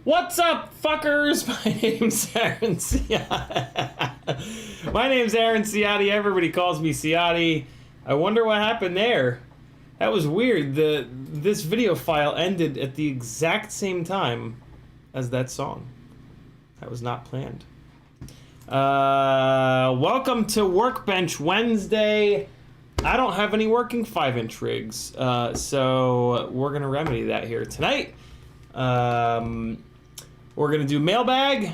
What's up, fuckers? My name's Aaron Ciotti. Everybody calls me Ciotti. I wonder what happened there. That was weird. This video file ended at the exact same time as that song. That was not planned. Welcome to Workbench Wednesday. I don't have any working 5-inch rigs, so we're gonna remedy that here tonight. We're gonna do Mailbag.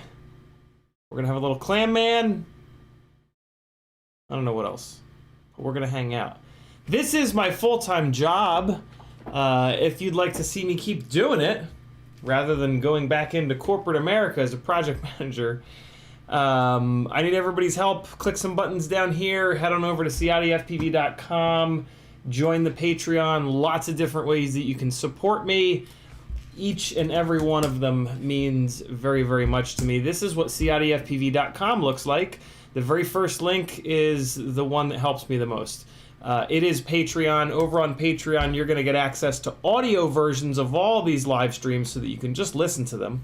We're gonna have a little Clam Man. I don't know what else. But we're gonna hang out. This is my full-time job. If you'd like to see me keep doing it, rather than going back into corporate America as a project manager, I need everybody's help. Click some buttons down here. Head on over to CiottiFPV.com. Join the Patreon. Lots of different ways that you can support me. Each and every one of them means very, very much to me. This is what CiottiFPV.com looks like. The very first link is the one that helps me the most. It is Patreon. Over on Patreon, you're going to get access to audio versions of all these live streams so that you can just listen to them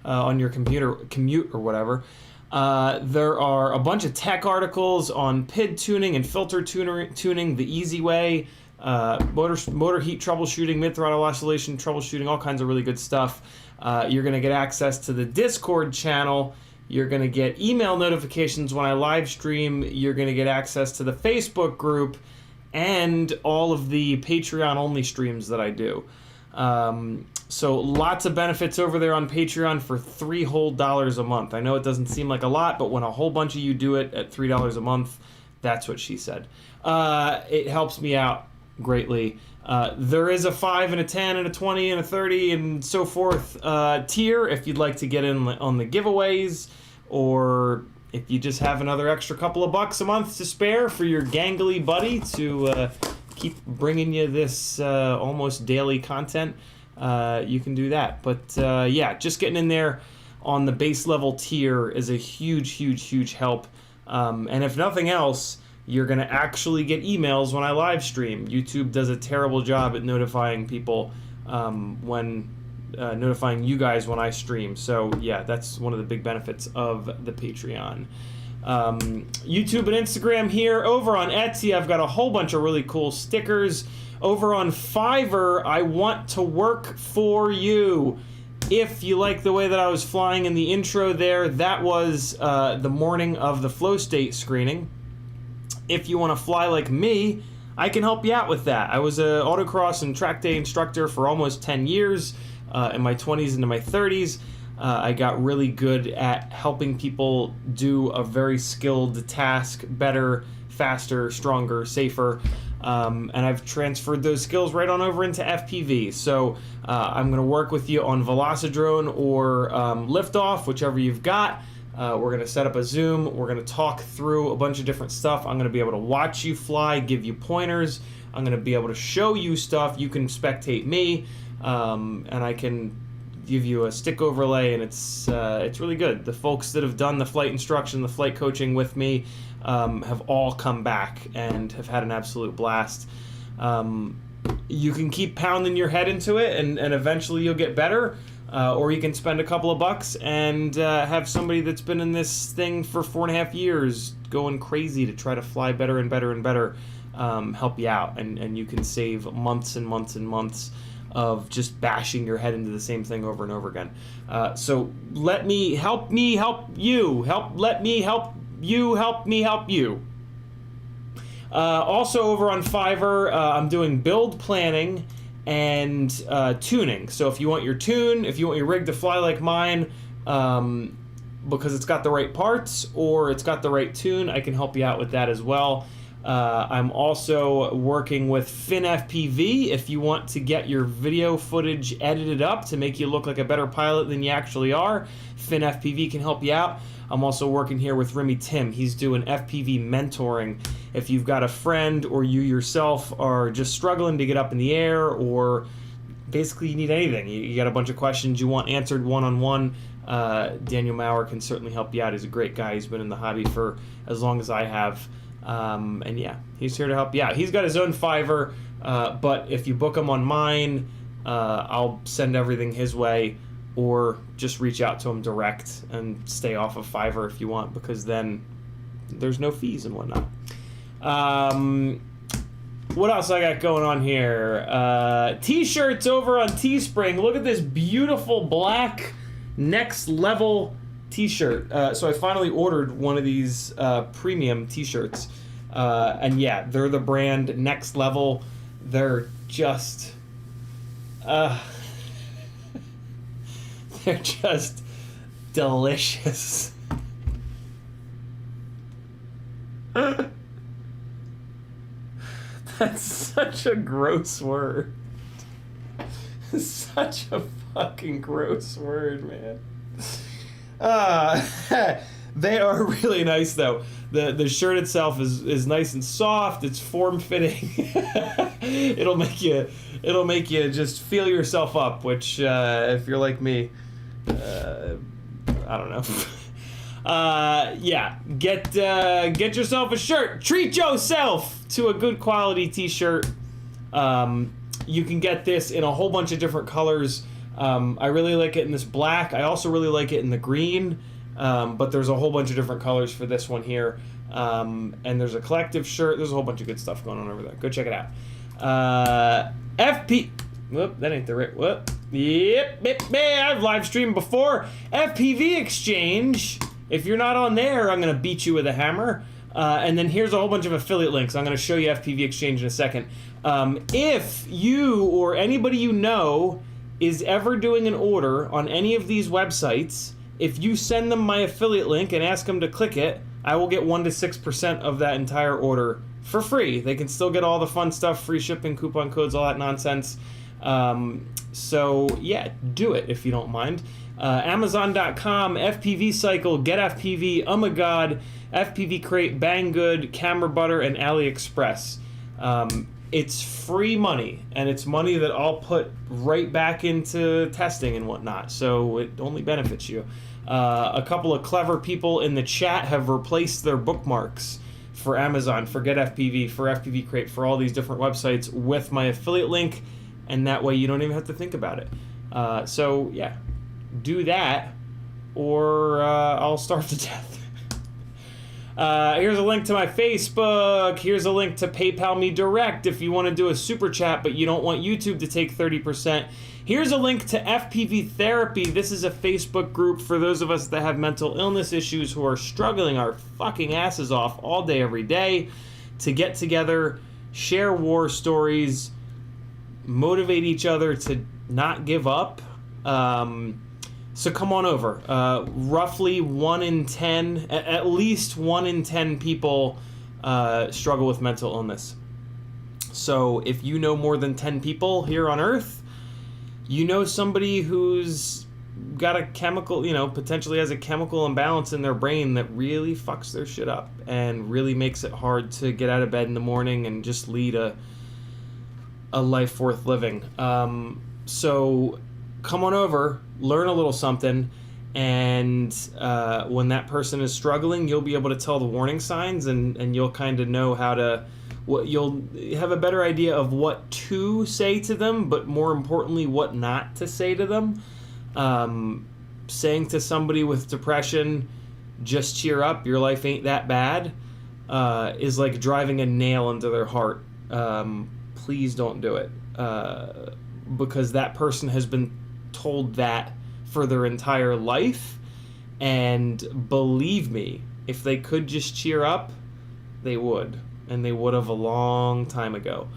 on your computer, commute or whatever. There are a bunch of tech articles on PID tuning and filter tuning the easy way. motor heat troubleshooting, mid-throttle oscillation troubleshooting, all kinds of really good stuff. You're going to get access to the Discord channel. You're going to get email notifications when I live stream. You're going to get access to the Facebook group and all of the Patreon-only streams that I do. So lots of benefits over there on Patreon for $3 whole a month. I know it doesn't seem like a lot, but when a whole bunch of you do it at $3 a month, that's what she said. It helps me out greatly. There is a 5 and a 10 and a 20 and a 30 and so forth tier if you'd like to get in on the giveaways, or if you just have another extra couple of bucks a month to spare for your gangly buddy to keep bringing you this almost daily content, you can do that. But yeah, just getting in there on the base level tier is a huge help. And if nothing else, you're going to actually get emails when I live stream. YouTube does a terrible job at notifying people notifying you guys when I stream. So yeah, that's one of the big benefits of the Patreon. YouTube and Instagram here. Over on Etsy, I've got a whole bunch of really cool stickers. Over on Fiverr, I want to work for you. If you like the way that I was flying in the intro there, that was the morning of the flow state screening. If you want to fly like me, I can help you out with that. I was an autocross and track day instructor for almost 10 years, in my 20s into my 30s. I got really good at helping people do a very skilled task better, faster, stronger, safer. And I've transferred those skills right on over into FPV. So I'm going to work with you on Velocidrone or Liftoff, whichever you've got. We're going to set up a Zoom. We're going to talk through a bunch of different stuff. I'm going to be able to watch you fly, give you pointers. I'm going to be able to show you stuff. You can spectate me, and I can give you a stick overlay, and it's really good. The folks that have done the flight instruction, the flight coaching with me, have all come back and have had an absolute blast. You can keep pounding your head into it, and eventually you'll get better. Or you can spend a couple of bucks and have somebody that's been in this thing for 4.5 years going crazy to try to fly better and better and better help you out. And you can save months and months and months of just bashing your head into the same thing over and over again. So let me help you. Let me help you. Also over on Fiverr, I'm doing build planning and tuning. So if you want your tune, if you want your rig to fly like mine, because it's got the right parts or it's got the right tune, I can help you out with that as well. I'm also working with FPV. If you want to get your video footage edited up to make you look like a better pilot than you actually are, FPV can help you out. I'm also working here with Remy Tim. He's doing FPV mentoring. If you've got a friend or you yourself are just struggling to get up in the air, or basically you need anything, you got a bunch of questions you want answered one-on-one, Daniel Maurer can certainly help you out. He's a great guy. He's been in the hobby for as long as I have. And yeah, he's here to help you out. He's got his own Fiverr, but if you book him on mine, I'll send everything his way, or just reach out to him direct and stay off of Fiverr if you want, because then there's no fees and whatnot. What else I got going on here? T-shirts over on Teespring. Look at this beautiful black Next Level T-shirt. So I finally ordered one of these premium T-shirts, and yeah, they're the brand Next Level. They're just they're just delicious. That's such a gross word. Such a fucking gross word, man. They are really nice though. The shirt itself is nice and soft. It's form-fitting. It'll make you just feel yourself up, which if you're like me, I don't know. Yeah, get yourself a shirt. Treat yourself to a good quality T-shirt. You can get this in a whole bunch of different colors. I really like it in this black. I also really like it in the green. But there's a whole bunch of different colors for this one here. And there's a collective shirt. There's a whole bunch of good stuff going on over there. Go check it out. Whoop, that ain't the right. Whoop. Yep, I've live streamed before. FPV Exchange. If you're not on there, I'm gonna beat you with a hammer. And then here's a whole bunch of affiliate links. I'm gonna show you FPV Exchange in a second. If you or anybody you know is ever doing an order on any of these websites, if you send them my affiliate link and ask them to click it, I will get 1 to 6% of that entire order for free. They can still get all the fun stuff, free shipping, coupon codes, all that nonsense. So yeah, do it if you don't mind. Amazon.com, FPV Cycle, Get FPV, Oh My God, FPV Crate, Banggood, Camera Butter, and AliExpress. It's free money, and it's money that I'll put right back into testing and whatnot, so it only benefits you. A couple of clever people in the chat have replaced their bookmarks for Amazon, for Get FPV, for FPV Crate, for all these different websites with my affiliate link, and that way you don't even have to think about it. So yeah, do that, or I'll starve to death. Here's a link to my Facebook. Here's a link to PayPal Me Direct if you want to do a super chat, but you don't want YouTube to take 30%. Here's a link to FPV Therapy. This is a Facebook group for those of us that have mental illness issues who are struggling our fucking asses off all day, every day, to get together, share war stories, motivate each other to not give up. So come on over. Roughly 1 in 10, at least 1 in 10 people struggle with mental illness. So if you know more than 10 people here on Earth, you know somebody who's got a chemical, potentially has a chemical imbalance in their brain that really fucks their shit up and really makes it hard to get out of bed in the morning and just lead a life worth living. So come on over, learn a little something, and when that person is struggling, you'll be able to tell the warning signs, and you'll kind of know you'll have a better idea of what to say to them, but more importantly, what not to say to them. Saying to somebody with depression, just cheer up, your life ain't that bad, is like driving a nail into their heart. Please don't do it, because that person has been told that for their entire life, and believe me, if they could just cheer up, they would, and they would have a long time ago.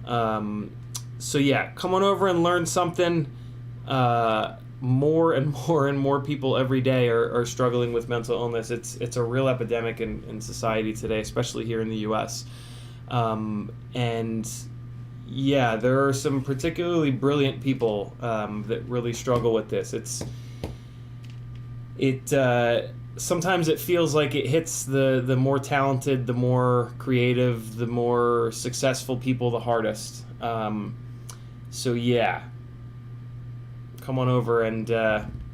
So yeah, come on over and learn something. More and more people every day are struggling with mental illness. It's a real epidemic in society today, especially here in the US. And yeah, there are some particularly brilliant people that really struggle with this. Sometimes it feels like it hits the more talented, the more creative, the more successful people the hardest. So yeah, come on over and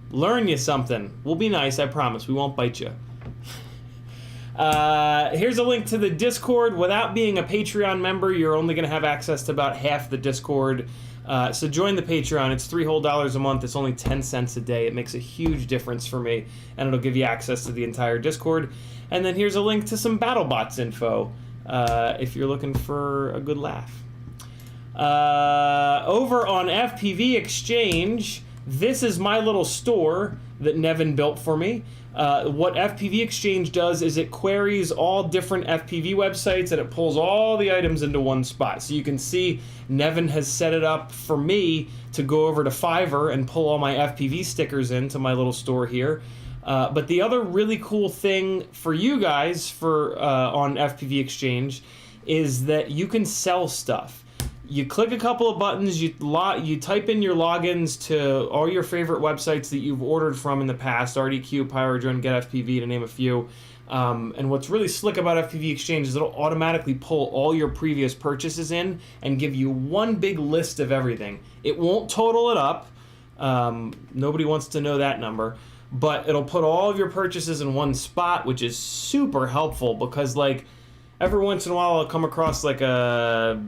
learn you something. We'll be nice, I promise. We won't bite you. Here's a link to the Discord. Without being a Patreon member, you're only going to have access to about half the Discord. So join the Patreon. It's $3 whole a month. It's only 10 cents a day. It makes a huge difference for me, and it'll give you access to the entire Discord. And then here's a link to some BattleBots info if you're looking for a good laugh. Over on FPV Exchange, this is my little store that Nevin built for me. What FPV Exchange does is it queries all different FPV websites, and it pulls all the items into one spot. So you can see Nevin has set it up for me to go over to Fiverr and pull all my FPV stickers into my little store here. But the other really cool thing for you guys on FPV Exchange is that you can sell stuff. You click a couple of buttons, you type in your logins to all your favorite websites that you've ordered from in the past, RDQ, PyroDrone, Get FPV, to name a few. And what's really slick about FPV Exchange is it'll automatically pull all your previous purchases in and give you one big list of everything. It won't total it up. Nobody wants to know that number. But it'll put all of your purchases in one spot, which is super helpful because, like, every once in a while I'll come across like a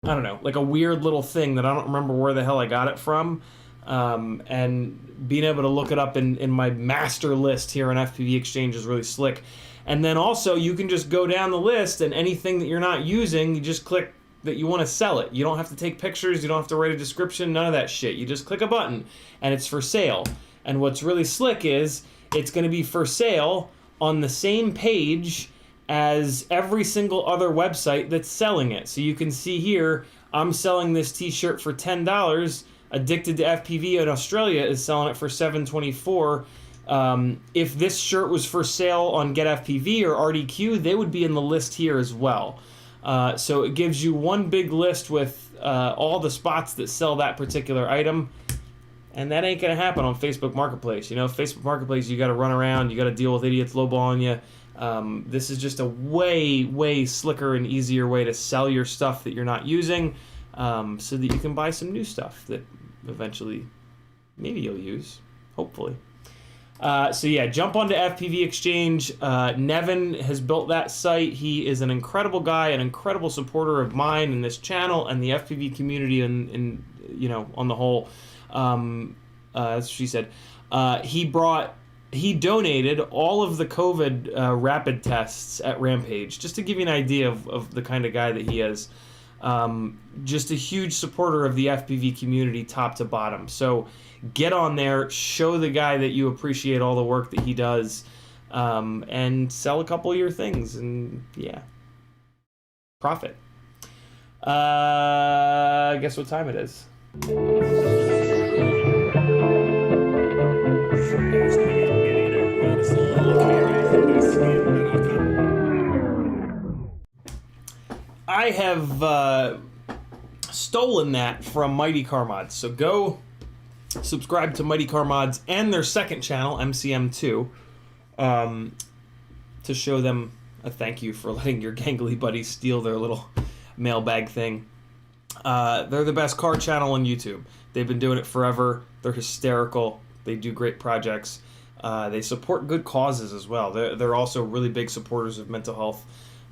weird little thing that I don't remember where the hell I got it from. And being able to look it up in my master list here on FPV Exchange is really slick. And then also you can just go down the list, and anything that you're not using, you just click that you want to sell it. You don't have to take pictures, you don't have to write a description, none of that shit. You just click a button and it's for sale. And what's really slick is it's going to be for sale on the same page as every single other website that's selling it. So you can see here, I'm selling this t-shirt for $10. Addicted to FPV in Australia is selling it for $7.24. If this shirt was for sale on Get FPV or RDQ, they would be in the list here as well. So it gives you one big list with all the spots that sell that particular item. And that ain't going to happen on Facebook Marketplace. You know, Facebook Marketplace, you got to run around, you got to deal with idiots lowballing you. This is just a way, way slicker and easier way to sell your stuff that you're not using, so that you can buy some new stuff that eventually maybe you'll use, hopefully. So yeah, jump onto FPV Exchange. Nevin has built that site. He is an incredible guy, an incredible supporter of mine and this channel and the FPV community and you know, on the whole. As she said, he donated all of the COVID rapid tests at Rampage, just to give you an idea of the kind of guy that he is. Just a huge supporter of the FPV community top to bottom. So get on there, show the guy that you appreciate all the work that he does, and sell a couple of your things, and yeah, profit. Guess what time it is? I have stolen that from Mighty Car Mods, so go subscribe to Mighty Car Mods and their second channel, MCM2, to show them a thank you for letting your gangly buddies steal their little mailbag thing. They're the best car channel on YouTube. They've been doing it forever. They're hysterical. They do great projects. They support good causes as well. They're also really big supporters of mental health,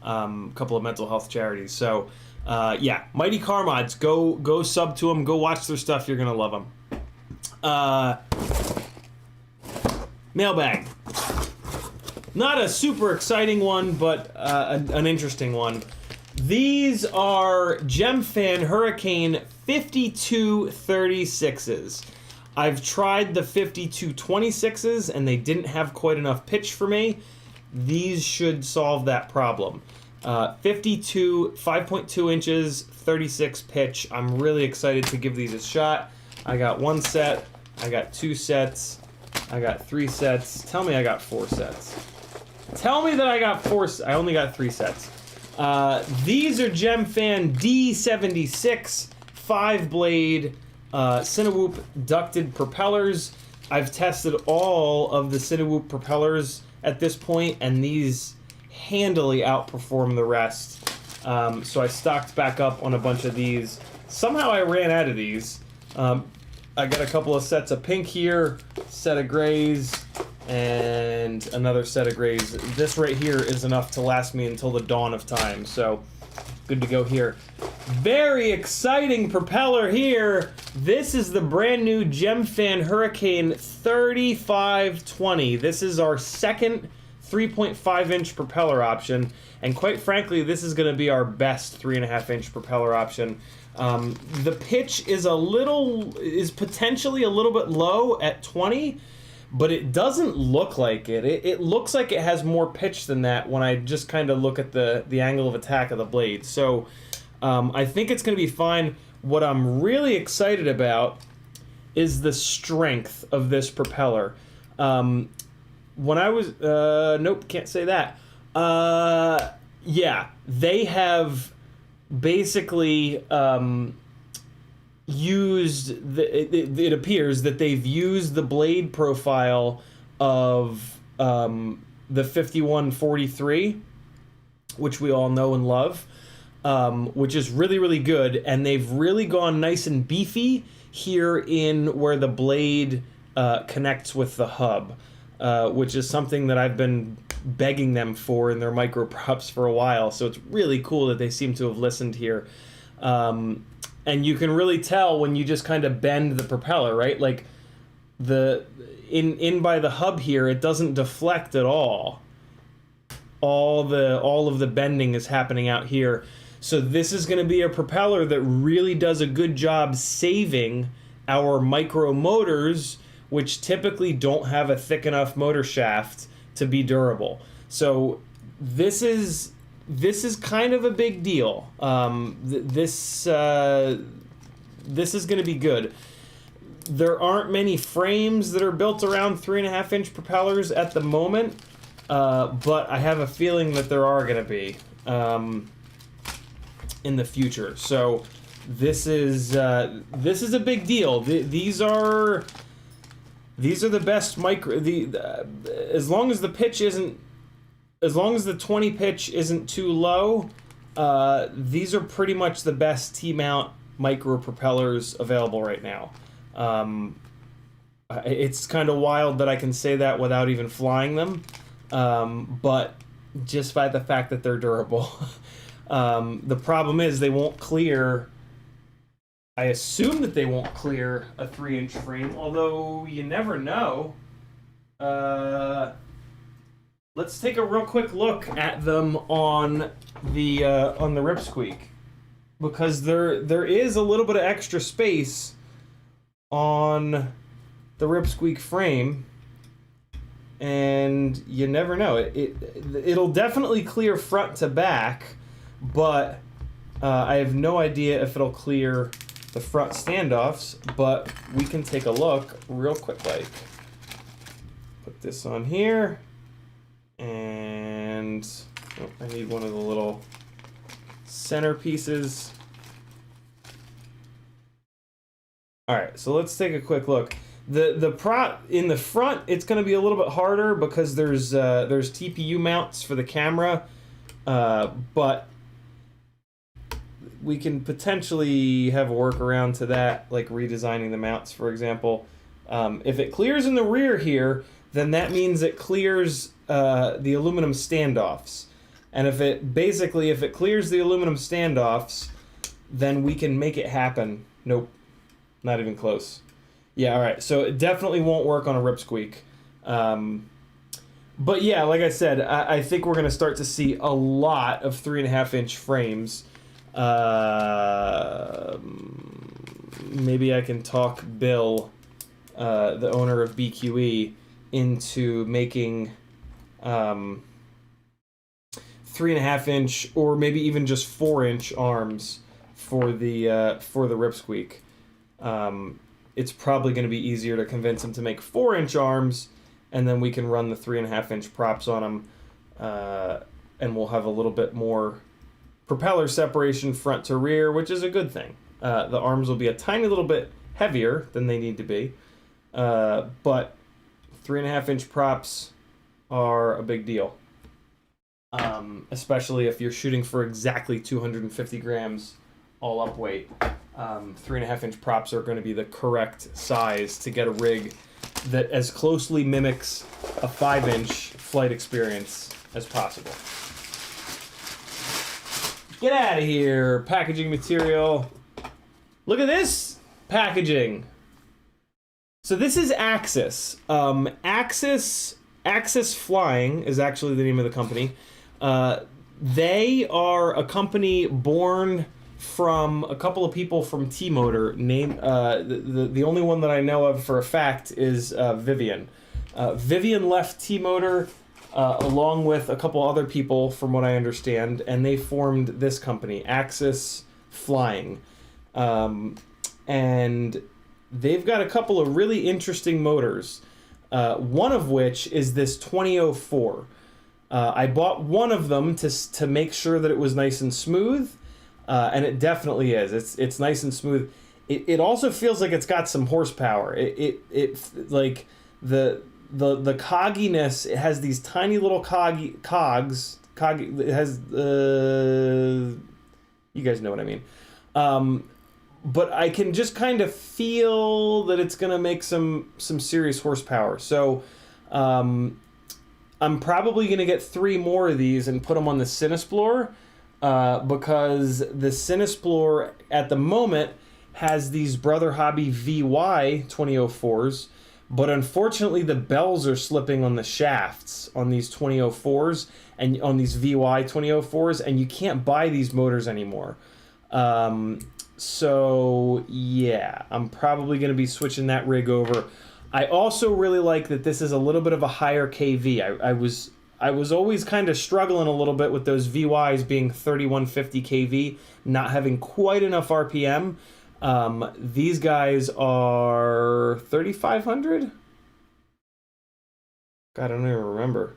a couple of mental health charities. So, yeah, Mighty Car Mods, go sub to them. Go watch their stuff. You're going to love them. Mailbag. Not a super exciting one, but an interesting one. These are GemFan Hurricane 5236s. I've tried the 5226s and they didn't have quite enough pitch for me. These should solve that problem. 5.2 inches, 36 pitch. I'm really excited to give these a shot. I got one set, I got two sets, I got three sets. Tell me I got four sets. Tell me that I got four. I only got three sets. These are GemFan D76 5-blade Cinewoop ducted propellers. I've tested all of the Cinewoop propellers at this point, and these handily outperform the rest. So I stocked back up on a bunch of these. Somehow I ran out of these. I got a couple of sets of pink here, set of grays, and another set of grays. This right here is enough to last me until the dawn of time, so good to go here. Very exciting propeller here. This is the brand new GemFan Hurricane 3520. This is our second 3.5-inch propeller option, and quite frankly, this is going to be our best 3.5-inch propeller option. The pitch is potentially a little bit low at 20, but it doesn't look like it. It looks like it has more pitch than that when I just kind of look at the angle of attack of the blade. So I think it's going to be fine. What I'm really excited about is the strength of this propeller. When I was... nope, can't say that. Yeah, they have basically it appears that they've used the blade profile of the 5143, which we all know and love, which is really, really good, and they've really gone nice and beefy here in where the blade connects with the hub, which is something that I've been begging them for in their micro props for a while, so it's really cool that they seem to have listened here. And you can really tell when you just kind of bend the propeller, right? Like in by the hub here, it doesn't deflect at all. All of the bending is happening out here. So this is going to be a propeller that really does a good job saving our micro motors, which typically don't have a thick enough motor shaft to be durable. So this is kind of a big deal. This is going to be good. There aren't many frames that are built around 3.5-inch propellers at the moment, but I have a feeling that there are going to be in the future. So this is a big deal. These are the best micro. As long as the pitch isn't, as long as the 20 pitch isn't too low, these are pretty much the best T-mount micro propellers available right now. It's kind of wild that I can say that without even flying them, but just by the fact that they're durable. The problem is they won't clear. I assume that they won't clear a 3-inch frame, although you never know. Let's take a real quick look at them on the Ripsqueak, because there is a little bit of extra space on the Ripsqueak frame, and you never know. It'll definitely clear front to back, but I have no idea if it'll clear the front standoffs, but we can take a look real quick. Like, put this on here, and I need one of the little center pieces. All right, so let's take a quick look. The prop in the front, it's going to be a little bit harder because there's TPU mounts for the camera, but we can potentially have a workaround to that, like redesigning the mounts, for example. If it clears in the rear here, then that means it clears the aluminum standoffs. And if it clears the aluminum standoffs, then we can make it happen. Nope, not even close. Yeah, all right, so it definitely won't work on a Ripsqueak. But yeah, like I said, I think we're going to start to see a lot of 3.5-inch frames. Maybe I can talk Bill, the owner of BQE, into making 3.5-inch or maybe even just 4-inch arms for the Ripsqueak. It's probably going to be easier to convince him to make 4-inch arms, and then we can run the 3.5-inch props on them, and we'll have a little bit more propeller separation front to rear, which is a good thing. The arms will be a tiny little bit heavier than they need to be, but 3.5-inch props are a big deal, especially if you're shooting for exactly 250 grams all up weight. 3.5-inch props are going to be the correct size to get a rig that as closely mimics a 5-inch flight experience as possible. Get out of here, packaging material. Look at this packaging. So this is Axis. Axis Flying is actually the name of the company. They are a company born from a couple of people from T-Motor. The only one that I know of for a fact is Vivian. Vivian left T-Motor along with a couple other people, from what I understand, and they formed this company, Axis Flying. And they've got a couple of really interesting motors, one of which is this 2004. I bought one of them to make sure that it was nice and smooth, and it definitely is. It's nice and smooth. It also feels like it's got some horsepower. It like the cogginess. It has these tiny little cogs. It has you guys know what I mean. But I can just kind of feel that it's gonna make some serious horsepower. So I'm probably gonna get 3 more of these and put them on the Cinesplore, because the Cinesplore at the moment has these Brother Hobby VY 2004s, but unfortunately the bells are slipping on the shafts on these 2004s and on these VY 2004s, and you can't buy these motors anymore. So yeah, I'm probably going to be switching that rig over. I also really like that this is a little bit of a higher KV. I was always kind of struggling a little bit with those VYs being 3150 KV, not having quite enough RPM. These guys are 3500. God, I don't even remember.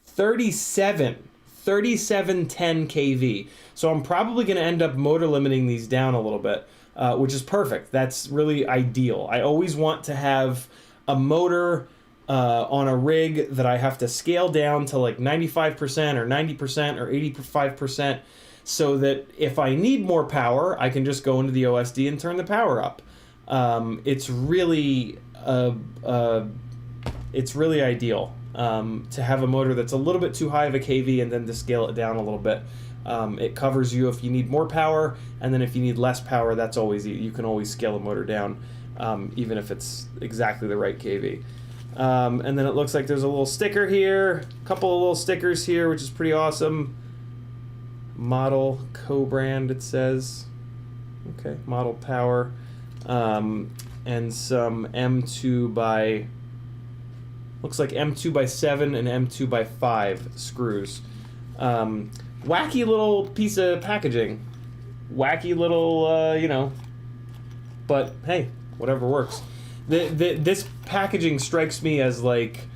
3710 kV. So I'm probably going to end up motor limiting these down a little bit, which is perfect. That's really ideal. I always want to have a motor on a rig that I have to scale down to like 95% or 90% or 85%, so that if I need more power, I can just go into the OSD and turn the power up. It's really ideal to have a motor that's a little bit too high of a KV and then to scale it down a little bit. It covers you if you need more power, and then if you need less power, that's always, you can always scale a motor down, even if it's exactly the right KV. And then it looks like there's a little sticker here, a couple of little stickers here, which is pretty awesome. Model co-brand, it says. Okay, model power, and some M2 by, looks like M2 by 7 and M2 by 5 screws. Wacky little piece of packaging. Wacky little, you know, but hey, whatever works. This packaging strikes me as like,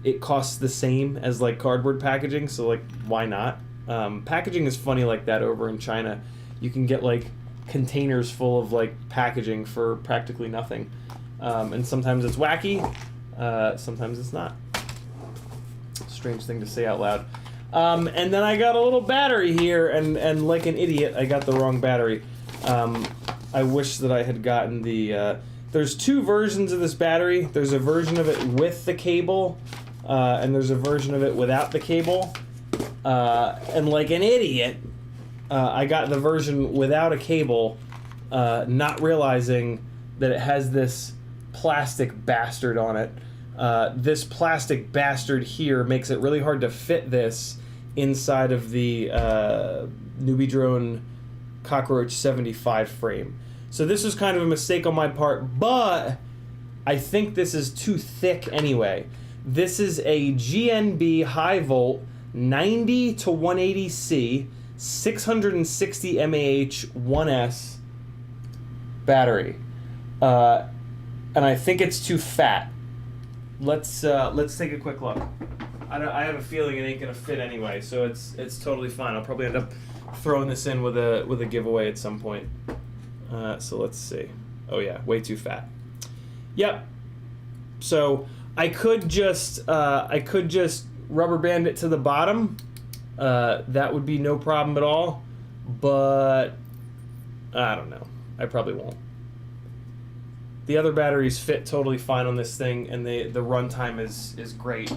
it costs the same as like cardboard packaging, so like, why not? Packaging is funny like that over in China. You can get like containers full of like packaging for practically nothing. And sometimes it's wacky, sometimes it's not. Strange thing to say out loud. And then I got a little battery here, and like an idiot, I got the wrong battery. I wish that I had gotten the, there's two versions of this battery. There's a version of it with the cable, and there's a version of it without the cable. And like an idiot, I got the version without a cable, not realizing that it has this plastic bastard on it. This plastic bastard here makes it really hard to fit this inside of the Newbie Drone Cockroach 75 frame. So this was kind of a mistake on my part, but I think this is too thick anyway. This is a GNB high volt 90 to 180C 660 mAh 1S battery, and I think it's too fat. Let's take a quick look. I have a feeling it ain't gonna fit anyway, so it's totally fine. I'll probably end up throwing this in with a giveaway at some point. So let's see. Oh yeah, way too fat. Yep. So I could just rubber band it to the bottom. That would be no problem at all, but I don't know. I probably won't. The other batteries fit totally fine on this thing, and the runtime is great.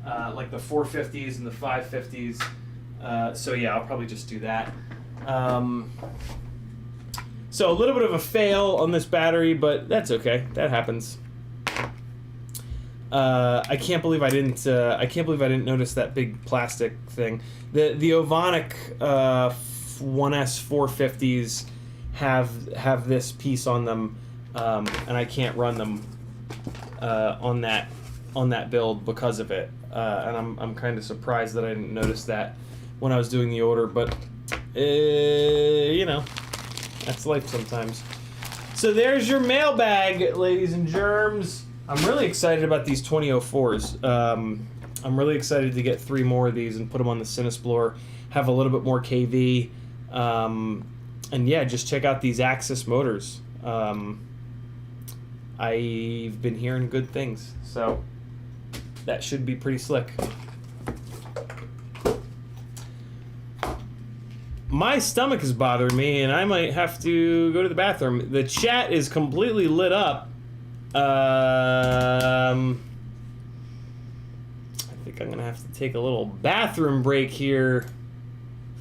Like the 450s and the 550s. So yeah, I'll probably just do that. So a little bit of a fail on this battery, but that's okay. That happens. I can't believe I didn't notice that big plastic thing. The Ovonic 1S 450s have this piece on them, and I can't run them on that build because of it. And I'm kind of surprised that I didn't notice that when I was doing the order, but you know, that's life sometimes. So there's your mailbag, ladies and germs. I'm really excited about these 2004s. I'm really excited to get 3 more of these and put them on the Cinesplore, have a little bit more KV, and yeah, just check out these Axis motors. I've been hearing good things, so that should be pretty slick. My stomach is bothering me, and I might have to go to the bathroom. The chat is completely lit up. I think I'm gonna have to take a little bathroom break here,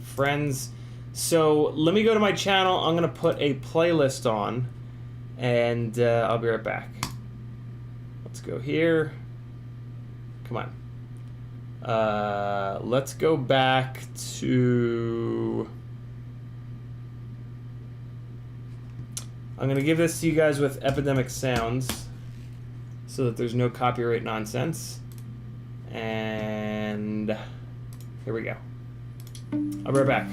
friends. So let me go to my channel. I'm gonna put a playlist on, and I'll be right back. Let's go here. Come on. Let's go back to... I'm going to give this to you guys with epidemic sounds so that there's no copyright nonsense. And here we go. I'll be right back.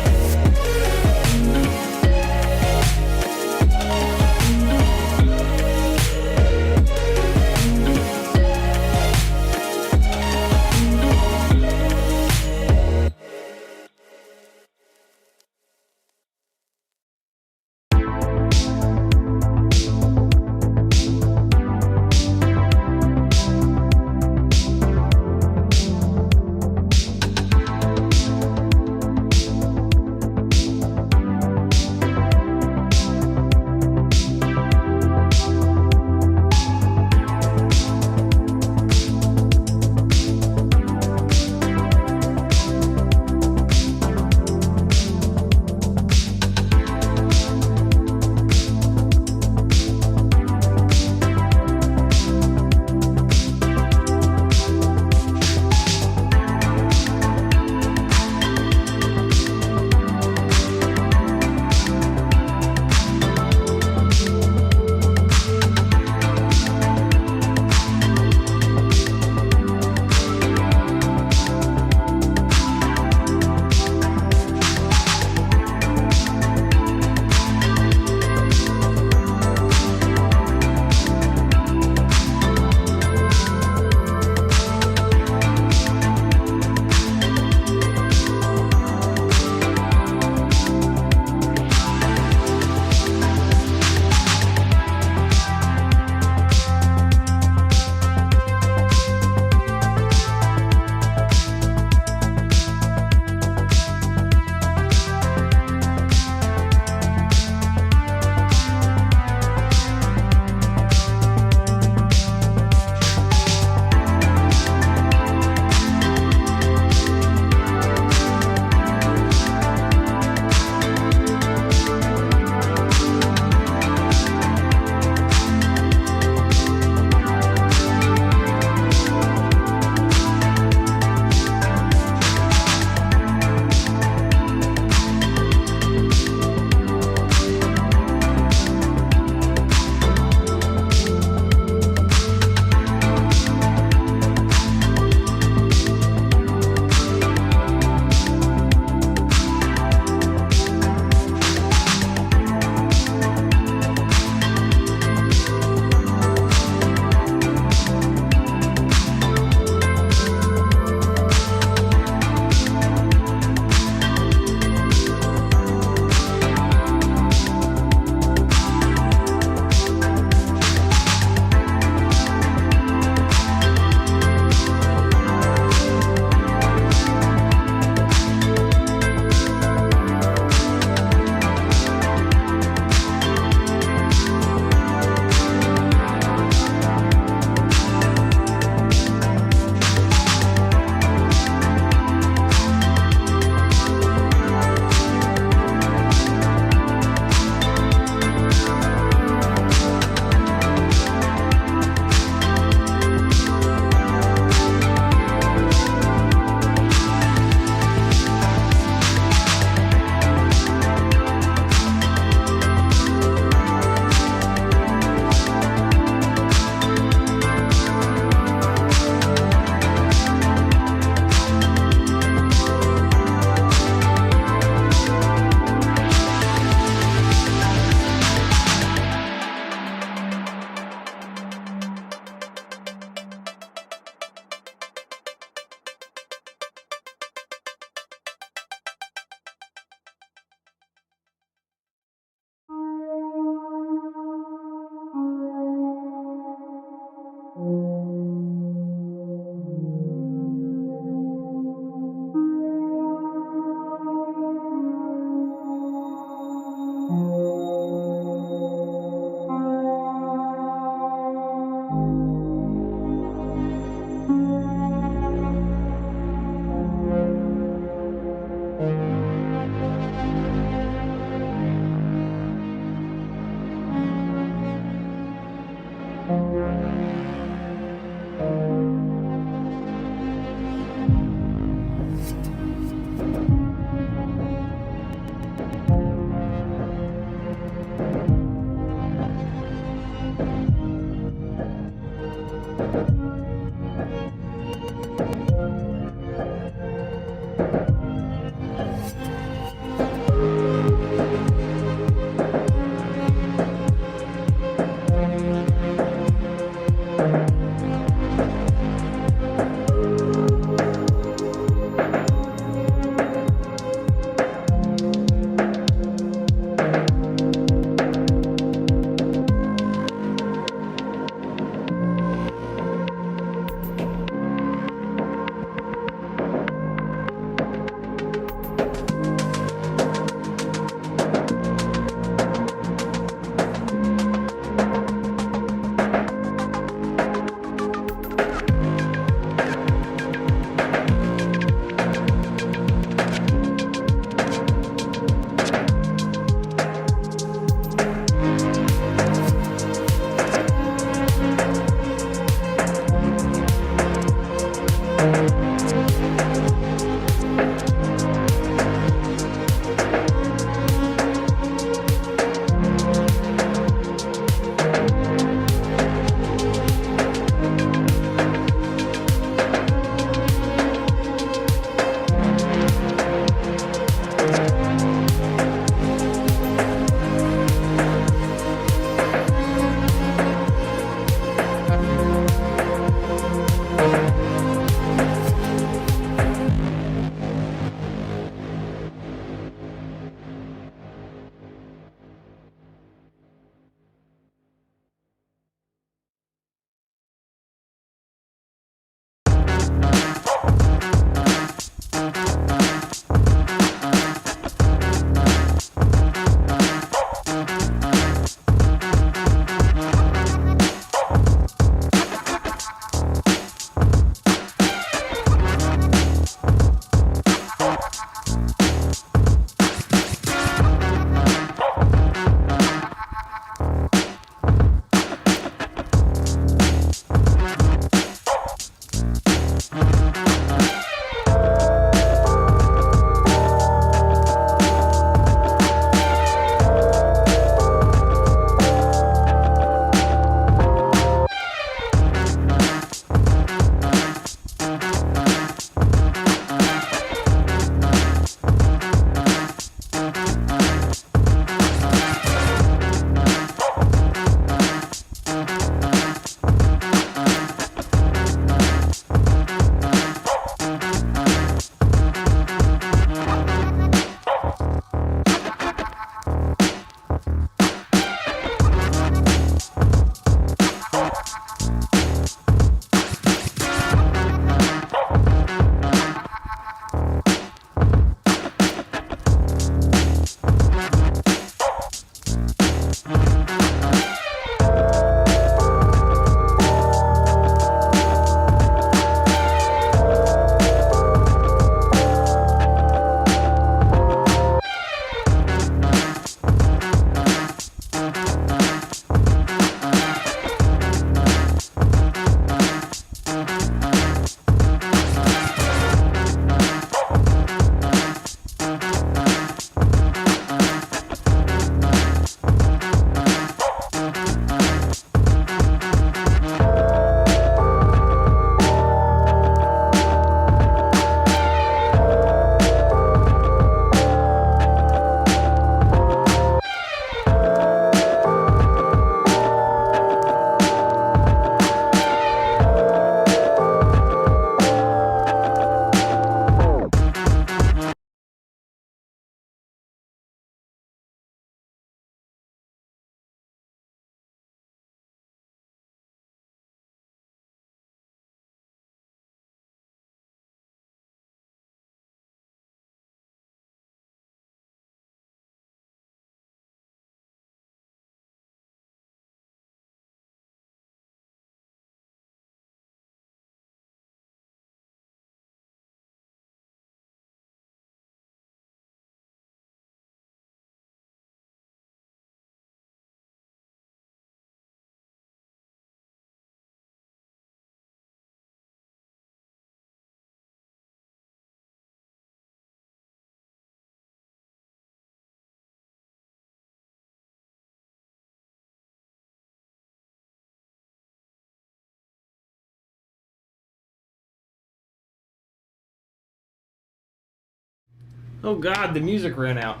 Oh God, the music ran out.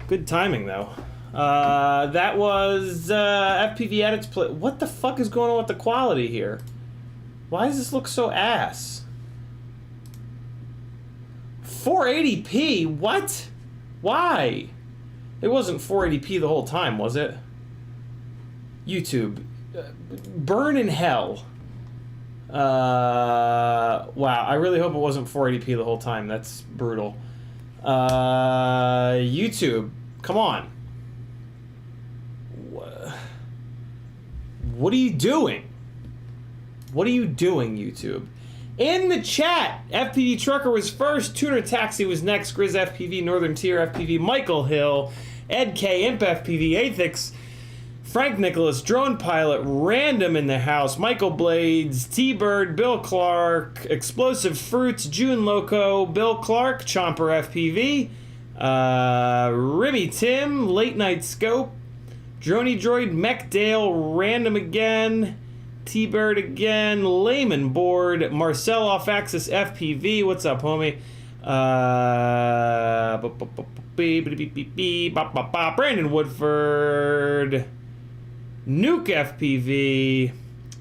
Good timing though. That was FPV Edits play. What the fuck is going on with the quality here? Why does this look so ass? 480p? What? Why? It wasn't 480p the whole time, was it? YouTube. Burn in hell. Wow, I really hope it wasn't 480p the whole time. That's brutal. YouTube, come on. What are you doing? What are you doing, YouTube? In the chat, FPV Trucker was first, Tuner Taxi was next, Grizz FPV, Northern Tier FPV, Michael Hill, Ed K, Imp FPV, Athix, Frank Nicholas, Drone Pilot, Random in the House, Michael Blades, T-Bird, Bill Clark, Explosive Fruits, June Loco, Bill Clark, Chomper FPV, Remy Tim, Late Night Scope, Droney Droid, Mech Dale, Random again, T-Bird again, Layman Board, Marcel Off Axis FPV, what's up, homie? Brandon Woodford, Nuke FPV,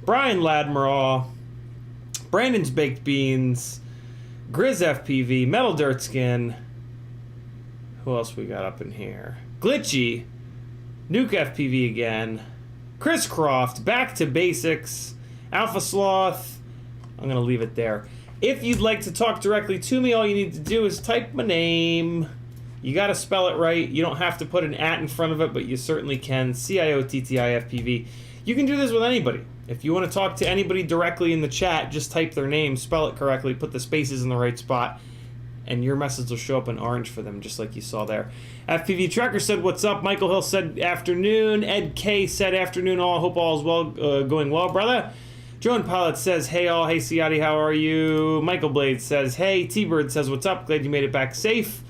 Brian Ladmeraw, Brandon's Baked Beans, Grizz FPV, Metal Dirt Skin. Who else we got up in here? Glitchy, Nuke FPV again, Chris Croft, Back to Basics, Alpha Sloth. I'm going to leave it there. If you'd like to talk directly to me, all you need to do is type my name. You got to spell it right. You don't have to put an at in front of it, but you certainly can. CiottiFPV. You can do this with anybody. If you want to talk to anybody directly in the chat, just type their name, spell it correctly, put the spaces in the right spot, and your message will show up in orange for them, just like you saw there. FPV Tracker said, what's up? Michael Hill said, afternoon. Ed K said, afternoon all. Hope all is well, going well, brother. Drone Pilot says, hey all. Hey, Ciotti, how are you? Michael Blades says, hey. T-Bird says, what's up? Glad you made it back safe.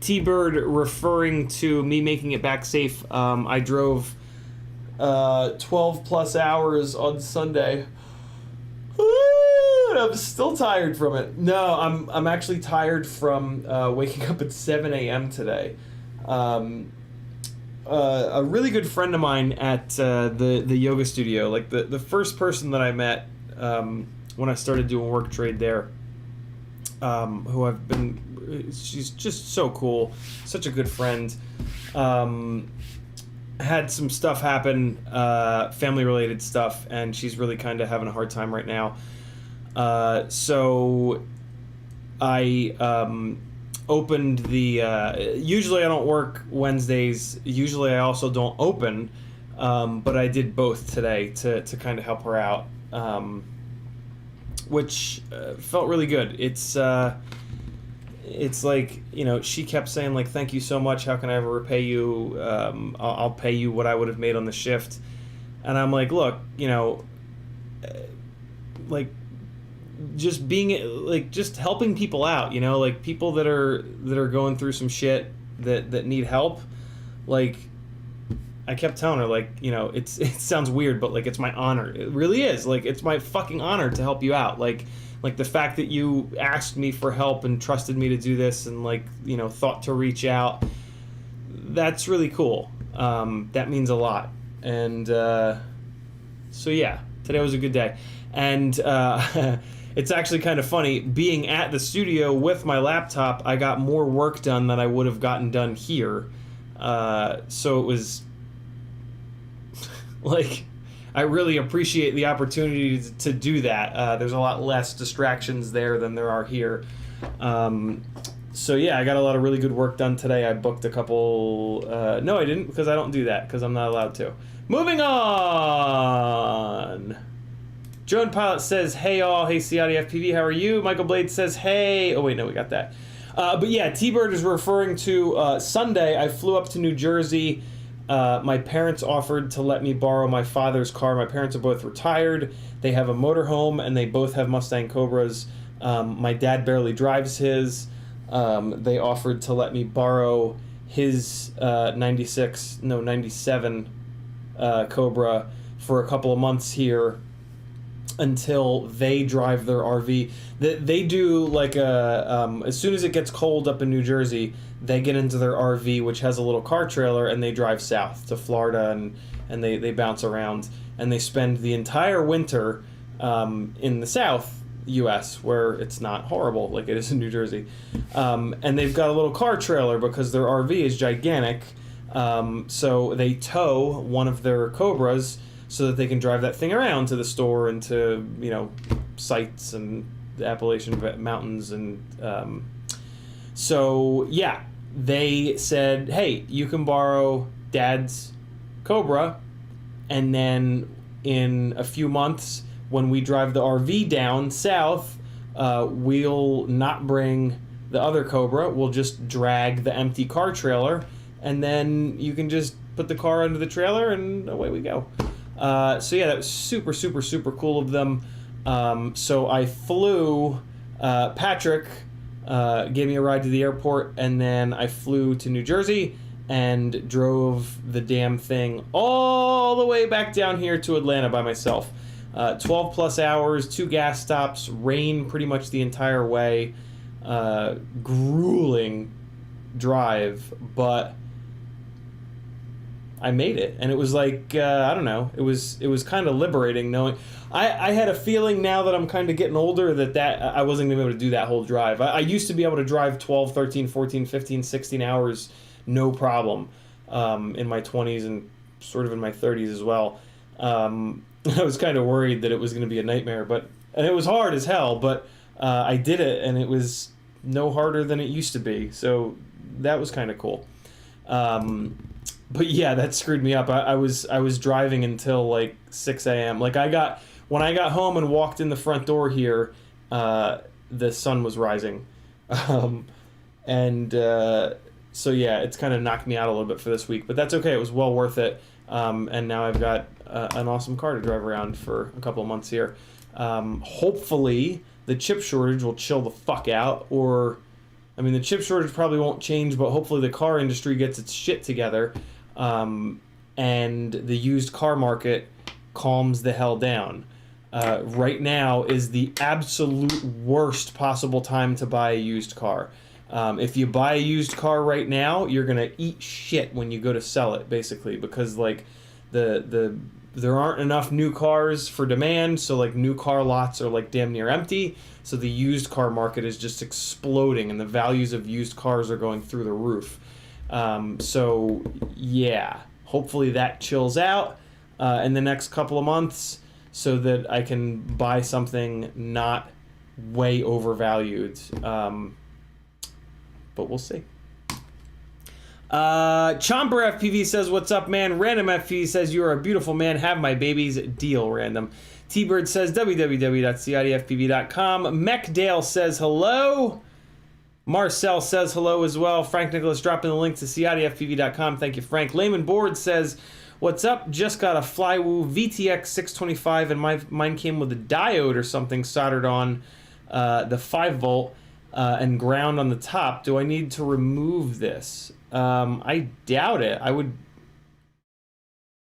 T-Bird referring to me making it back safe. I drove 12 plus hours on Sunday. I'm still tired from it. No, I'm actually tired from waking up at 7 a.m. today. A really good friend of mine at the yoga studio, like the first person that I met when I started doing work trade there, who I've been, she's just so cool, such a good friend. Had some stuff happen, family related stuff, and she's really kind of having a hard time right now. So I opened the, usually I don't work Wednesdays, usually I also don't open, but I did both today to kind of help her out, which felt really good. It's like, you know, she kept saying, like, thank you so much, how can I ever repay you? I'll pay you what I would have made on the shift. And I'm like, look, you know, like, just being, like, just helping people out, you know, like, people that are going through some shit that need help. Like, I kept telling her, like, you know, it sounds weird, but, like, it's my honor. It really is. Like, it's my fucking honor to help you out. Like the fact that you asked me for help and trusted me to do this and, like, you know, thought to reach out, that's really cool. That means a lot. And so yeah, today was a good day. And it's actually kind of funny, being at the studio with my laptop, I got more work done than I would have gotten done here. So it was like, I really appreciate the opportunity to do that. There's a lot less distractions there than there are here. So yeah, I got a lot of really good work done today. I booked a couple... no, I didn't, because I don't do that, because I'm not allowed to. Moving on! Drone Pilot says, hey all, hey CiottiFPV, how are you? Michael Blade says, hey... Oh wait, no, we got that. But yeah, T-Bird is referring to Sunday. I flew up to New Jersey. My parents offered to let me borrow my father's car. My parents are both retired. They have a motorhome, and they both have Mustang Cobras. My dad barely drives his. They offered to let me borrow his 97 Cobra for a couple of months here until they drive their RV. They do like as soon as it gets cold up in New Jersey, they get into their RV, which has a little car trailer, and they drive south to Florida, and they bounce around, and they spend the entire winter in the South U.S. where it's not horrible like it is in New Jersey. And they've got a little car trailer because their RV is gigantic. So they tow one of their Cobras so that they can drive that thing around to the store and to, sites and the Appalachian Mountains. And so, yeah, they said, hey, you can borrow Dad's Cobra, and then in a few months, when we drive the RV down south, we'll not bring the other Cobra. We'll just drag the empty car trailer, and then you can just put the car under the trailer, and away we go. So yeah, that was super, super, super cool of them. So I flew, Patrick gave me a ride to the airport, and then I flew to New Jersey and drove the damn thing all the way back down here to Atlanta by myself. 12 plus hours, 2 gas stops, rain pretty much the entire way. Grueling drive, but I made it, and it was like, I don't know, it was kind of liberating knowing. I had a feeling now that I'm kind of getting older that I wasn't going to be able to do that whole drive. I used to be able to drive 12, 13, 14, 15, 16 hours, no problem, in my 20s and sort of in my 30s as well. I was kind of worried that it was going to be a nightmare, and it was hard as hell, but I did it, and it was no harder than it used to be, so that was kind of cool. But yeah, that screwed me up. I was driving until like 6 a.m. Like when I got home and walked in the front door here, the sun was rising. So yeah, it's kind of knocked me out a little bit for this week, but that's okay. It was well worth it. And now I've got an awesome car to drive around for a couple of months here. Hopefully the chip shortage will chill the fuck out, the chip shortage probably won't change, but hopefully the car industry gets its shit together, and the used car market calms the hell down. Right now is the absolute worst possible time to buy a used car. If you buy a used car right now, you're gonna eat shit when you go to sell it, basically, because like there aren't enough new cars for demand, so like new car lots are like damn near empty. So the used car market is just exploding, and the values of used cars are going through the roof. So yeah, hopefully that chills out in the next couple of months, so that I can buy something not way overvalued. But we'll see. Chomper FPV says, what's up, man? Random FPV says, you are a beautiful man. Have my babies. Deal, Random. T-Bird says, www.CiottiFPV.com. Mechdale says, hello. Marcel says hello as well. Frank Nicholas dropping the link to CiottiFPV.com. Thank you, Frank. Layman Board says, what's up? Just got a Flywoo VTX 625, and mine came with a diode or something soldered on the 5 volt and ground on the top. Do I need to remove this? I doubt it.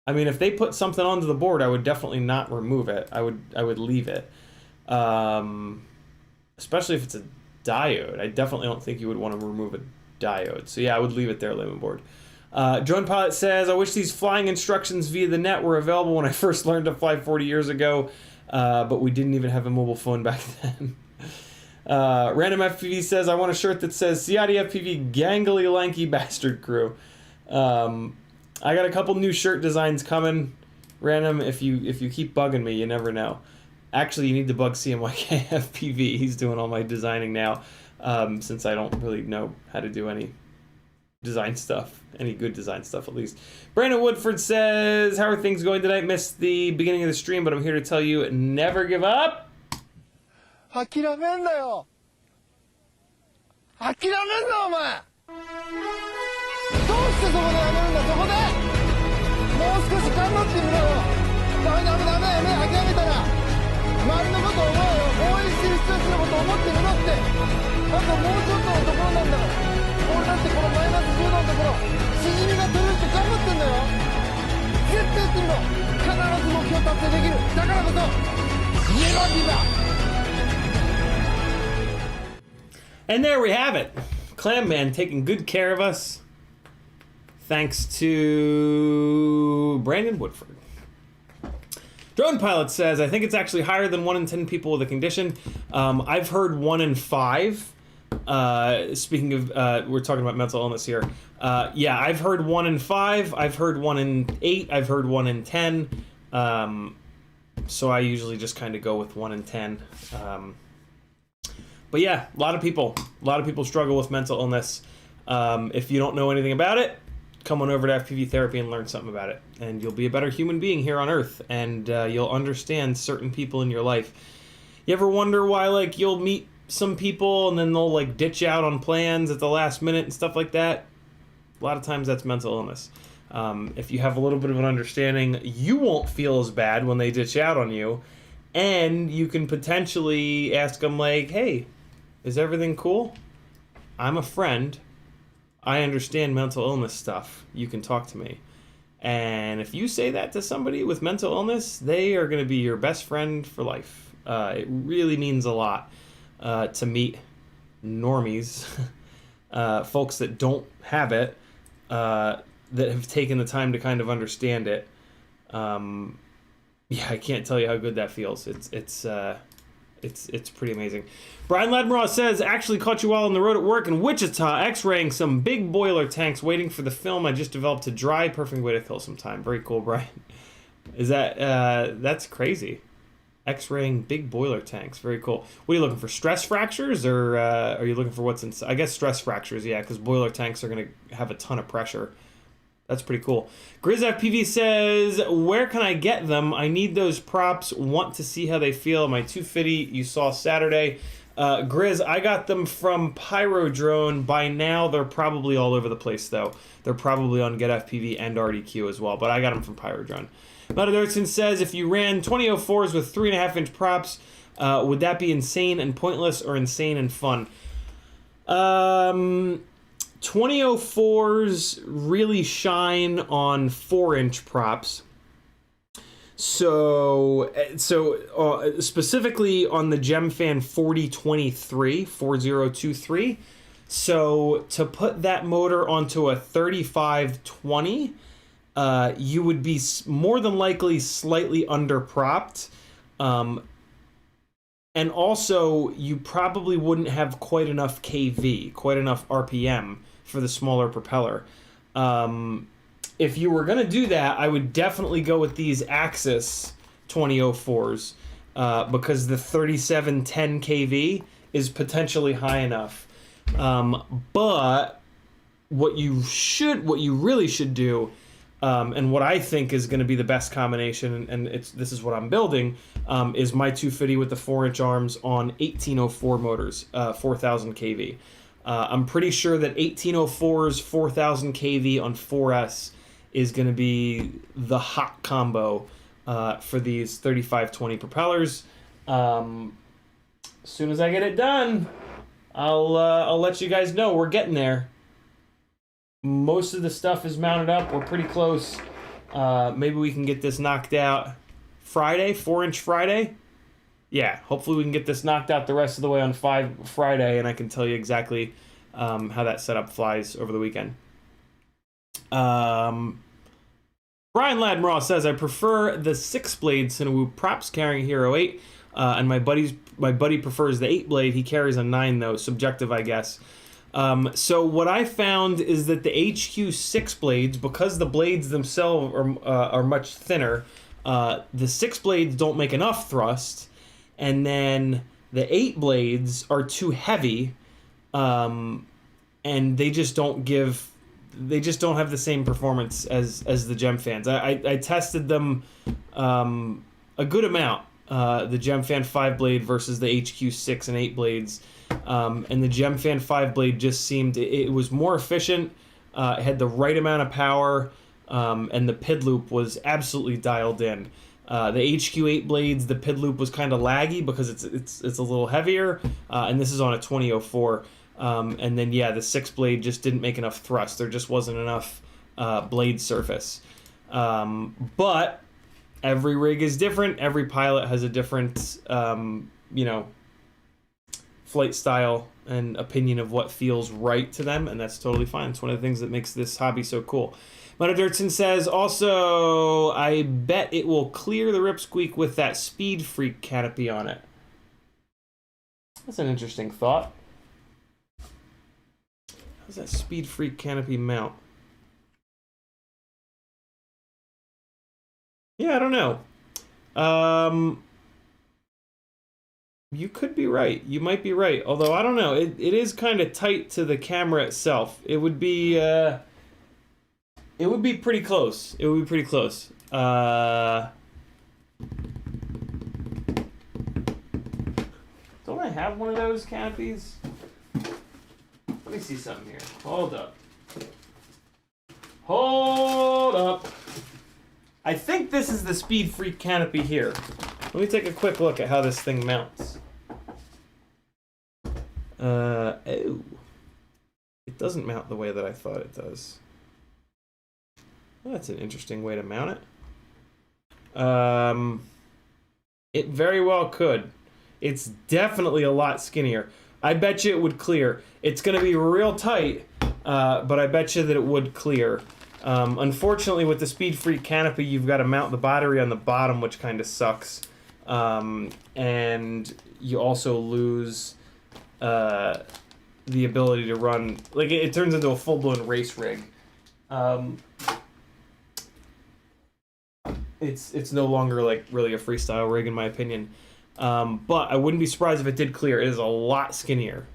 If they put something onto the board, I would definitely not remove it. I would leave it. Especially if it's a diode. I definitely don't think you would want to remove a diode. So yeah, I would leave it there, Layman Board. Drone Pilot says, I wish these flying instructions via the net were available when I first learned to fly 40 years ago, but we didn't even have a mobile phone back then. Random FPV says, I want a shirt that says CiottiFPV gangly lanky bastard crew. I got a couple new shirt designs coming. Random, if you keep bugging me, you never know. Actually, you need to bug CMYK FPV. He's doing all my designing now, since I don't really know how to do any design stuff, any good design stuff at least. Brandon Woodford says, how are things going tonight? Missed the beginning of the stream, but I'm here to tell you, never give up. 諦めんなよ。諦めんなお前。どうしてそこでやめるんだそこで。もう少し頑張ってみろよ。ダメ目諦めたら周りのことを思うよ。応援してる人たちのことを思ってみろって。あともうちょっとのところなんだから。俺だってこのマイナス10度のところしじみが取れるって頑張ってんだよ。絶対やってみろ。必ず目標達成できる。だからこそ And there we have it. Clam Man taking good care of us. Thanks to Brandon Woodford. Drone Pilot says, I think it's actually higher than 1 in 10 people with a condition. I've heard 1 in 5. Speaking of, we're talking about mental illness here. Yeah, I've heard 1 in 5. I've heard 1 in 8. I've heard 1 in 10. So I usually just kind of go with 1 in 10. But yeah, a lot of people struggle with mental illness. If you don't know anything about it, come on over to FPV Therapy and learn something about it. And you'll be a better human being here on Earth. And you'll understand certain people in your life. You ever wonder why, like, you'll meet some people and then they'll, like, ditch out on plans at the last minute and stuff like that? A lot of times that's mental illness. If you have a little bit of an understanding, you won't feel as bad when they ditch out on you. And you can potentially ask them, like, hey, is everything cool? I'm a friend. I understand mental illness stuff. You can talk to me. And if you say that to somebody with mental illness, they are going to be your best friend for life. It really means a lot to meet normies, folks that don't have it, that have taken the time to kind of understand it. Yeah, I can't tell you how good that feels. It's pretty amazing. Brian Ladmiraw says, actually caught you while on the road at work in Wichita, x-raying some big boiler tanks, waiting for the film I just developed to dry. Perfect way to kill some time. Very cool, Brian. Is that, that's crazy. X-raying big boiler tanks. Very cool. What are you looking for, stress fractures, or are you looking for what's inside? I guess stress fractures, yeah, because boiler tanks are going to have a ton of pressure. That's pretty cool. GrizzFPV says, where can I get them? I need those props. Want to see how they feel. My 250 you saw Saturday. Grizz, I got them from Pyro Drone. By now, they're probably all over the place, though. They're probably on GetFPV and RDQ as well, but I got them from Pyro Drone. Metadirkson says, if you ran 2004s with 3.5-inch props, would that be insane and pointless or insane and fun? 2004s really shine on 4-inch props. So specifically on the GemFan 4023. So to put that motor onto a 3520, you would be more than likely slightly under-propped. And also, you probably wouldn't have quite enough KV, quite enough RPM for the smaller propeller. If you were going to do that, I would definitely go with these Axis 2004s because the 3710 kV is potentially high enough. But what you really should do, and what I think is going to be the best combination, and this is what I'm building, is my 250 with the 4-inch arms on 1804 motors, 4000 kV. I'm pretty sure that 1804's 4000 kV on 4S is going to be the hot combo for these 3520 propellers. As soon as I get it done, I'll let you guys know. We're getting there. Most of the stuff is mounted up. We're pretty close. Maybe we can get this knocked out Friday, 4-inch Friday. Yeah, hopefully we can get this knocked out the rest of the way on Friday, and I can tell you exactly how that setup flies over the weekend. Brian Ladmiraw says, I prefer the 6-blade Cinewu props carrying Hero 8, and my buddy prefers the 8-blade. He carries a 9, though. Subjective, I guess. So what I found is that the HQ 6 blades, because the blades themselves are much thinner, the 6 blades don't make enough thrust, and then the 8 blades are too heavy, and they just don't have the same performance as the GemFans. I tested them a good amount, the GemFan 5-blade versus the HQ 6 and 8 blades. And the GemFan 5-blade just seemed, it was more efficient, it had the right amount of power, and the PID loop was absolutely dialed in. The HQ 8 blades, the PID loop was kind of laggy because it's a little heavier, and this is on a 2004. And then, yeah, the 6-blade just didn't make enough thrust. There just wasn't enough blade surface. But every rig is different. Every pilot has a different, you know, flight style and opinion of what feels right to them, and that's totally fine. It's one of the things that makes this hobby so cool. Mona Dirtson says, also, I bet it will clear the ripsqueak with that Speed Freak canopy on it. That's an interesting thought. How's that Speed Freak canopy mount? Yeah, I don't know. You could be right. You might be right. Although, I don't know. It is kind of tight to the camera itself. It would be pretty close. It would be pretty close. Don't I have one of those canopies? Let me see something here. Hold up. Hold up. I think this is the Speed Freak canopy here. Let me take a quick look at how this thing mounts. Oh. It doesn't mount the way that I thought it does. Well, that's an interesting way to mount it. It very well could. It's definitely a lot skinnier. I bet you it would clear. It's going to be real tight, but I bet you that it would clear. Unfortunately, with the Speed Freak canopy, you've got to mount the battery on the bottom, which kind of sucks. And you also lose the ability to run. Like, it turns into a full-blown race rig. It's no longer, like, really a freestyle rig, in my opinion. But I wouldn't be surprised if it did clear. It is a lot skinnier.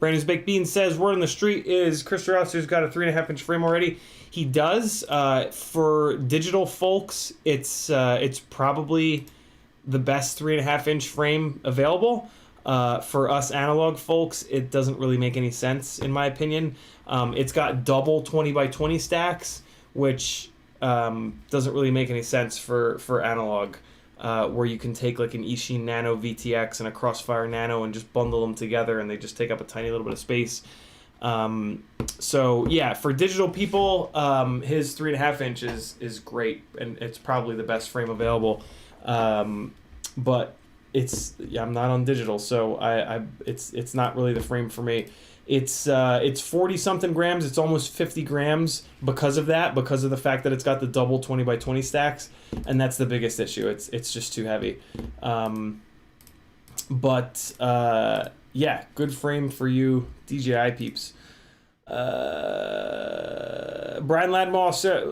Brandon's Baked Beans says, word on the street is Chris Rouser's got a 3.5-inch frame already. He does. For digital folks, it's probably the best 3.5-inch frame available. For us analog folks, it doesn't really make any sense, in my opinion. It's got double 20x20 stacks, which doesn't really make any sense for analog. Where you can take like an Ishin Nano VTX and a Crossfire Nano and just bundle them together, and they just take up a tiny little bit of space. So yeah, for digital people, his 3.5 inches is great, and it's probably the best frame available. But I'm not on digital, so it's not really the frame for me. It's 40 something grams. It's almost 50 grams because of the fact that it's got the double 20x20 stacks, and that's the biggest issue. It's just too heavy. Yeah, good frame for you DJI peeps. Brian Ladmore says,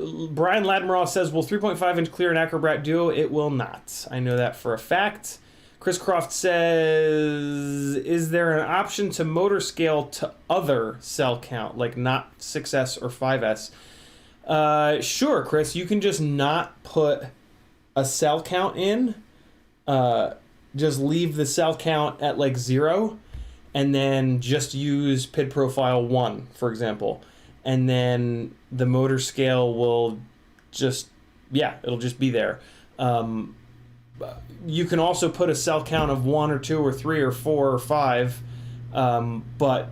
will 3.5-inch clear an Acrobat Duo? It will not. I know that for a fact. Chris Croft says, is there an option to motor scale to other cell count, like not 6S or 5S? Sure, Chris. You can just not put a cell count in. Just leave the cell count at like 0, and then just use PID profile 1, for example. And then the motor scale will just, it'll just be there. You can also put a cell count of 1 or 2 or 3 or 4 or 5, but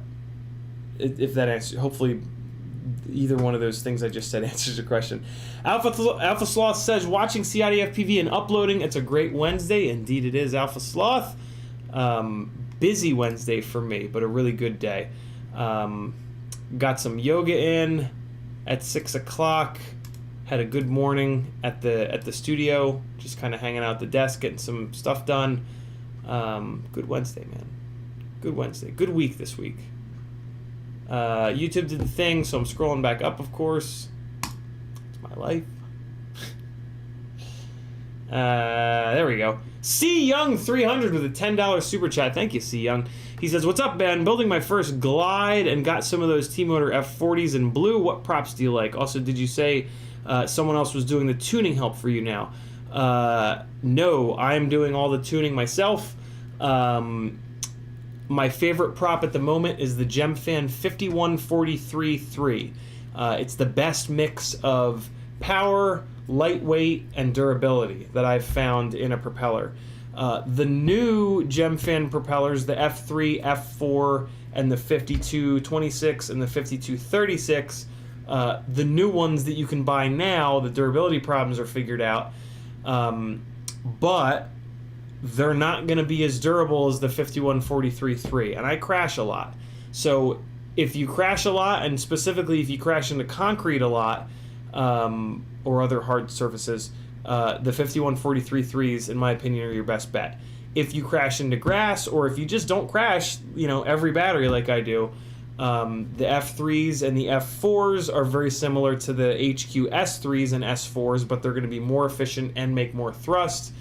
if that answers, hopefully either one of those things I just said answers your question. Alpha Sloth says, watching CiottiFPV and uploading, it's a great Wednesday. Indeed it is, Alpha Sloth. Busy Wednesday for me, but a really good day. Got some yoga in at 6 o'clock. Had a good morning at the studio, just kind of hanging out at the desk, getting some stuff done. Good Wednesday, man. Good Wednesday. Good week this week. YouTube did the thing, so I'm scrolling back up, of course. It's my life. There we go. C Young 300 with a $10 super chat. Thank you, C Young. He says, what's up, Ben? Building my first glide and got some of those T-Motor F40s in blue. What props do you like? Also, did you say someone else was doing the tuning help for you now? No, I'm doing all the tuning myself. My favorite prop at the moment is the Gemfan 5143-3. It's the best mix of power, lightweight, and durability that I've found in a propeller. The new Gemfan propellers, the F3, F4, and the 5226 and the 5236. The new ones that you can buy now, the durability problems are figured out, but they're not going to be as durable as the 5143-3, and I crash a lot. So if you crash a lot, and specifically if you crash into concrete a lot, or other hard surfaces, the 5143-3s, in my opinion, are your best bet. If you crash into grass, or if you just don't crash, every battery like I do, the F3s and the F4s are very similar to the HQ S3s and S4s, but they're going to be more efficient and make more thrust,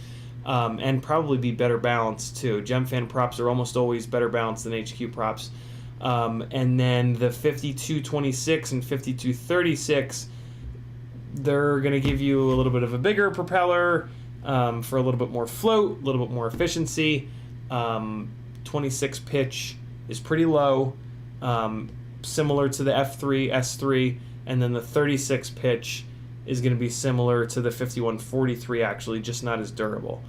and probably be better balanced too. GemFan props are almost always better balanced than HQ props. And then the 5226 and 5236, they're going to give you a little bit of a bigger propeller, for a little bit more float, a little bit more efficiency. 26 pitch is pretty low, similar to the F3, S3, and then the 36 pitch is going to be similar to the 5143, actually, just not as durable.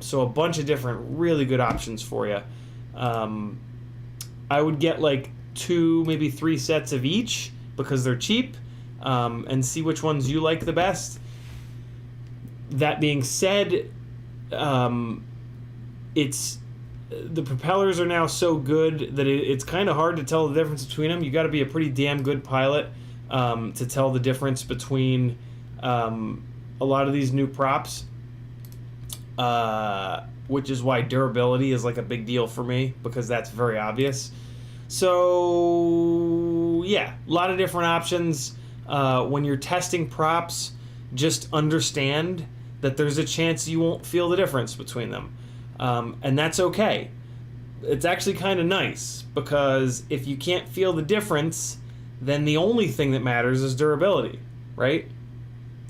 So a bunch of different really good options for you. I would get like 2, maybe 3 sets of each because they're cheap, and see which ones you like the best. That being said, the propellers are now so good that it's kind of hard to tell the difference between them. You got to be a pretty damn good pilot to tell the difference between a lot of these new props, which is why durability is like a big deal for me, because that's very obvious. So yeah, a lot of different options. When you're testing props, just understand that there's a chance you won't feel the difference between them. And that's okay. It's actually kind of nice, because if you can't feel the difference, then the only thing that matters is durability, right?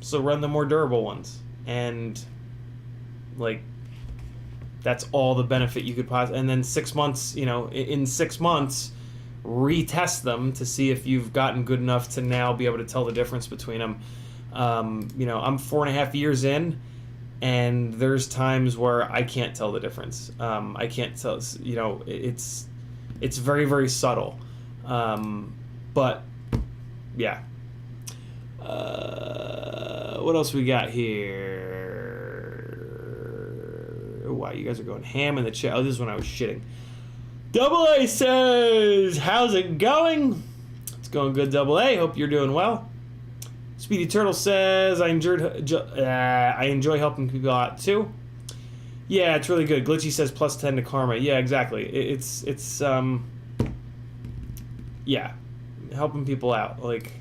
So run the more durable ones. And, like, that's all the benefit you could possibly... And then 6 months, in 6 months, retest them to see if you've gotten good enough to now be able to tell the difference between them. I'm 4.5 years in, and there's times where I can't tell the difference. I can't tell, it's very, very subtle. But yeah. What else we got here? Oh, wow, you guys are going ham in the chat. Oh, this is when I was shitting. Double A says, how's it going? It's going good, Double A. Hope you're doing well. Speedy Turtle says, I enjoy helping people out too. Yeah, it's really good. Glitchy says +10 to karma. Yeah, exactly. It's yeah, helping people out. Like,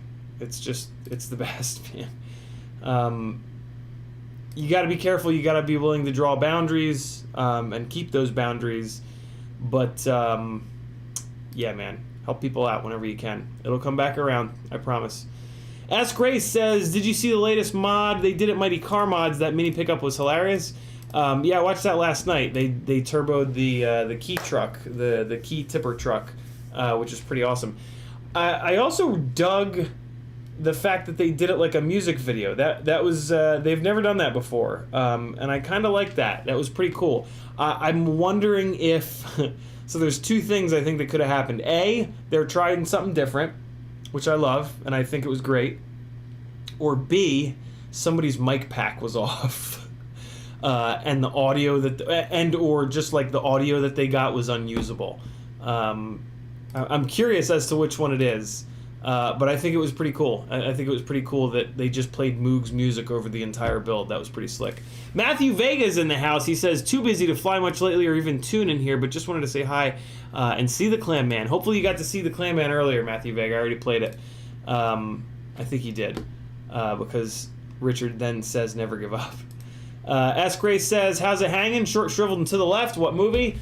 it's the best, man. You got to be careful. You got to be willing to draw boundaries, and keep those boundaries. But yeah, man, help people out whenever you can. It'll come back around, I promise. Ask Grace says, did you see the latest mod they did at Mighty Car Mods? That mini pickup was hilarious. Yeah, I watched that last night. They turboed the key truck, the key tipper truck, which is pretty awesome. I also dug the fact that they did it like a music video. That was they've never done that before, and I kind of like that. That was pretty cool. I'm wondering if so. There's 2 things I think that could have happened. A, they're trying something different, which I love, and I think it was great. Or B, somebody's mic pack was off, and the audio or just like the audio that they got was unusable. I'm curious as to which one it is, but I think it was pretty cool. I think it was pretty cool that they just played Moog's music over the entire build. That was pretty slick. Matthew Vega's in the house. He says, too busy to fly much lately or even tune in here, but just wanted to say hi and see the Clam Man. Hopefully you got to see the Clam Man earlier, Matthew Vega. I already played it. I think he did, because Richard then says never give up. S. Grace says, how's it hanging? Short shriveled and to the left. What movie?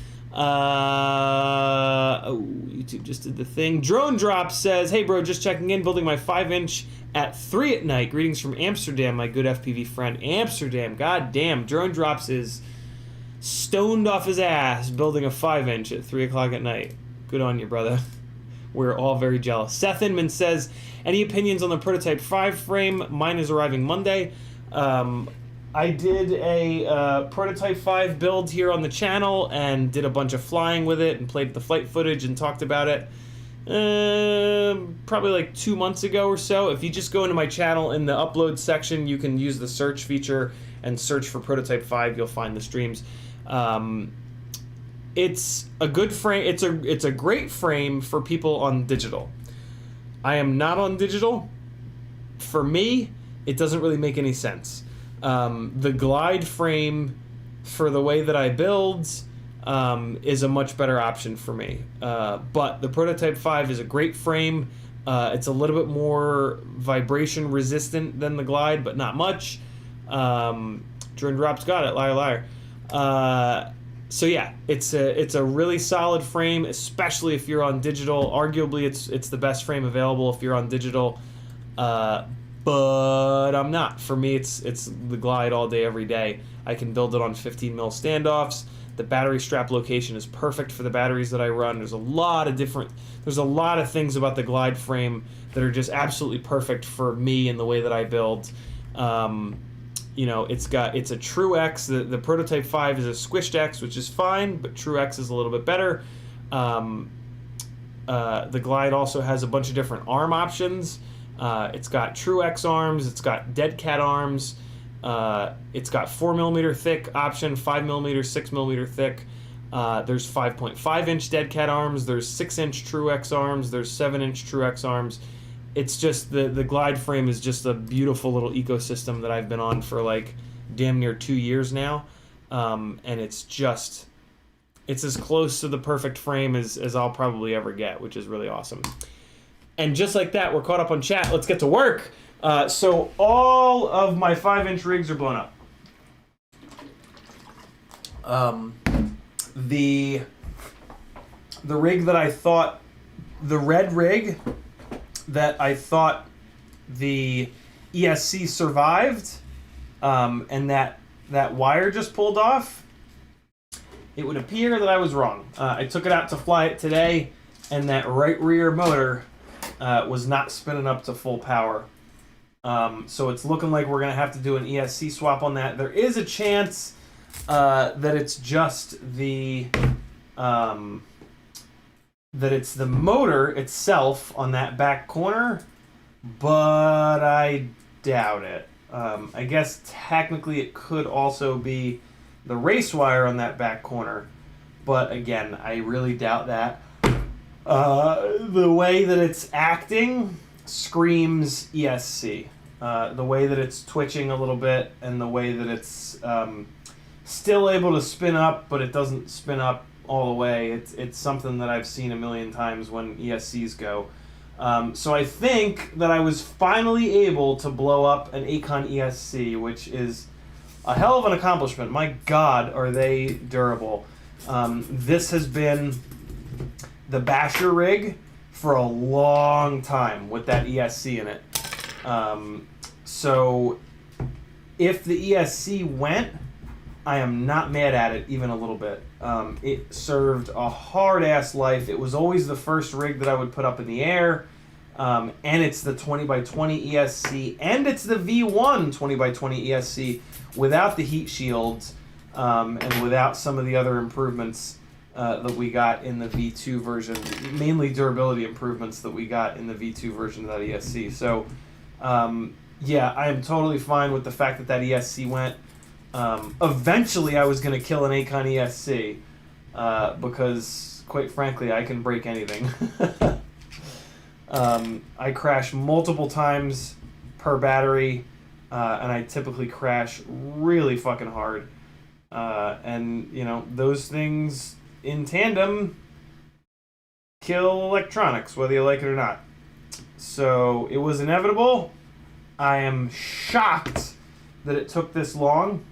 YouTube just did the thing. Drone Drop says, hey bro, just checking in, building my 5-inch at 3 at night. Greetings from Amsterdam, my good FPV friend. Amsterdam, god damn. Drone Drops is stoned off his ass building a 5-inch at 3 o'clock at night. Good on you, brother. We're all very jealous. Seth Inman says, any opinions on the prototype 5 frame? Mine is arriving Monday. I did a Prototype 5 build here on the channel and did a bunch of flying with it and played the flight footage and talked about it probably like 2 months ago or so. If you just go into my channel in the upload section, you can use the search feature and search for Prototype 5. You'll find the streams. It's a good frame. It's a great frame for people on digital. I am not on digital. For me, it doesn't really make any sense. The glide frame, for the way that I build, is a much better option for me. But the Prototype 5 is a great frame. It's a little bit more vibration resistant than the glide, but not much. Drone Drop's got it, liar. So yeah, it's a really solid frame, especially if you're on digital. Arguably, it's the best frame available if you're on digital. But I'm not. For me, it's the glide all day, every day. I can build it on 15 mil standoffs. The battery strap location is perfect for the batteries that I run. There's a lot of things about the glide frame that are just absolutely perfect for me and the way that I build. You know, it's a True X. The Prototype 5 is a squished X, which is fine, but True X is a little bit better. The glide also has a bunch of different arm options. It's got True X arms, it's got Dead Cat arms, it's got 4mm thick option, 5mm, 6mm thick. There's 5.5 inch Dead Cat arms, there's 6-inch True X arms, there's 7-inch True X arms. It's just the glide frame is just a beautiful little ecosystem that I've been on for like damn near 2 years now. And it's as close to the perfect frame as I'll probably ever get, which is really awesome. And just like that, we're caught up on chat. Let's get to work. So all of my 5-inch rigs are blown up. The rig that I thought, the red rig that I thought the ESC survived, and that wire just pulled off, it would appear that I was wrong. I took it out to fly it today, and that right rear motor was not spinning up to full power. So it's looking like we're going to have to do an ESC swap on that. There is a chance that it's just that it's the motor itself on that back corner, but I doubt it. I guess technically it could also be the race wire on that back corner, but again, I really doubt that. The way that it's acting screams ESC. The way that it's twitching a little bit, and the way that it's still able to spin up, but it doesn't spin up all the way. It's something that I've seen a million times when ESCs go. So I think that I was finally able to blow up an Acon ESC, which is a hell of an accomplishment. My God, are they durable. This has been the basher rig for a long time with that ESC in it. So if the ESC went, I am not mad at it even a little bit. It served a hard-ass life. It was always the first rig that I would put up in the air, and it's the 20x20 ESC, and it's the V1 20x20 ESC without the heat shields, and without some of the other improvements that we got in the V2 version, mainly durability improvements that we got in the V2 version of that ESC. So, yeah, I am totally fine with the fact that ESC went. Eventually, I was going to kill an Acon ESC because, quite frankly, I can break anything. I crash multiple times per battery, and I typically crash really fucking hard. And, you know, those things in tandem kill electronics, whether you like it or not. So it was inevitable. I am shocked that it took this long.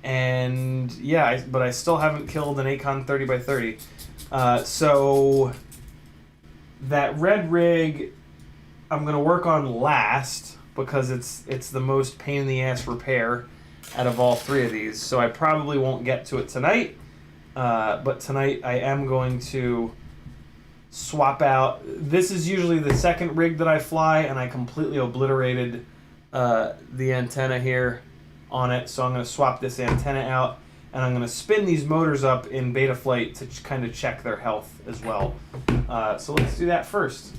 And yeah, but I still haven't killed an Acon 30x30. So that red rig I'm gonna work on last because it's the most pain in the ass repair out of all three of these. So I probably won't get to it tonight. But tonight I am going to swap out. This is usually the second rig that I fly, and I completely obliterated the antenna here on it. So I'm going to swap this antenna out, and I'm going to spin these motors up in beta flight to kind of check their health as well. So let's do that first.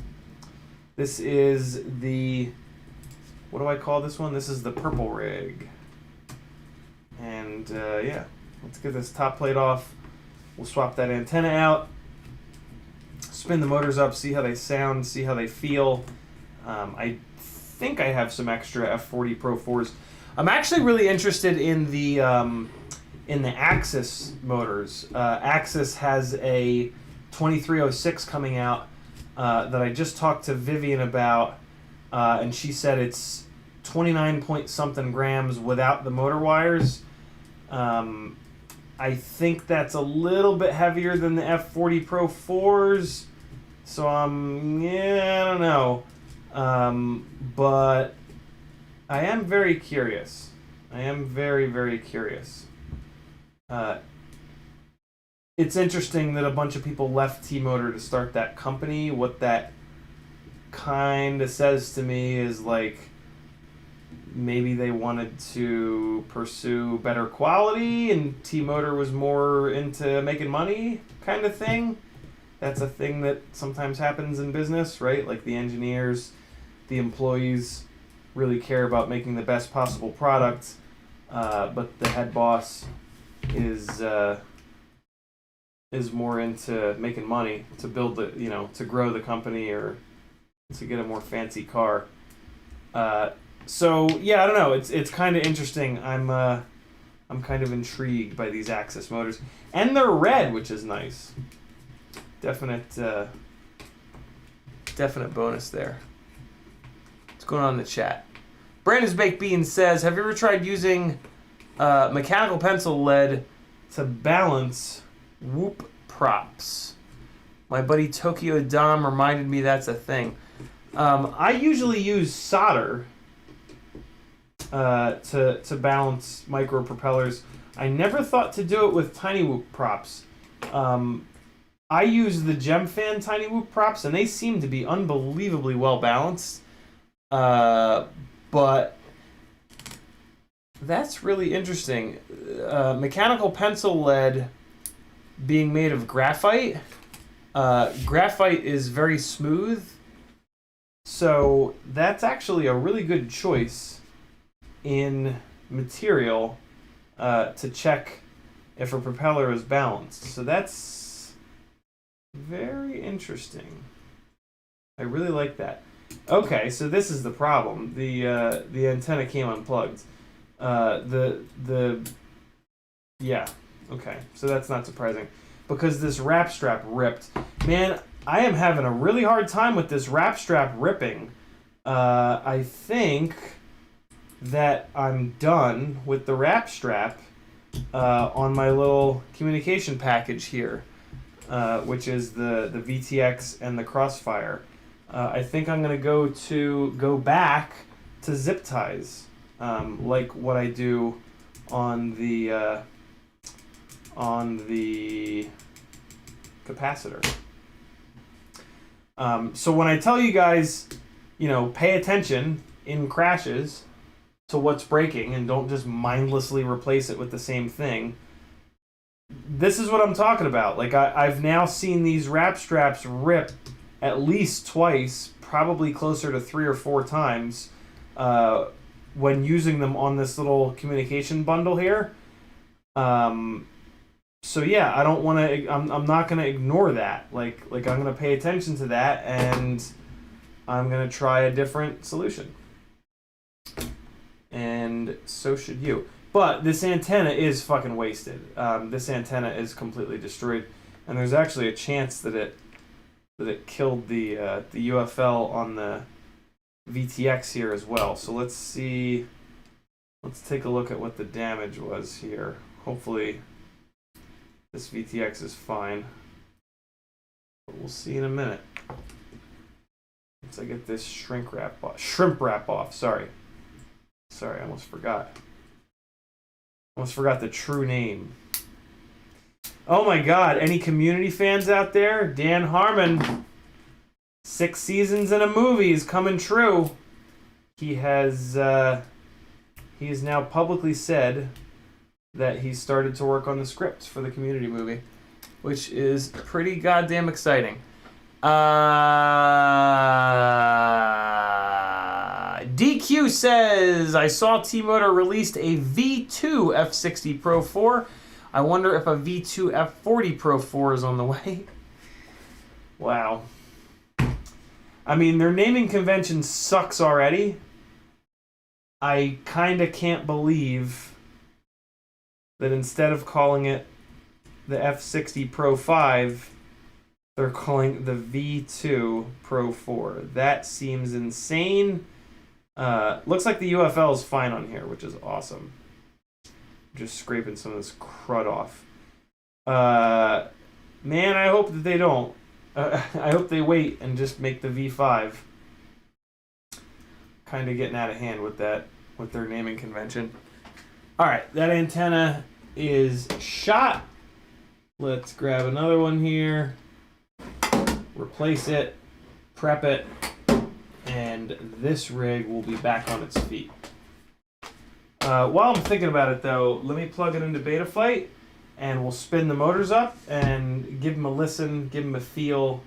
This is the, what do I call this one? This is the purple rig. And yeah, let's get this top plate off. We'll swap that antenna out, spin the motors up, see how they sound, see how they feel. I think I have some extra F40 Pro 4s. I'm actually really interested in the Axis motors. Axis has a 2306 coming out that I just talked to Vivian about, and she said it's 29 point something grams without the motor wires. I think that's a little bit heavier than the F40 Pro 4s, so yeah, I don't know. But I am very curious. I am very, very curious. It's interesting that a bunch of people left T-Motor to start that company. What that kind of says to me is like, maybe they wanted to pursue better quality and T-Motor was more into making money kind of thing. That's a thing that sometimes happens in business, right? Like the engineers, the employees really care about making the best possible product, but the head boss is more into making money to build the, to grow the company or to get a more fancy car. So yeah, I don't know. It's kind of interesting. I'm kind of intrigued by these Axis motors, and they're red, which is nice. Definite bonus there. What's going on in the chat? Brandon's Baked Beans says, "Have you ever tried using mechanical pencil lead to balance whoop props? My buddy Tokyo Dom reminded me that's a thing." I usually use solder to balance micro propellers. I never thought to do it with tiny whoop props. I use the GemFan tiny whoop props, and they seem to be unbelievably well balanced. But that's really interesting. Mechanical pencil lead being made of graphite. Graphite is very smooth, so that's actually a really good choice in material to check if a propeller is balanced. So that's very interesting. I really like that. Okay, so this is the problem. The antenna came unplugged. Yeah. Okay, so that's not surprising because this wrap strap ripped. Man, I am having a really hard time with this wrap strap ripping. I think that I'm done with the wrap strap on my little communication package here, which is the VTX and the Crossfire. I think I'm going to go back to zip ties, like what I do on the capacitor. So when I tell you guys, pay attention in crashes to what's breaking and don't just mindlessly replace it with the same thing, this is what I'm talking about. Like I've now seen these wrap straps rip at least twice, probably closer to 3 or 4 times, when using them on this little communication bundle here. So yeah, I don't want to. I'm not going to ignore that. Like I'm going to pay attention to that, and I'm going to try a different solution. And so should you. But this antenna is fucking wasted. This antenna is completely destroyed, and there's actually a chance that it killed the UFL on the VTX here as well. So let's see. Let's take a look at what the damage was here. Hopefully this VTX is fine, but we'll see in a minute. Once I get this shrimp wrap off. Sorry, I almost forgot. Almost forgot the true name. Oh my God! Any Community fans out there? Dan Harmon, 6 seasons in a movie is coming true. He has he has now publicly said that he started to work on the script for the Community movie, which is pretty goddamn exciting. DQ says, I saw T-Motor released a V2 F60 Pro 4. I wonder if a V2 F40 Pro 4 is on the way. Wow. I mean, their naming convention sucks already. I kind of can't believe that instead of calling it the F60 Pro 5, they're calling it the V2 Pro 4. That seems insane. Looks like the UFL is fine on here, which is awesome. Just scraping some of this crud off. Man, I hope that they don't. I hope they wait and just make the V5. Kind of getting out of hand with that, with their naming convention. All right, that antenna is shot. Let's grab another one here, replace it, prep it, and this rig will be back on its feet. While I'm thinking about it though, let me plug it into Betaflight and we'll spin the motors up and give them a listen, give them a feel,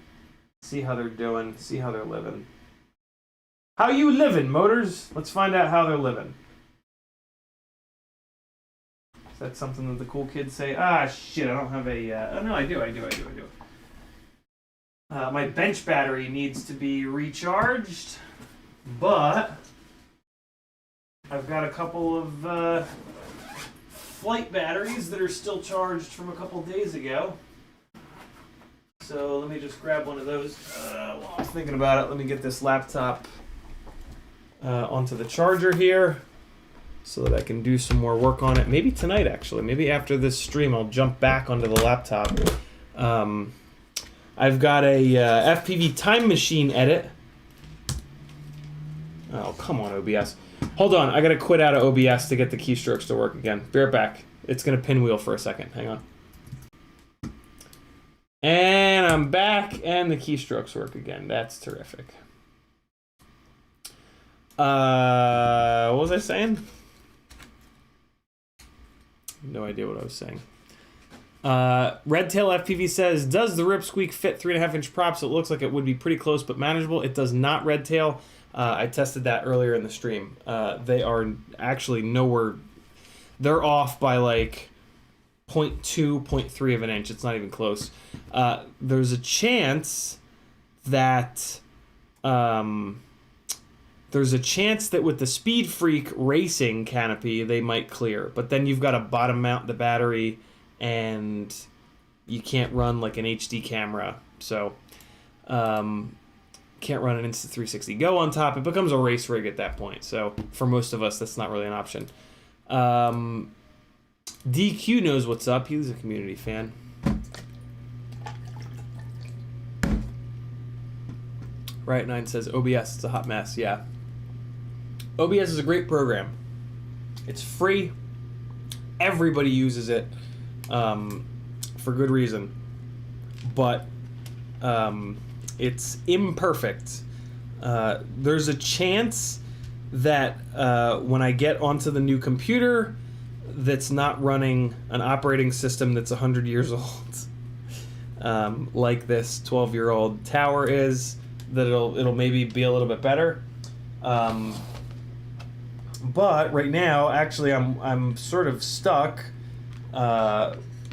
see how they're doing, see how they're living. How you living, motors? Let's find out how they're living. Is that something that the cool kids say? Ah, shit, I don't have a... oh, no, I do. My bench battery needs to be recharged, but I've got a couple of flight batteries that are still charged from a couple days ago. So let me just grab one of those. While I'm thinking about it, let me get this laptop onto the charger here so that I can do some more work on it. Maybe tonight, actually. Maybe after this stream, I'll jump back onto the laptop. I've got a FPV time machine edit. Oh, come on, OBS. Hold on, I gotta quit out of OBS to get the keystrokes to work again. Be right back. It's gonna pinwheel for a second. Hang on. And I'm back, and the keystrokes work again. That's terrific. What was I saying? No idea what I was saying. Redtail FPV says, does the Rip Squeak fit 3.5-inch props? It looks like it would be pretty close but manageable. It does not, Redtail. I tested that earlier in the stream. They are actually nowhere... They're off by like 0.2, 0.3 of an inch. It's not even close. There's a chance that... there's a chance that with the Speed Freak racing canopy, they might clear. But then you've got to bottom mount the battery, and you can't run like an HD camera. So, can't run an Insta360 Go on top. It becomes a race rig at that point. So, for most of us, that's not really an option. DQ knows what's up. He's a community fan. Right9 says, OBS, it's a hot mess. Yeah. OBS is a great program. It's free. Everybody uses it for good reason. But it's imperfect. There's a chance that when I get onto the new computer that's not running an operating system that's 100 years old, like this 12-year-old tower is, that it'll maybe be a little bit better. But right now, actually, I'm sort of stuck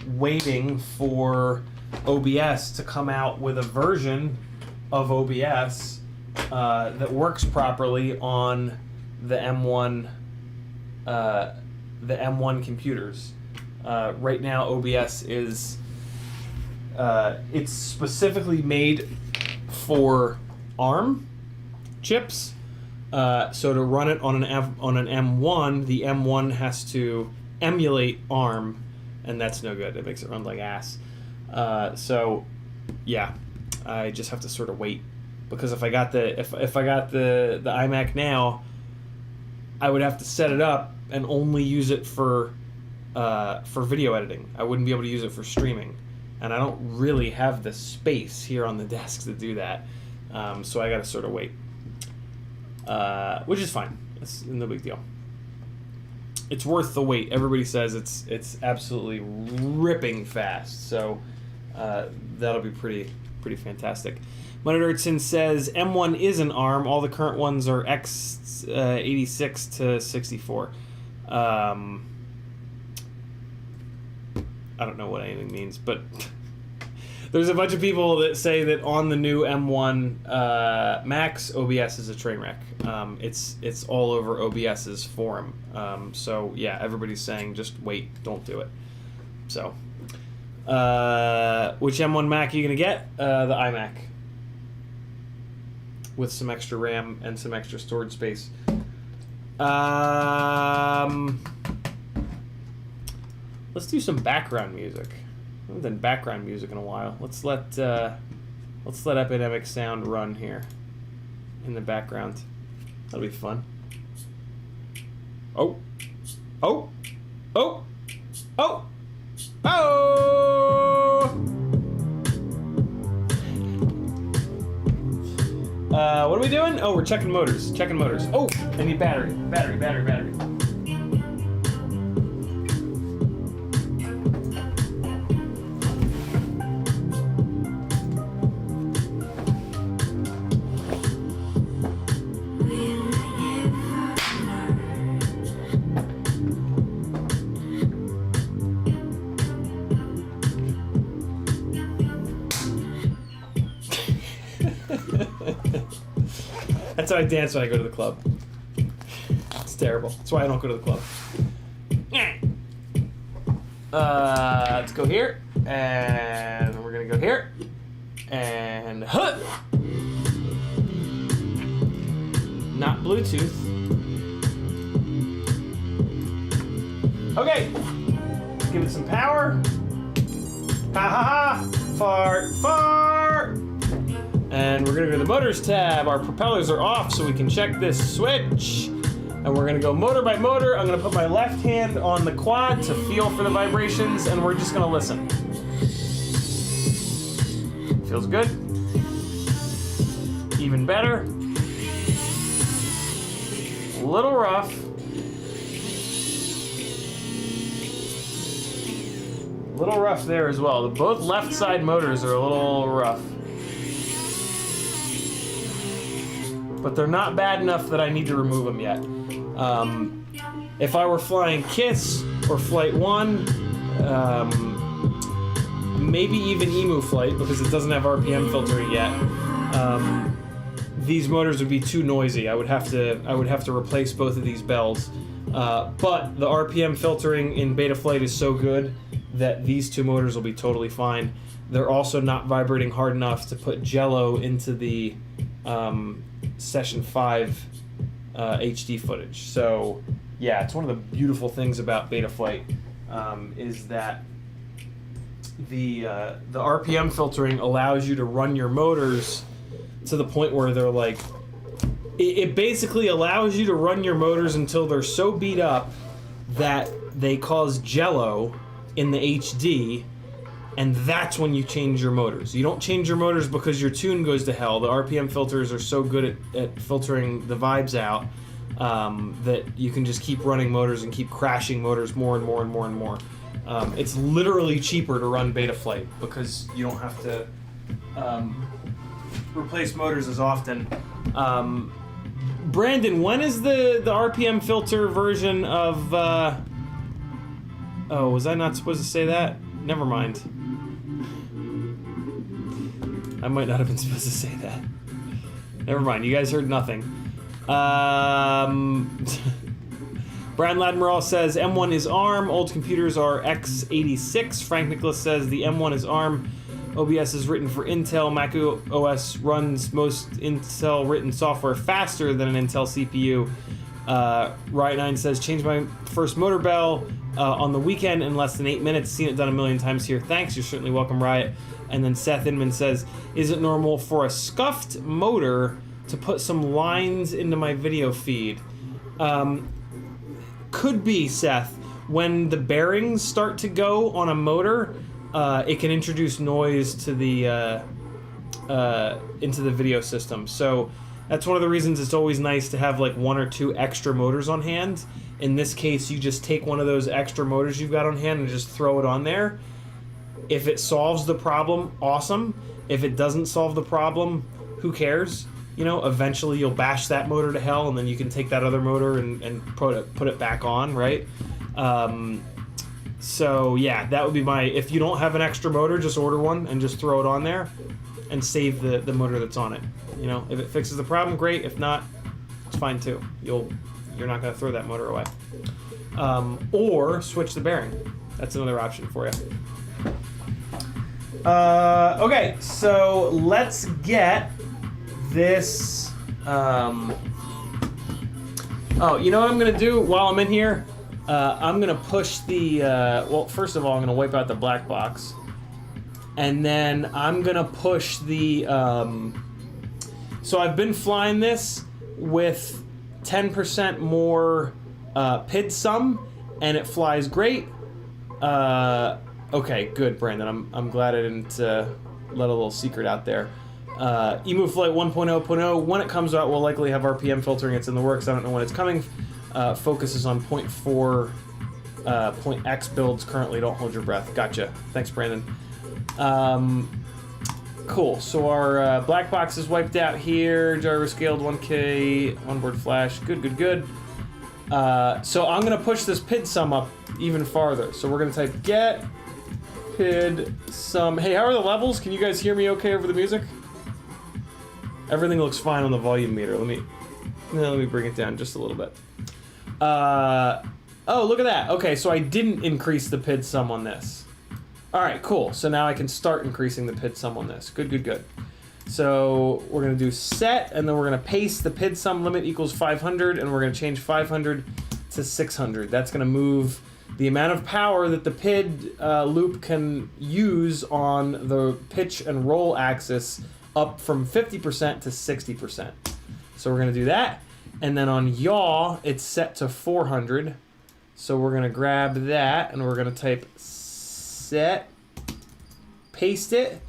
waiting for OBS to come out with a version of OBS that works properly on the M1 computers. Right now, OBS is it's specifically made for ARM chips. So to run it on an M1, the M1 has to emulate ARM, and that's no good. It makes it run like ass. So yeah, I just have to sort of wait, because if I got the if I got the iMac now, I would have to set it up and only use it for video editing. I wouldn't be able to use it for streaming, and I don't really have the space here on the desk to do that. So I got to sort of wait, which is fine. It's no big deal. it's worth the wait. Everybody says it's absolutely ripping fast, so that'll be pretty fantastic. Monitertson says M1 is an ARM. All the current ones are X86 to 64. I don't know what anything means, but there's a bunch of people that say that on the new M1 Max, OBS is a train wreck. It's all over OBS's forum. So yeah, everybody's saying just wait, don't do it. So, which M1 Mac are you gonna get? The iMac with some extra RAM and some extra storage space. Let's do some background music. I haven't done background music in a while. Let's let Epidemic Sound run here in the background. That'll be fun. Oh, oh, oh, oh, oh! What are we doing? Oh, we're checking motors. Checking motors. Oh, I need battery. Battery. That's how I dance when I go to the club. It's terrible. That's why I don't go to the club. Let's go here, and we're gonna go here, and not Bluetooth. Okay, let's give it some power. Ha ha ha! Fart. And we're gonna go to the motors tab. Our propellers are off, so we can check this switch. And we're gonna go motor by motor. I'm gonna put my left hand on the quad to feel for the vibrations, and we're just gonna listen. Feels good. Even better. A little rough. A little rough there as well. Both left side motors are a little rough. But they're not bad enough that I need to remove them yet. If I were flying KISS or Flight 1, maybe even Emu Flight, because it doesn't have RPM filtering yet, these motors would be too noisy. I would have to replace both of these bells. But the RPM filtering in Betaflight is so good that these two motors will be totally fine. They're also not vibrating hard enough to put Jello into the Session 5 HD footage. So yeah, it's one of the beautiful things about Betaflight is that the RPM filtering allows you to run your motors to the point where they're like, it basically allows you to run your motors until they're so beat up that they cause Jello in the HD. And that's when you change your motors. You don't change your motors because your tune goes to hell. The RPM filters are so good at filtering the vibes out that you can just keep running motors and keep crashing motors more and more and more and more. It's literally cheaper to run Betaflight because you don't have to replace motors as often. Brandon, when is the RPM filter version of... Oh, was I not supposed to say that? Never mind. I might not have been supposed to say that. Never mind, you guys heard nothing. Brian Ladmiral says M1 is ARM, old computers are x86. Frank Nicholas says the M1 is ARM, OBS is written for Intel, Mac OS runs most Intel written software faster than an Intel CPU. Riot9 says, changed my first motor bell on the weekend in less than 8 minutes. Seen it done a million times here. Thanks, you're certainly welcome, Riot. And then Seth Inman says, is it normal for a scuffed motor to put some lines into my video feed? Could be, Seth. When the bearings start to go on a motor, it can introduce noise to the into the video system. So That's one of the reasons it's always nice to have like 1 or 2 extra motors on hand. In this case, you just take one of those extra motors you've got on hand and just throw it on there. If it solves the problem, awesome. If it doesn't solve the problem, who cares? You know, eventually you'll bash that motor to hell, and then you can take that other motor and put it back on, right? So yeah, that would be my, if you don't have an extra motor, just order one and just throw it on there and save the motor that's on it. You know, if it fixes the problem, great. If not, it's fine too. You're not going to throw that motor away. Or switch the bearing. That's another option for you. Okay, so let's get this. Oh, you know what I'm going to do while I'm in here? I'm going to push the. Well, first of all, I'm going to wipe out the black box. And then I'm going to push the. So I've been flying this with 10% more PID sum, and it flies great. Okay, good, Brandon. I'm glad I didn't let a little secret out there. Emu Flight 1.0.0, when it comes out, we'll likely have RPM filtering. It's in the works. I don't know when it's coming. Focuses on 0.4, 0.x builds currently. Don't hold your breath. Gotcha. Thanks, Brandon. Cool. So our black box is wiped out here. Gyro scaled 1K, onboard flash. Good, good, good. So I'm going to push this PID sum up even farther. So we're going to type get PID sum. Hey, how are the levels? Can you guys hear me okay over the music? Everything looks fine on the volume meter. Let me bring it down just a little bit. Oh, look at that. Okay, so I didn't increase the PID sum on this. All right, cool. So now I can start increasing the PID sum on this. Good, good, good. So we're going to do set, and then we're going to paste the PID sum limit equals 500, and we're going to change 500 to 600. That's going to move the amount of power that the PID loop can use on the pitch and roll axis up from 50% to 60%. So we're going to do that. And then on yaw, it's set to 400. So we're going to grab that, and we're going to type set, paste it,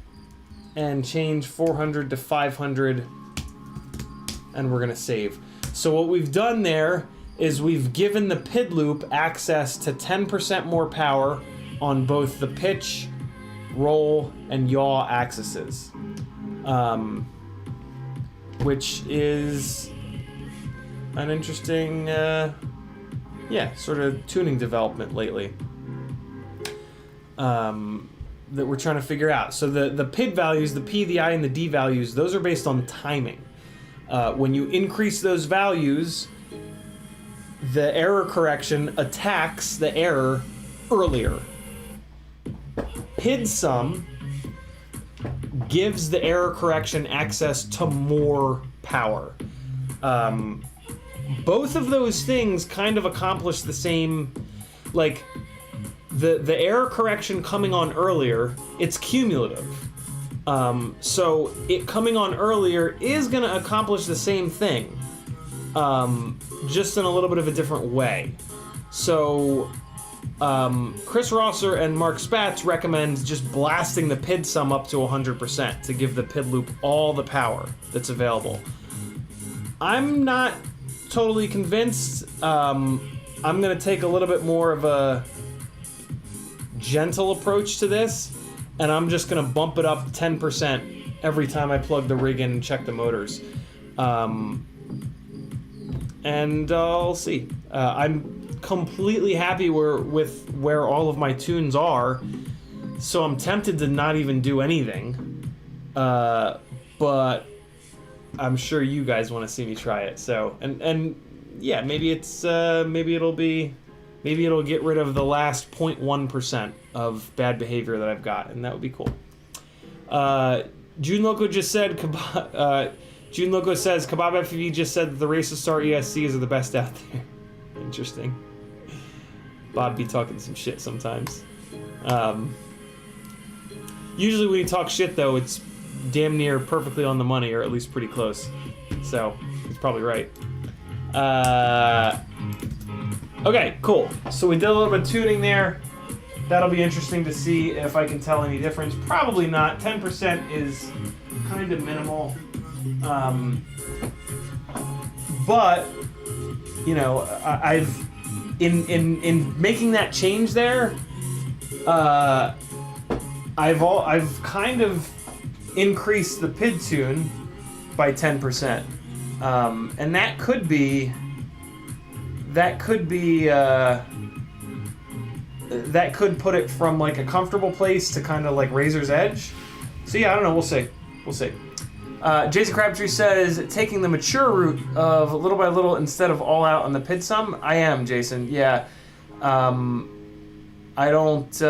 and change 400 to 500, and we're going to save. So what we've done there is we've given the PID loop access to 10% more power on both the pitch, roll, and yaw axes, which is an interesting, sort of tuning development lately. That we're trying to figure out. So the PID values, the P, the I, and the D values, those are based on timing. When you increase those values, the error correction attacks the error earlier. PID sum gives the error correction access to more power. Both of those things kind of accomplish the same, like, the error correction coming on earlier, it's cumulative. So it coming on earlier is going to accomplish the same thing, just in a little bit of a different way. So Chris Rosser and Mark Spatz recommend just blasting the PID sum up to 100% to give the PID loop all the power that's available. I'm not totally convinced. I'm going to take a little bit more of a gentle approach to this, and I'm just going to bump it up 10% every time I plug the rig in and check the motors. And I'll see. I'm completely happy with where all of my tunes are, so I'm tempted to not even do anything. But I'm sure you guys want to see me try it. So, and yeah, maybe it's maybe it'll get rid of the last 0.1% of bad behavior that I've got, and that would be cool. June Loco just said, June Loco says, Kebab FPV just said that the Racer Star ESCs are the best out there. Interesting. Bob be talking some shit sometimes. Usually when you talk shit, though, it's damn near perfectly on the money, or at least pretty close. So, he's probably right. Okay, cool. So we did a little bit of tuning there. That'll be interesting to see if I can tell any difference. Probably not. 10% is kind of minimal. But you know, I've in making that change there, I've kind of increased the PID tune by 10%, and that could be that could put it from like a comfortable place to kind of like razor's edge. So yeah, I don't know. We'll see. We'll see. Jason Crabtree says, taking the mature route of little by little instead of all out on the PID sum. I am, Jason. Yeah. I don't...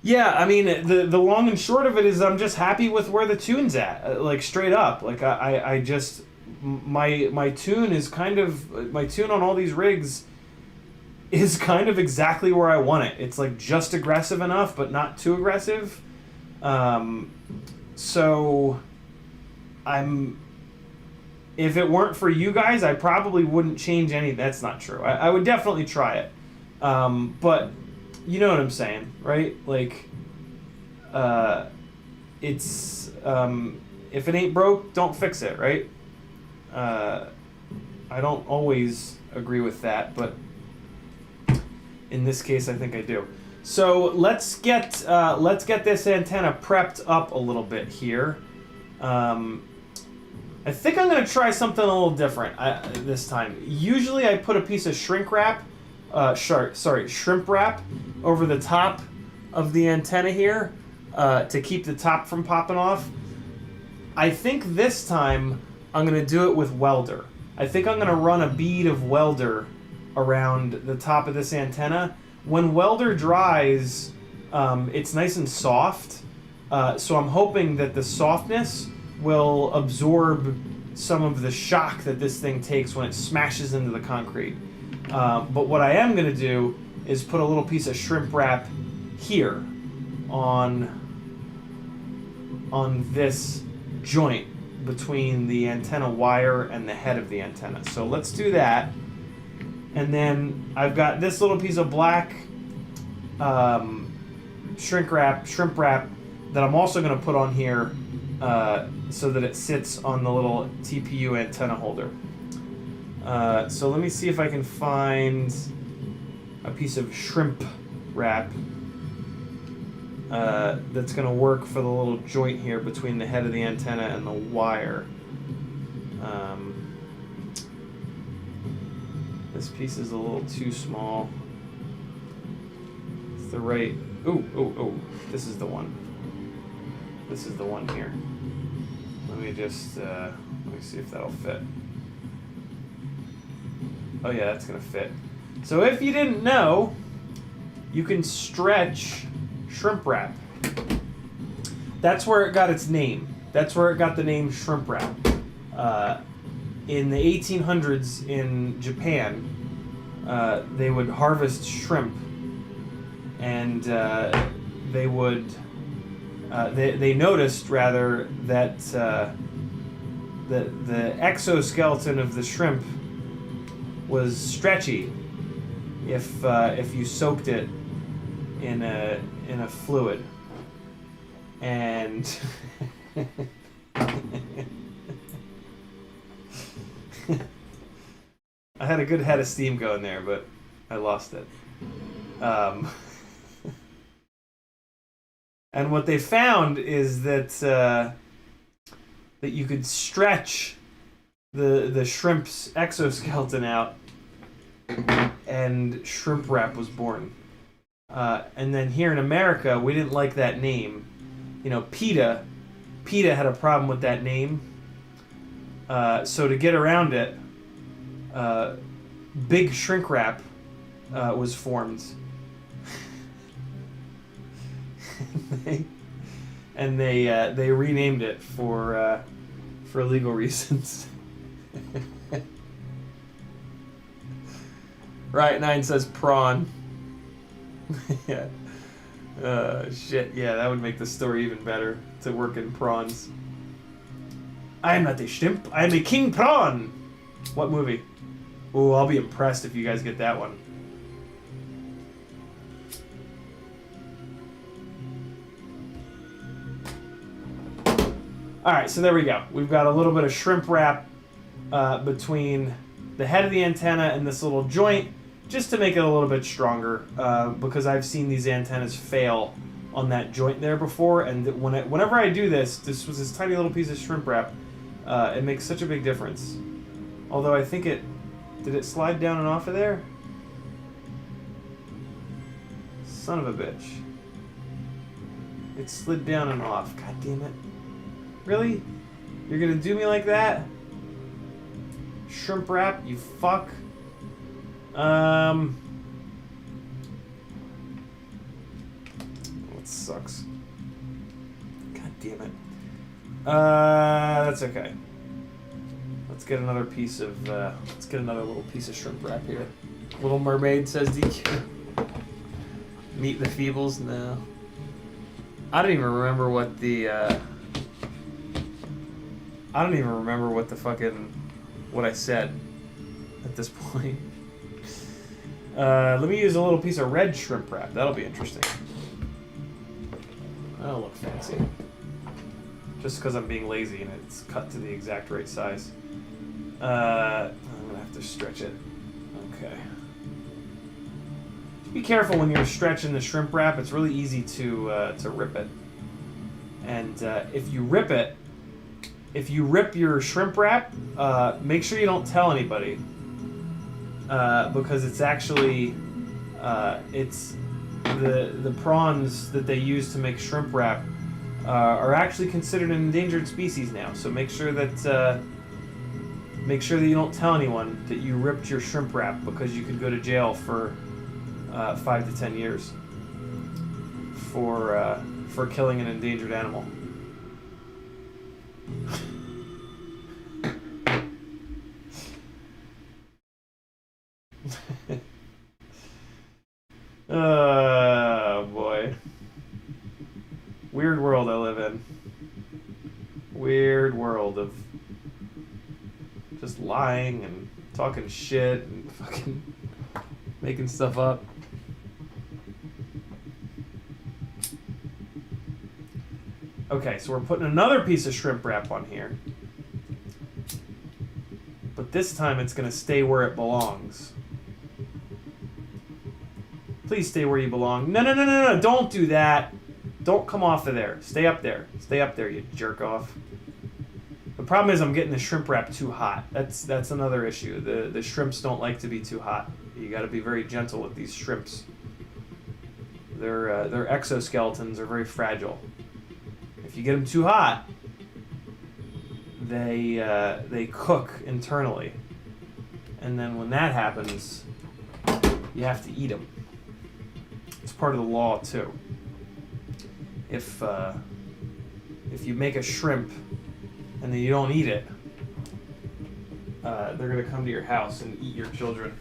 yeah, I mean, the long and short of it is I'm just happy with where the tune's at. Like, straight up. Like, I just... My tune is kind of... My tune on all these rigs is kind of exactly where I want it. It's, like, just aggressive enough, but not too aggressive. So, if it weren't for you guys, I probably wouldn't change any. That's not true. I would definitely try it. But you know what I'm saying, right? Like, it's, if it ain't broke, don't fix it, right? I don't always agree with that, but in this case, I think I do. So let's get this antenna prepped up a little bit here. I think I'm gonna try something a little different this time. Usually I put a piece of shrimp wrap over the top of the antenna here to keep the top from popping off. I think this time I'm gonna do it with welder. I think I'm gonna run a bead of welder around the top of this antenna. When welder dries, it's nice and soft, so I'm hoping that the softness will absorb some of the shock that this thing takes when it smashes into the concrete. But what I am going to do is put a little piece of shrimp wrap here on this joint between the antenna wire and the head of the antenna. So let's do that. And then I've got this little piece of black shrimp wrap that I'm also going to put on here so that it sits on the little TPU antenna holder. So let me see if I can find a piece of shrimp wrap that's going to work for the little joint here between the head of the antenna and the wire. This piece is a little too small. It's the right... Oh, this is the one. This is the one here. Let me just, let me see if that'll fit. Oh yeah, that's gonna fit. So if you didn't know, you can stretch shrimp wrap. That's where it got its name. That's where it got the name shrimp wrap. In the 1800s in Japan, they would harvest shrimp, and they would they noticed rather that the exoskeleton of the shrimp was stretchy if you soaked it in a fluid, and I had a good head of steam going there, but I lost it. And what they found is that that you could stretch the shrimp's exoskeleton out, and shrimp wrap was born. And then here in America, we didn't like that name. You know, PETA had a problem with that name. So to get around it, Big Shrink Wrap was formed. and they renamed it for legal reasons. Right, 9 says prawn. Yeah. Shit, yeah, that would make the story even better, to work in prawns. I am not a shrimp, I am a king prawn! What movie? Ooh, I'll be impressed if you guys get that one. Alright, so there we go. We've got a little bit of shrimp wrap between the head of the antenna and this little joint, just to make it a little bit stronger, because I've seen these antennas fail on that joint there before, and whenever I do this was this tiny little piece of shrimp wrap, it makes such a big difference. Although I think did it slide down and off of there? Son of a bitch. It slid down and off. God damn it. Really? You're gonna do me like that? Shrimp wrap, you fuck. That sucks. God damn it. That's okay. Let's get another piece of, let's get another little piece of shrimp wrap here. Little Mermaid says DQ. Meet the Feebles? No. I don't even remember what the, I don't even remember what the fucking, what I said at this point. Let me use a little piece of red shrimp wrap. That'll be interesting. That'll look fancy. Just because I'm being lazy and it's cut to the exact right size. I'm gonna have to stretch it. Okay. Be careful when you're stretching the shrimp wrap. It's really easy to rip it. And if you rip it, if you rip your shrimp wrap, make sure you don't tell anybody, because it's actually it's the prawns that they use to make shrimp wrap are actually considered an endangered species now. So make sure that you don't tell anyone that you ripped your shrimp wrap, because you could go to jail for 5 to 10 years for killing an endangered animal. Oh boy. Weird world I live in. Weird world of just lying and talking shit and fucking making stuff up. Okay, so we're putting another piece of shrimp wrap on here. But this time it's going to stay where it belongs. Please stay where you belong. No, no, no, no, no, don't do that. Don't come off of there. Stay up there. Stay up there, you jerk off. The problem is I'm getting the shrimp wrap too hot. That's another issue. The shrimps don't like to be too hot. You got to be very gentle with these shrimps. Their exoskeletons are very fragile. If you get them too hot, they cook internally, and then when that happens, you have to eat them. It's part of the law too. If you make a shrimp and then you don't eat it, they're gonna come to your house and eat your children.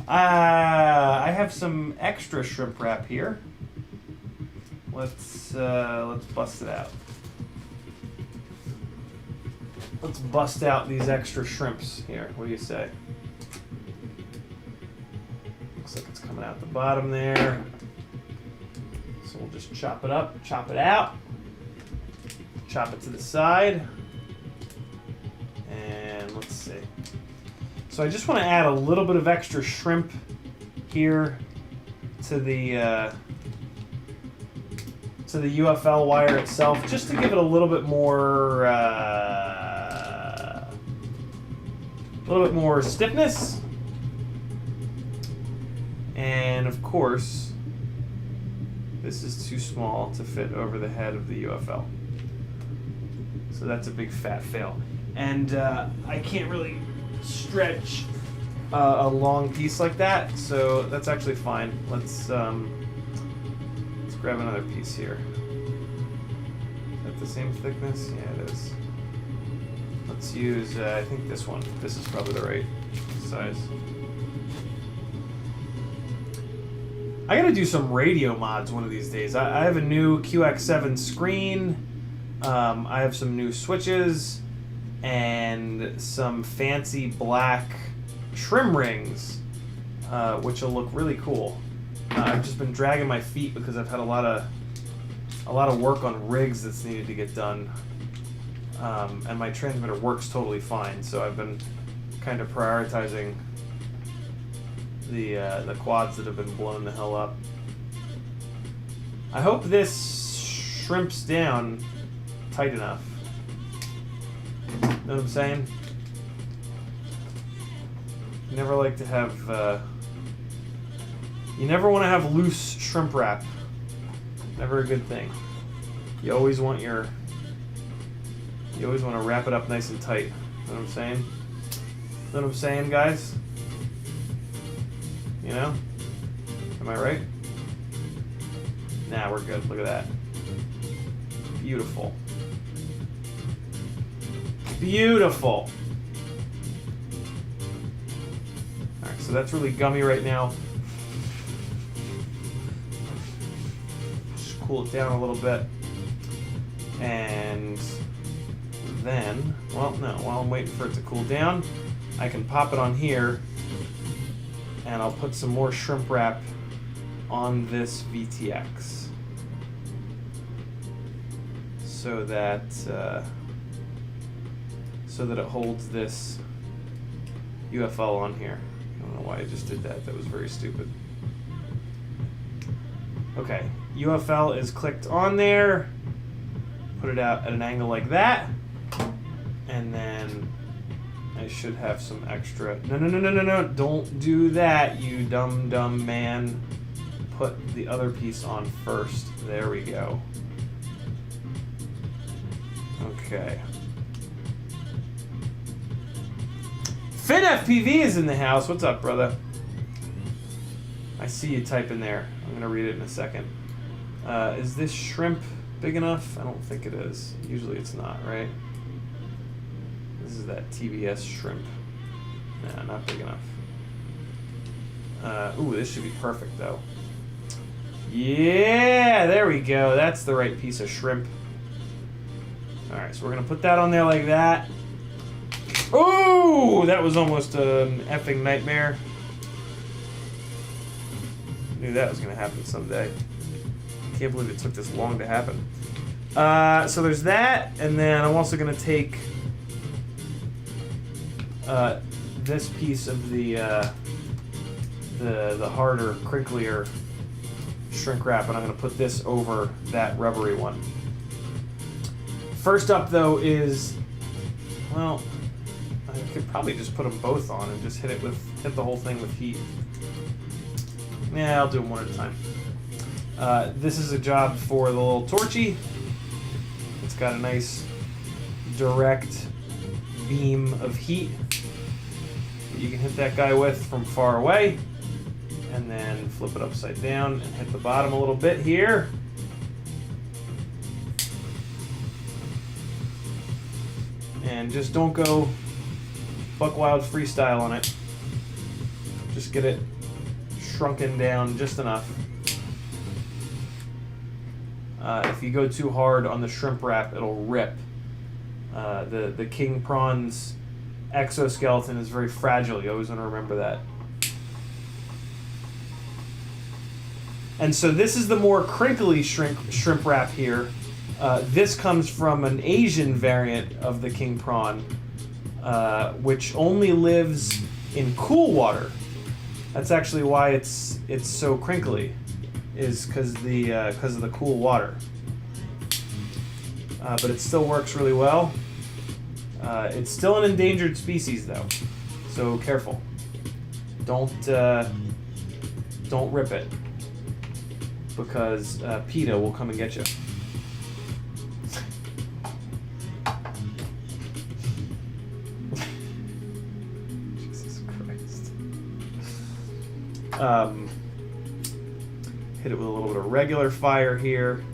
I have some extra shrimp wrap here. Let's bust it out. Let's bust out these extra shrimps here. What do you say? Looks like it's coming out the bottom there. So we'll just chop it up, chop it out, chop it to the side, and let's see. So I just want to add a little bit of extra shrimp here to the UFL wire itself, just to give it a little bit more stiffness. And of course, this is too small to fit over the head of the UFL. So that's a big fat fail. And I can't really stretch a long piece like that, so that's actually fine. Let's grab another piece here. Is that the same thickness? Yeah, it is. Let's use, I think this one. This is probably the right size. I gotta do some radio mods one of these days. I have a new QX7 screen. I have some new switches and some fancy black trim rings, which will look really cool. I've just been dragging my feet because I've had a lot of a lot of work on rigs that's needed to get done. And my transmitter works totally fine, so I've been kind of prioritizing the quads that have been blown the hell up. I hope this shrimps down tight enough. Know what I'm saying? You never like to have, you never want to have loose shrimp wrap. Never a good thing. You always want to wrap it up nice and tight. Know what I'm saying? Know what I'm saying, guys? You know? Am I right? Nah, we're good. Look at that. Beautiful. Beautiful. Alright, so that's really gummy right now. Just cool it down a little bit. And then, well, no, while I'm waiting for it to cool down, I can pop it on here, and I'll put some more shrimp wrap on this VTX so that it holds this UFL on here. I don't know why I just did that. That was very stupid. Okay, UFL is clicked on there. Put it out at an angle like that, and then I should have some extra. No! Don't do that, you dumb man. Put the other piece on first. There we go. Okay. FPV is in the house. What's up, brother? I see you typing there. I'm gonna read it in a second. Is this shrimp big enough? I don't think it is. Usually it's not, right? This is that TBS shrimp. Nah, not big enough. Ooh, this should be perfect though. Yeah, there we go. That's the right piece of shrimp. Alright, so we're gonna put that on there like that. Ooh, that was almost an effing nightmare. Knew that was gonna happen someday. Can't believe it took this long to happen. So there's that, and then I'm also gonna take this piece of the harder, crinklier shrink wrap, and I'm gonna put this over that rubbery one. First up, though, is, well, I could probably just put them both on and just hit the whole thing with heat. Yeah, I'll do them one at a time. This is a job for the little torchy. It's got a nice direct beam of heat that you can hit that guy with from far away, and then flip it upside down and hit the bottom a little bit here. And just don't go buck wild freestyle on it. Just get it shrunken down just enough. If you go too hard on the shrimp wrap, it'll rip. The king prawn's exoskeleton is very fragile. You always want to remember that. And so this is the more crinkly shrimp wrap here. This comes from an Asian variant of the king prawn, which only lives in cool water. That's actually why it's so crinkly, is because of the cool water. But it still works really well. It's still an endangered species though, so careful. Don't rip it, because PETA will come and get you. Jesus Christ. Hit it with a little bit of regular fire here.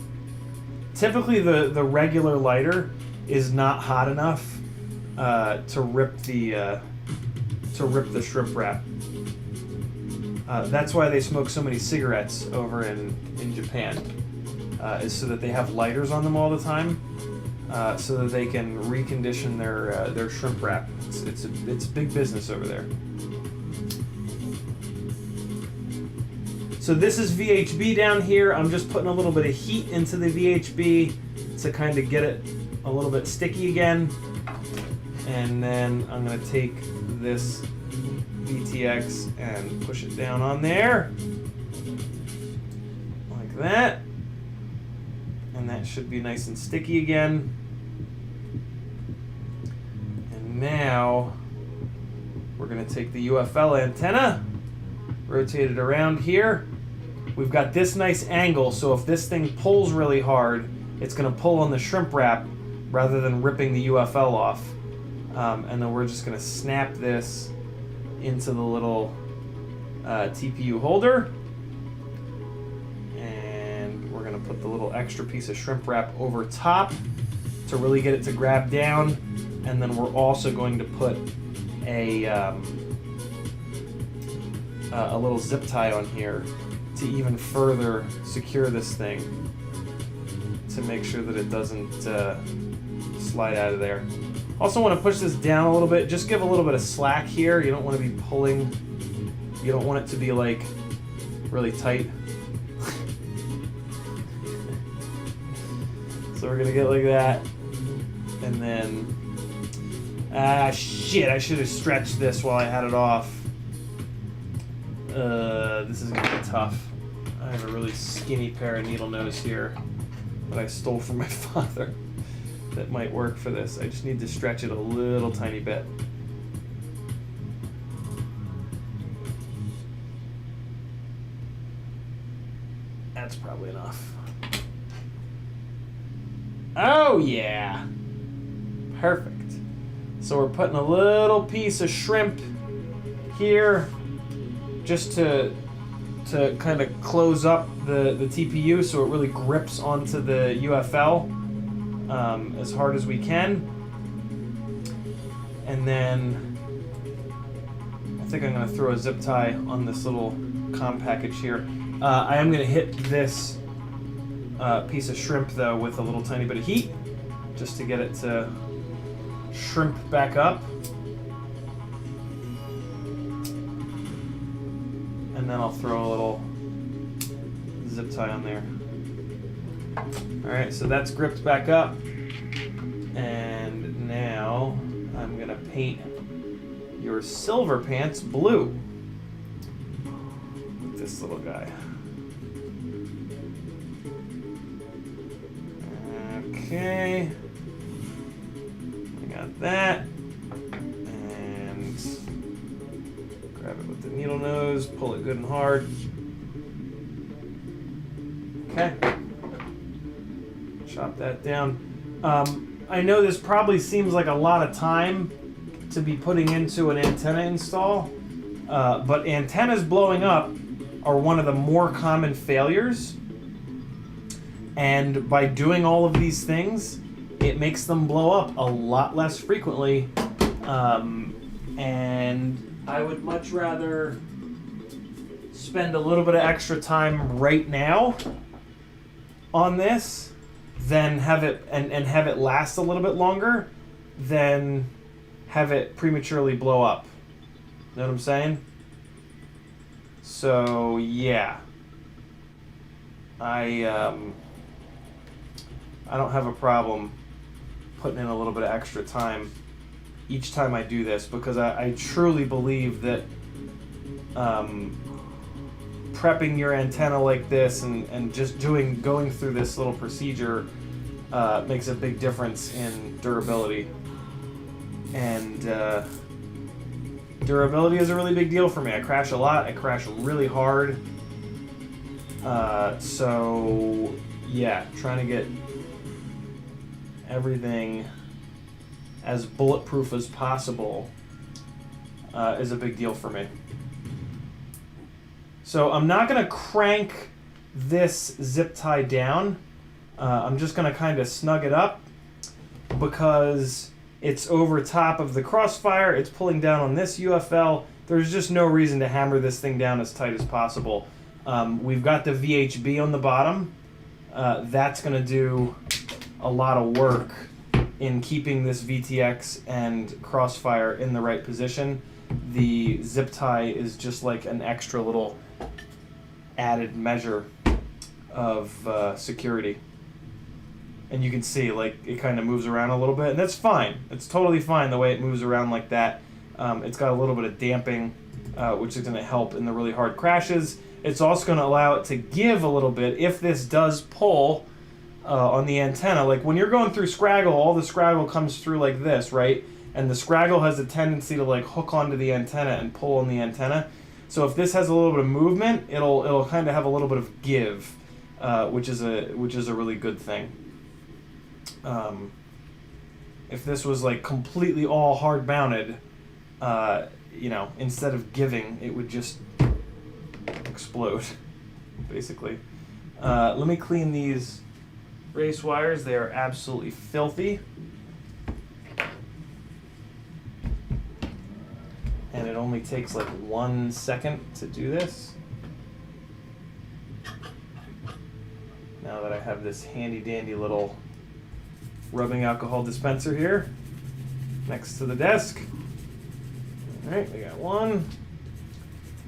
Typically the regular lighter is not hot enough to rip the shrimp wrap. That's why they smoke so many cigarettes over in Japan, is so that they have lighters on them all the time, so that they can recondition their shrimp wrap. It's big business over there. So this is VHB down here. I'm just putting a little bit of heat into the VHB to kind of get it a little bit sticky again. And then I'm gonna take this VTX and push it down on there. Like that. And that should be nice and sticky again. And now we're gonna take the UFL antenna, rotate it around here. We've got this nice angle, so if this thing pulls really hard, it's gonna pull on the shrimp wrap rather than ripping the UFL off. And then we're just gonna snap this into the little TPU holder. And we're gonna put the little extra piece of shrimp wrap over top to really get it to grab down. And then we're also going to put a little zip tie on here to even further secure this thing to make sure that it doesn't slide out of there. Also want to push this down a little bit. Just give a little bit of slack here. You don't want to be pulling. You don't want it to be like really tight. So we're gonna get like that, and then shit! I should have stretched this while I had it off. This is gonna be tough. I have a really skinny pair of needle nose here that I stole from my father. That might work for this. I just need to stretch it a little tiny bit. That's probably enough. Oh yeah! Perfect. So we're putting a little piece of shrimp here just to kind of close up the TPU so it really grips onto the UFL as hard as we can. And then I think I'm going to throw a zip tie on this little comm package here. I am going to hit this piece of shrimp though with a little tiny bit of heat just to get it to shrimp back up. And then I'll throw a little zip tie on there. Alright, so that's gripped back up. And now I'm gonna paint your silver pants blue with this little guy. Okay. I got that. And grab it with the needle nose, pull it good and hard. Okay. Chop that down. I know this probably seems like a lot of time to be putting into an antenna install, but antennas blowing up are one of the more common failures. And by doing all of these things, it makes them blow up a lot less frequently. And I would much rather spend a little bit of extra time right now on this than have it and have it last a little bit longer than have it prematurely blow up. Know what I'm saying? So yeah, I don't have a problem putting in a little bit of extra time each time I do this, because I truly believe that prepping your antenna like this and just going through this little procedure makes a big difference in durability. And durability is a really big deal for me. I crash a lot. I crash really hard. So yeah, trying to get everything as bulletproof as possible is a big deal for me. So I'm not going to crank this zip tie down. I'm just going to kind of snug it up because it's over top of the crossfire. It's pulling down on this UFL. There's just no reason to hammer this thing down as tight as possible. We've got the VHB on the bottom. That's going to do a lot of work in keeping this VTX and crossfire in the right position. The zip tie is just like an extra little added measure of security. And you can see, like, it kind of moves around a little bit, and that's fine. It's totally fine the way it moves around like that. It's got a little bit of damping, which is going to help in the really hard crashes. It's also going to allow it to give a little bit if this does pull on the antenna. Like, when you're going through Scraggle, all the Scraggle comes through like this, right? And the Scraggle has a tendency to, like, hook onto the antenna and pull on the antenna. So if this has a little bit of movement, it'll kind of have a little bit of give, which is a really good thing. If this was, like, completely all hard mounted, you know, instead of giving, it would just explode, basically. Let me clean these race wires. They are absolutely filthy. And it only takes like 1 second to do this. Now that I have this handy dandy little rubbing alcohol dispenser here next to the desk. Alright, we got one.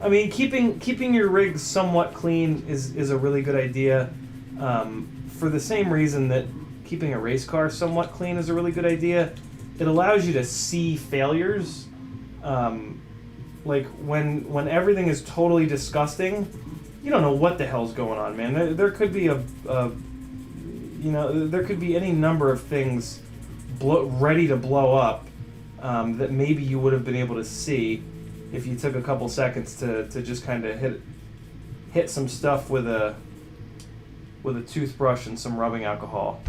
I mean, keeping your rig somewhat clean is a really good idea. For the same reason that keeping a race car somewhat clean is a really good idea. It allows you to see failures. Like when everything is totally disgusting, you don't know what the hell's going on, man. There could be you know, there could be any number of things ready to blow up that maybe you would have been able to see if you took a couple seconds to just kind of hit some stuff with a toothbrush and some rubbing alcohol.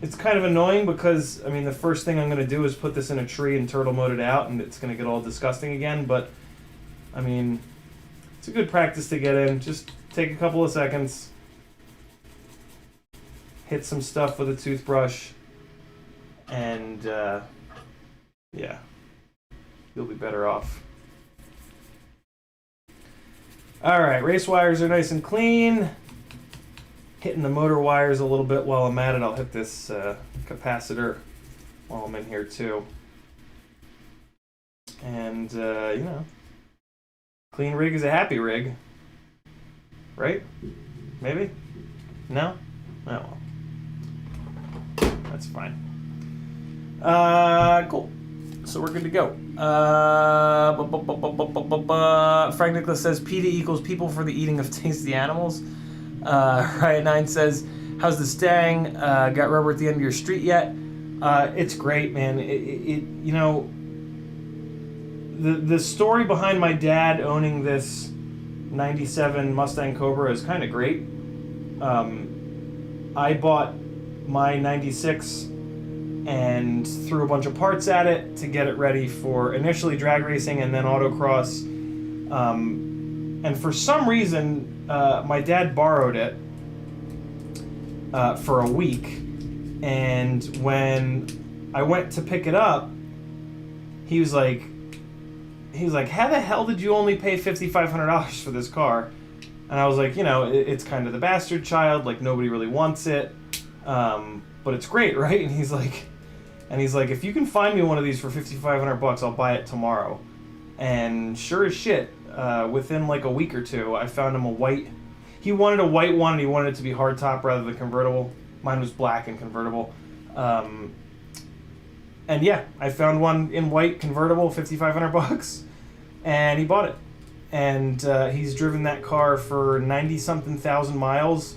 It's kind of annoying because, I mean, the first thing I'm going to do is put this in a tree and turtle mode it out, and it's going to get all disgusting again, but, I mean, it's a good practice to get in. Just take a couple of seconds, hit some stuff with a toothbrush, and, yeah, you'll be better off. Alright, race wires are nice and clean. Hitting the motor wires a little bit while I'm at it. I'll hit this capacitor while I'm in here too. And, you know, clean rig is a happy rig. Right? Maybe? No? Oh well. That's fine. Cool. So we're good to go. Frank Nicholas says PETA equals people for the eating of tasty animals. Riot9 says, how's the Stang? Got rubber at the end of your street yet? It's great, man. You know, the story behind my dad owning this 97 Mustang Cobra is kind of great. I bought my 96 and threw a bunch of parts at it to get it ready for initially drag racing and then autocross. And for some reason, my dad borrowed it for a week, and when I went to pick it up, he was like, how the hell did you only pay $5,500 for this car? And I was like, you know, it's kind of the bastard child, like nobody really wants it, but it's great, right? And he's like, if you can find me one of these for $5,500, I'll buy it tomorrow. And sure as shit, within like a week or two, I found him a white. He wanted a white one, and he wanted it to be hardtop rather than convertible. Mine was black and convertible. And yeah, I found one in white convertible, $5,500, and he bought it. And he's driven that car for 90-something thousand miles.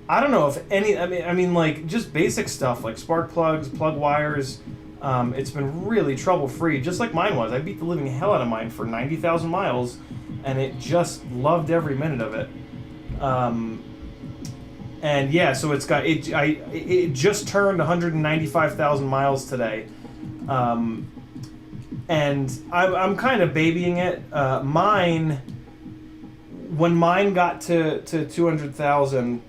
I don't know if any. I mean, like just basic stuff like spark plugs, plug wires. It's been really trouble-free, just like mine was. I beat the living hell out of mine for 90,000 miles, and it just loved every minute of it. And yeah, so it's got it. It just turned 195,000 miles today, and I'm kind of babying it. When mine got to 200,000,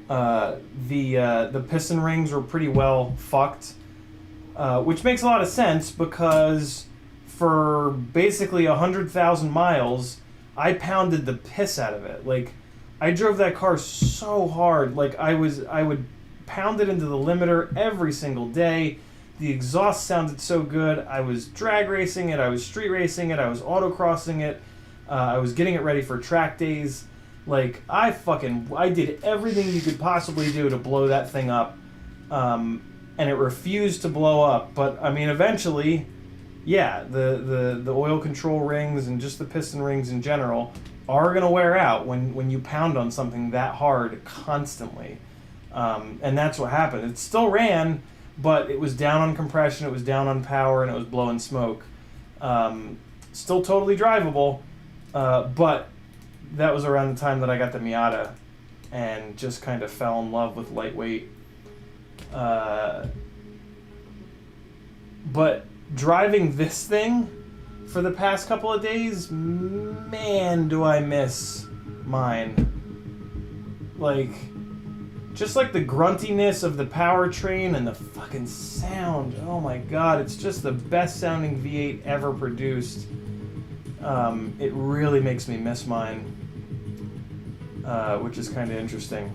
the piston rings were pretty well fucked. Which makes a lot of sense because for basically 100,000 miles, I pounded the piss out of it. Like, I drove that car so hard. Like, I would pound it into the limiter every single day. the exhaust sounded so good. I was drag racing it, I was street racing it, I was autocrossing it, I was getting it ready for track days. Like, I did everything you could possibly do to blow that thing up, and it refused to blow up. But I mean, eventually, yeah, the oil control rings and just the piston rings in general are gonna wear out when you pound on something that hard constantly, and that's what happened. It still ran, but it was down on compression, it was down on power, and it was blowing smoke. Still totally drivable, but that was around the time that I got the Miata and just kind of fell in love with lightweight. But driving this thing for the past couple of days, man, do I miss mine. Like, just like the gruntiness of the powertrain and the fucking sound. Oh my god, it's just the best sounding V8 ever produced. It really makes me miss mine, which is kind of interesting.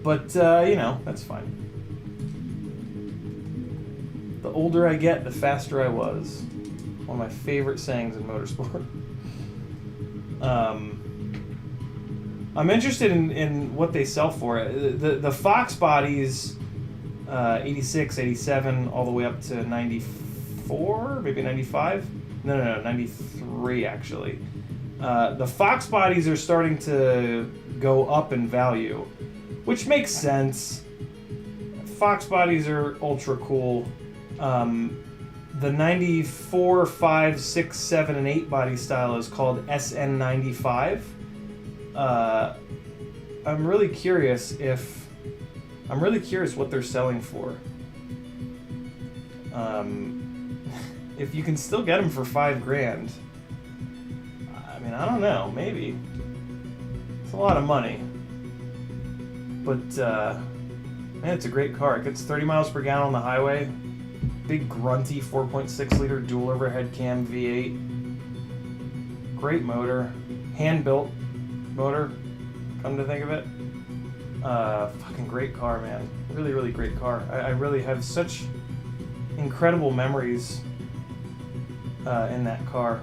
But, you know, that's fine. The older I get, the faster I was. One of my favorite sayings in motorsport. I'm interested in what they sell for it. The Fox bodies, 86, 87, all the way up to 94, maybe 95? No, 93 actually. The Fox bodies are starting to go up in value, which makes sense. Fox bodies are ultra cool. The 94, 5, 6, 7, and 8 body style is called SN95. I'm really curious what they're selling for. If you can still get them for $5,000, I mean, I don't know, maybe. It's a lot of money. But, man, it's a great car. It gets 30 miles per gallon on the highway. Big grunty 4.6 liter dual overhead cam V8. Great motor. Hand-built motor, come to think of it. Fucking great car, man. Really, really great car. I really have such incredible memories in that car.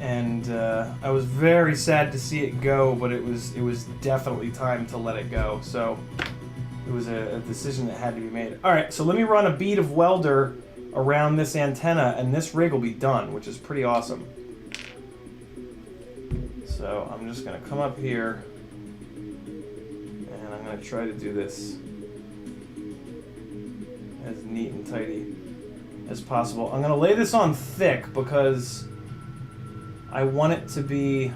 And I was very sad to see it go, but it was definitely time to let it go. So it was a decision that had to be made. All right, so let me run a bead of welder around this antenna, and this rig will be done, which is pretty awesome. So I'm just gonna come up here, and I'm gonna try to do this as neat and tidy as possible. I'm gonna lay this on thick because I want it to be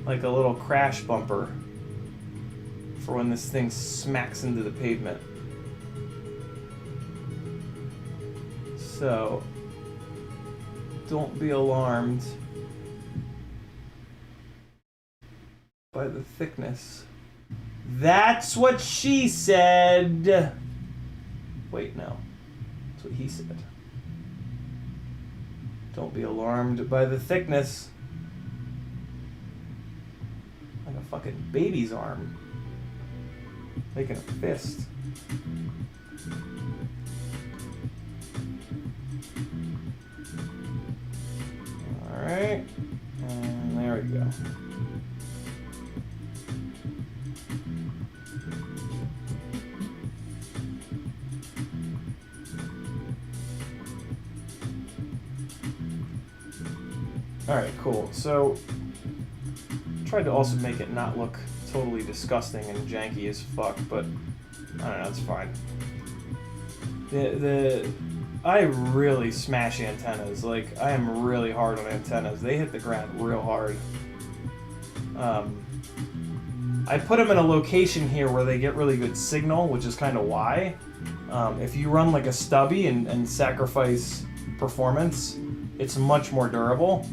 like a little crash bumper for when this thing smacks into the pavement. So don't be alarmed by the thickness. That's what she said. Wait, no. That's what he said. Don't be alarmed by the thickness. Like a fucking baby's arm. Making a fist. Alright. And there we go. Alright, cool. So, tried to also make it not look totally disgusting and janky as fuck, but I don't know, it's fine. I really smash antennas. Like, I am really hard on antennas. They hit the ground real hard. I put them in a location here where they get really good signal, which is kind of why. If you run like a stubby and sacrifice performance, it's much more durable.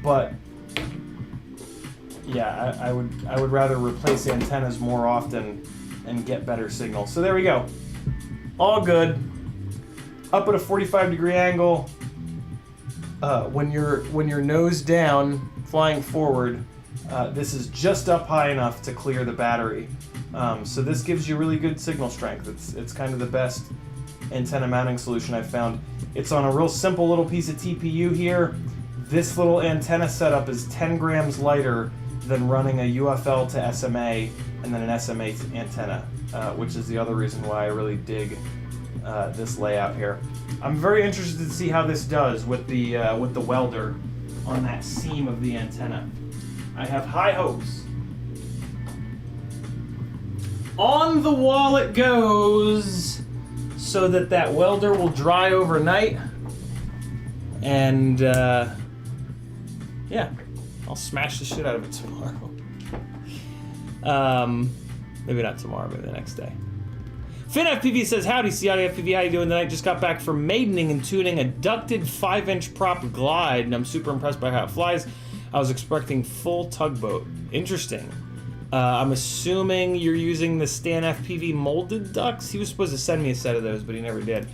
But yeah, I would rather replace antennas more often and get better signal. So there we go. All good. Up at a 45-degree angle. When you're nose down, flying forward, this is just up high enough to clear the battery. So this gives you really good signal strength. It's kind of the best antenna mounting solution I've found. It's on a real simple little piece of TPU here. This little antenna setup is 10 grams lighter than running a UFL to SMA and then an SMA antenna, which is the other reason why I really dig this layout here. I'm very interested to see how this does with the welder on that seam of the antenna. I have high hopes. On the wall it goes, so that welder will dry overnight, and yeah, I'll smash the shit out of it tomorrow. Maybe not tomorrow, maybe the next day. FinFPV says, howdy, CiottiFPV, how you doing tonight? Just got back from maidening and tuning a ducted 5-inch prop glide, and I'm super impressed by how it flies. I was expecting full tugboat. Interesting. I'm assuming you're using the Stan FPV molded ducks? He was supposed to send me a set of those, but he never did.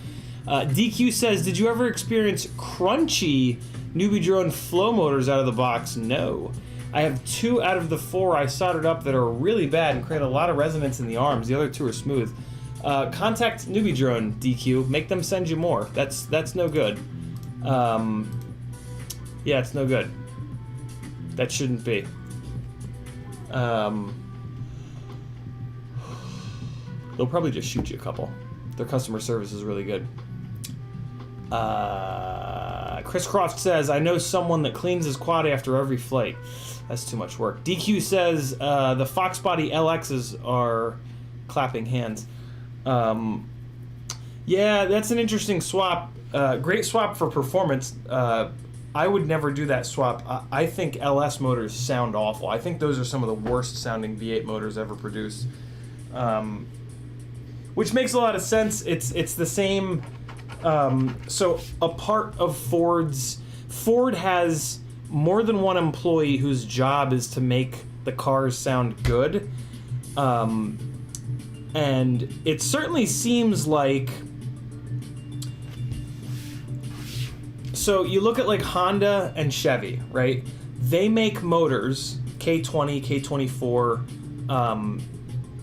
DQ says, did you ever experience crunchy newbie drone flow motors out of the box? No. I have 2 out of the 4 I soldered up that are really bad and create a lot of resonance in the arms. The other 2 are smooth. Contact newbie drone, DQ. Make them send you more. That's no good. Yeah, it's no good. That shouldn't be. They'll probably just shoot you a couple. Their customer service is really good. Chris Croft says, I know someone that cleans his quad after every flight. That's too much work. DQ says, the Fox Body LXs are clapping hands. Yeah, that's an interesting swap. Great swap for performance. I would never do that swap. I think LS motors sound awful. I think those are some of the worst sounding V8 motors ever produced. Which makes a lot of sense. It's the same. So a part of Ford has more than one employee whose job is to make the cars sound good. And it certainly seems like, so you look at like Honda and Chevy, right? They make motors, K20, K24, LS1,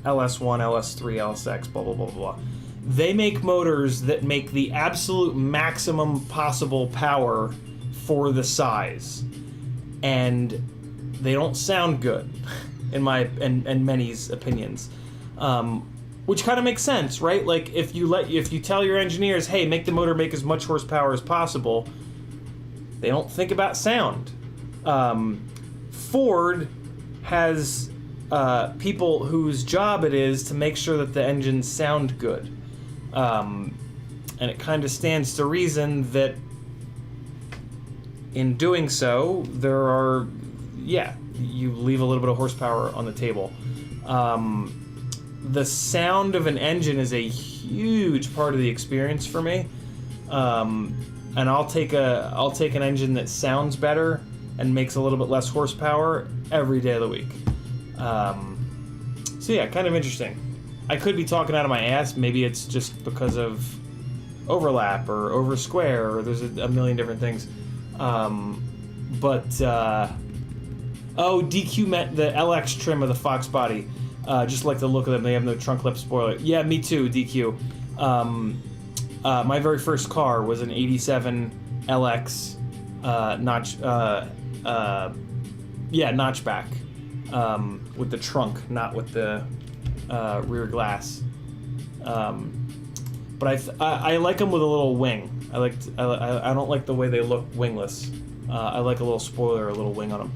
LS3, LSX, blah, blah, blah, blah. They make motors that make the absolute maximum possible power for the size. And they don't sound good, in my and many's opinions. Which kind of makes sense, right? Like if you tell your engineers, hey, make the motor make as much horsepower as possible, they don't think about sound. Ford has people whose job it is to make sure that the engines sound good. And it kind of stands to reason that in doing so, you leave a little bit of horsepower on the table. The sound of an engine is a huge part of the experience for me. And I'll take an engine that sounds better and makes a little bit less horsepower every day of the week. So yeah, kind of interesting. I could be talking out of my ass. Maybe it's just because of overlap or over square, or there's a million different things. Oh, DQ meant the LX trim of the Fox Body. Just like the look of them. They have no trunk lip spoiler. Yeah, me too, DQ. My very first car was an 87 LX notchback with the trunk, not with the rear glass. But I like them with a little wing. I don't like the way they look wingless. I like a little spoiler, a little wing on them.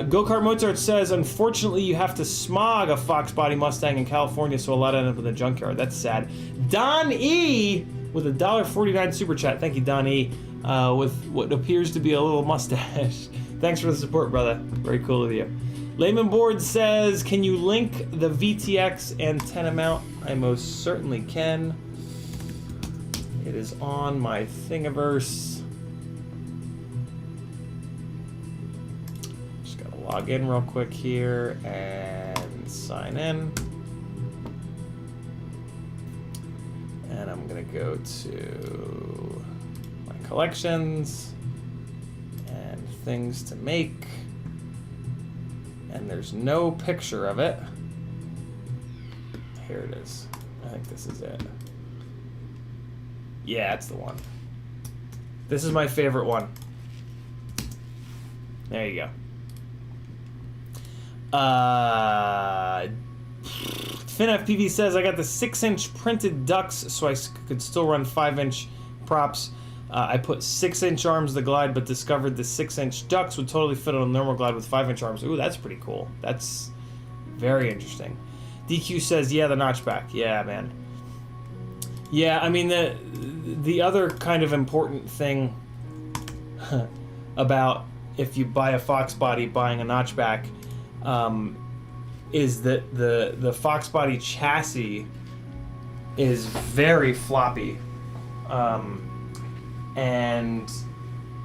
Go-Kart Mozart says, unfortunately, you have to smog a Fox Body Mustang in California, so a lot end up in the junkyard. That's sad. Don E with a $1.49 super chat. Thank you, Don E. With what appears to be a little mustache. Thanks for the support, brother. Very cool of you. Layman Board says, can you link the VTX antenna mount? I most certainly can. It is on my Thingiverse. Log in real quick here and sign in. And I'm gonna go to my collections and things to make. And there's no picture of it. Here it is. I think this is it. Yeah, it's the one. This is my favorite one. There you go. FinFPV says, I got the 6-inch printed ducks so I could still run 5-inch props. I put 6-inch arms to glide, but discovered the 6-inch ducks would totally fit on a normal glide with 5-inch arms. Ooh, that's pretty cool. That's very interesting. DQ says, yeah, the notchback. Yeah, man. Yeah, I mean, the other kind of important thing about if you buy a Fox body, buying a notchback, is that the Fox body chassis is very floppy. And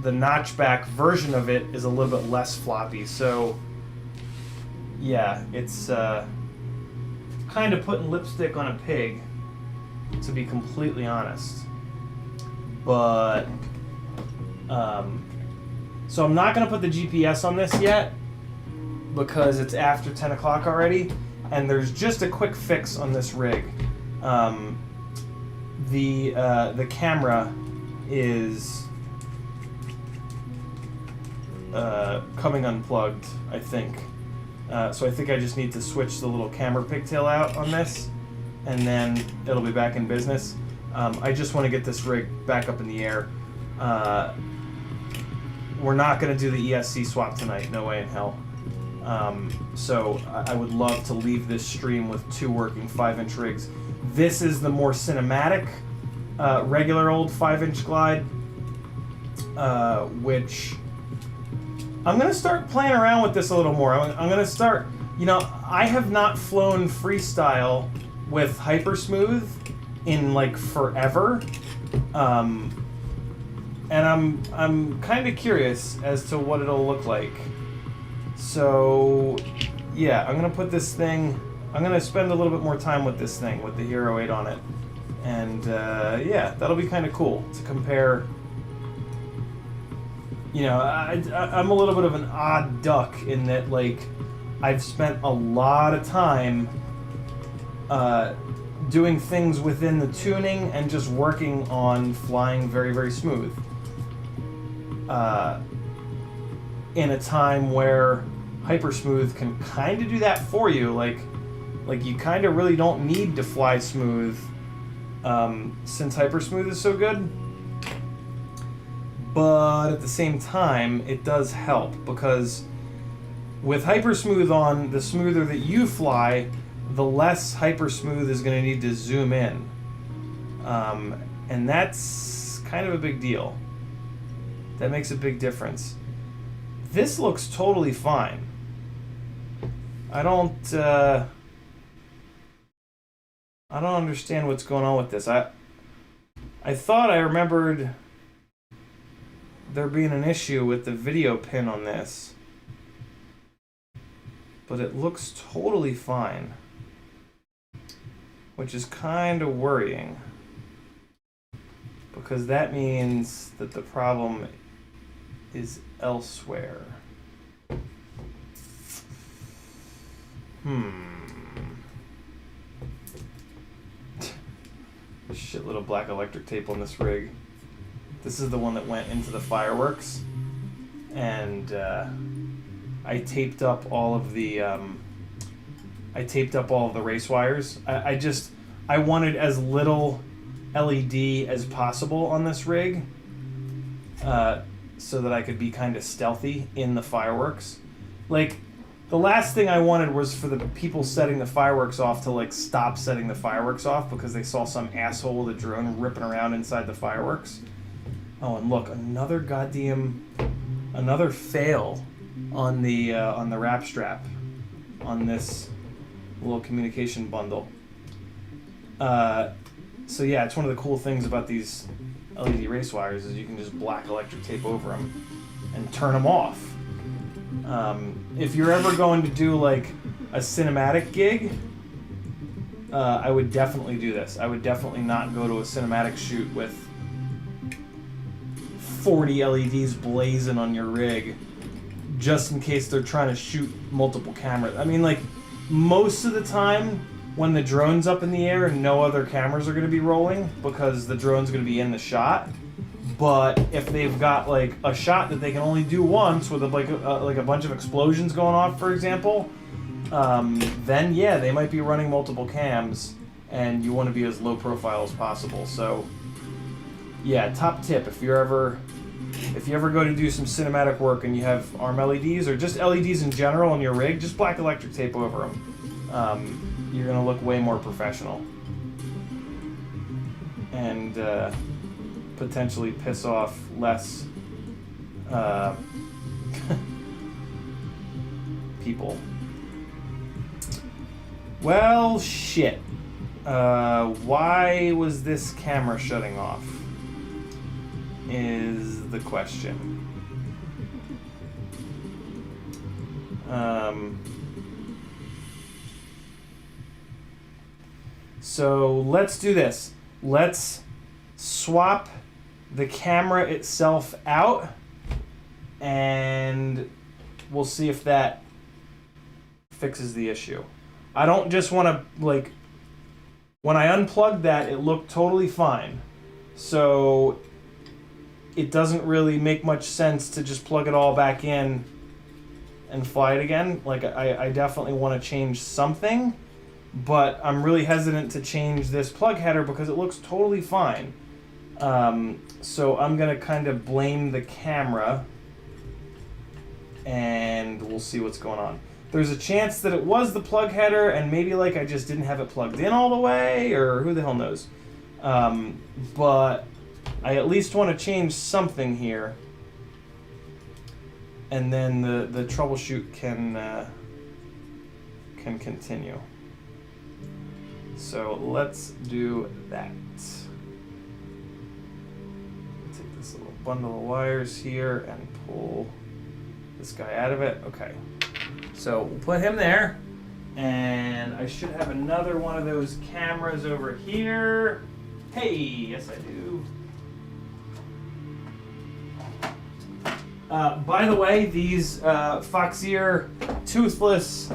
the notchback version of it is a little bit less floppy. So, yeah, it's kind of putting lipstick on a pig, to be completely honest. But, so I'm not going to put the GPS on this yet, because it's after 10 o'clock already, and there's just a quick fix on this rig. The camera is coming unplugged, I think. So I think I just need to switch the little camera pigtail out on this, and then it'll be back in business. I just want to get this rig back up in the air. We're not going to do the ESC swap tonight, no way in hell. So I would love to leave this stream with 2 working 5-inch rigs. This is the more cinematic, regular old 5-inch glide, which I'm going to start playing around with this a little more. I'm going to start, you know, I have not flown freestyle with Hypersmooth in like forever. And I'm kind of curious as to what it'll look like. So, yeah, I'm going to put this thing, I'm going to spend a little bit more time with this thing, with the Hero 8 on it. And, yeah, that'll be kind of cool to compare. You know, I'm a little bit of an odd duck in that, like, I've spent a lot of time doing things within the tuning and just working on flying very, very smooth. In a time where Hypersmooth can kind of do that for you, like you kind of really don't need to fly smooth, since Hypersmooth is so good. But at the same time, it does help, because with Hypersmooth on, the smoother that you fly, the less Hypersmooth is going to need to zoom in. And that's kind of a big deal. That makes a big difference. This looks totally fine. I don't understand what's going on with this. I thought I remembered there being an issue with the video pin on this, but it looks totally fine, which is kind of worrying, because that means that the problem is elsewhere. Shitload of black electric tape on this rig. This is the one that went into the fireworks, and I taped up all of the race wires. I wanted as little LED as possible on this rig, so that I could be kind of stealthy in the fireworks. Like, the last thing I wanted was for the people setting the fireworks off to, like, stop setting the fireworks off because they saw some asshole with a drone ripping around inside the fireworks. Oh, and look, another fail on the wrap strap on this little communication bundle. So yeah, it's one of the cool things about these LED race wires is you can just black electric tape over them and turn them off. If you're ever going to do like a cinematic gig, I would definitely do this. I would definitely not go to a cinematic shoot with 40 LEDs blazing on your rig, just in case they're trying to shoot multiple cameras. I mean, like, most of the time when the drone's up in the air, no other cameras are going to be rolling because the drone's going to be in the shot. But if they've got like a shot that they can only do once with like a bunch of explosions going off, for example, then yeah, they might be running multiple cams, and you want to be as low profile as possible. So yeah, top tip, if you ever go to do some cinematic work and you have ARM LEDs or just LEDs in general on your rig, just black electric tape over them. You're gonna look way more professional and potentially piss off less people. Well, shit. Why was this camera shutting off? Is the question. So let's do this. Let's swap the camera itself out, and we'll see if that fixes the issue. I don't just want to, like, when I unplugged that, it looked totally fine. So it doesn't really make much sense to just plug it all back in and fly it again. Like, I definitely want to change something, but I'm really hesitant to change this plug header because it looks totally fine. So I'm going to kind of blame the camera, and we'll see what's going on. There's a chance that it was the plug header, and maybe like I just didn't have it plugged in all the way, or who the hell knows. But I at least want to change something here, and then the troubleshoot can continue. So let's do that. Take this little bundle of wires here and pull this guy out of it. Okay. So we'll put him there, and I should have another one of those cameras over here. Hey, yes I do. By the way, these Foxeer Toothless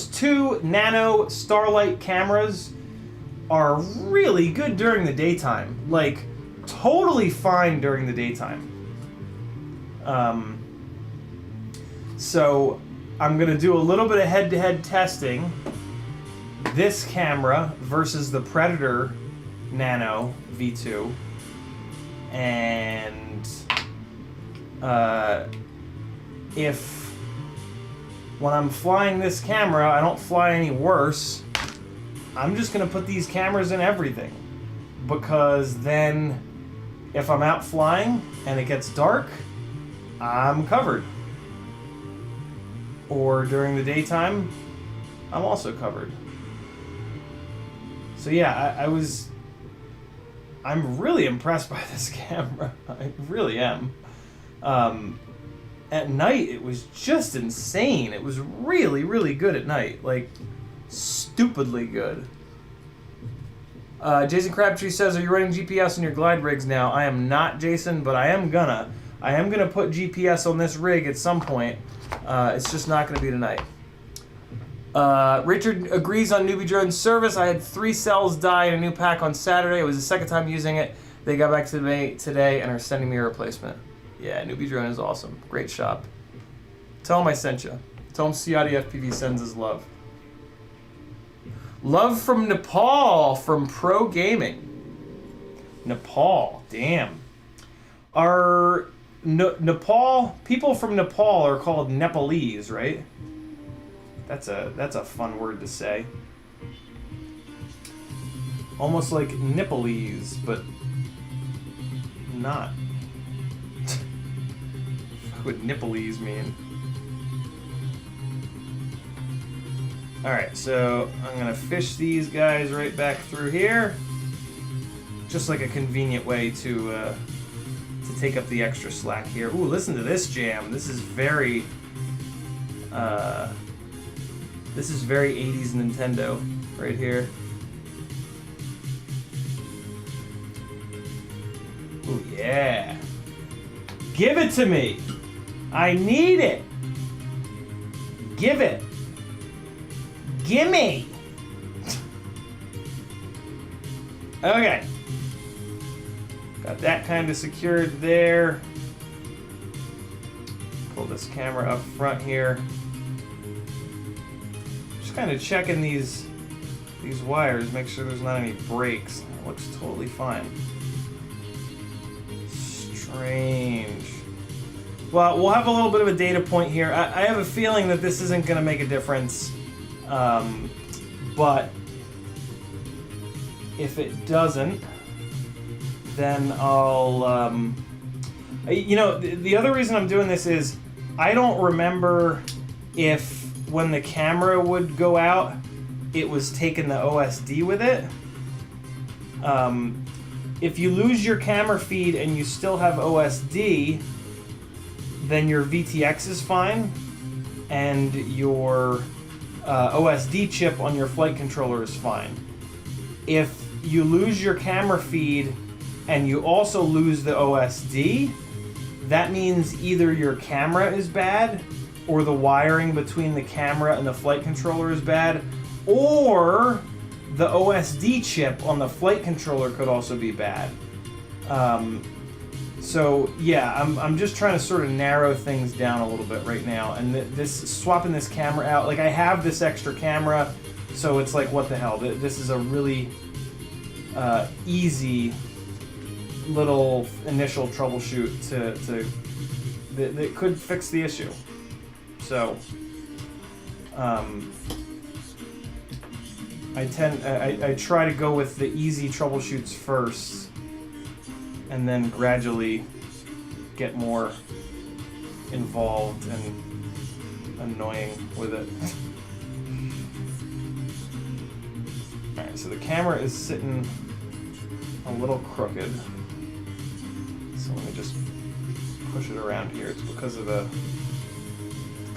2 Nano Starlight cameras are really good during the daytime. Like, totally fine during the daytime. So I'm gonna do a little bit of head-to-head testing. This camera versus the Predator Nano V2, and if when I'm flying this camera I don't fly any worse, I'm just gonna put these cameras in everything, because then if I'm out flying and it gets dark, I'm covered. Or during the daytime, I'm also covered. So yeah, I'm really impressed by this camera. I really am. At night, it was just insane. It was really, really good at night. Like, stupidly good. Jason Crabtree says, are you running GPS on your glide rigs now? I am not, Jason, but I am gonna put GPS on this rig at some point. It's just not gonna be tonight. Richard agrees on Newbie Drone service. I had 3 cells die in a new pack on Saturday. It was the second time using it. They got back to me today and are sending me a replacement. Yeah, Newbie Drone is awesome. Great shop. Tell him I sent you. Tell him CiottiFPV sends his love. Love from Nepal, from Pro Gaming. Nepal, damn. Our Nepal, people from Nepal are called Nepalese, right? That's a fun word to say. Almost like Nipolese, but not. What would Nipolese mean? Alright, so I'm gonna fish these guys right back through here. Just like a convenient way to take up the extra slack here. Ooh, listen to this jam. This is very 80s Nintendo right here. Ooh, yeah. Give it to me. I need it. Give it. Gimme. Okay. Got that kind of secured there. Pull this camera up front here. Just kind of checking these wires, make sure there's not any breaks. It looks totally fine. Strange. Well, we'll have a little bit of a data point here. I have a feeling that this isn't going to make a difference, but if it doesn't, then I'll, you know, the other reason I'm doing this is I don't remember if when the camera would go out, it was taking the OSD with it. If you lose your camera feed and you still have OSD, then your VTX is fine, and your OSD chip on your flight controller is fine. If you lose your camera feed and you also lose the OSD, that means either your camera is bad, or the wiring between the camera and the flight controller is bad, or the OSD chip on the flight controller could also be bad. So yeah, I'm just trying to sort of narrow things down a little bit right now, and swapping this camera out, like I have this extra camera, so it's like, what the hell, this is a really easy little initial troubleshoot that could fix the issue. So I try to go with the easy troubleshoots first, and then gradually get more involved and annoying with it. Alright, so the camera is sitting a little crooked. So let me just push it around here. It's because the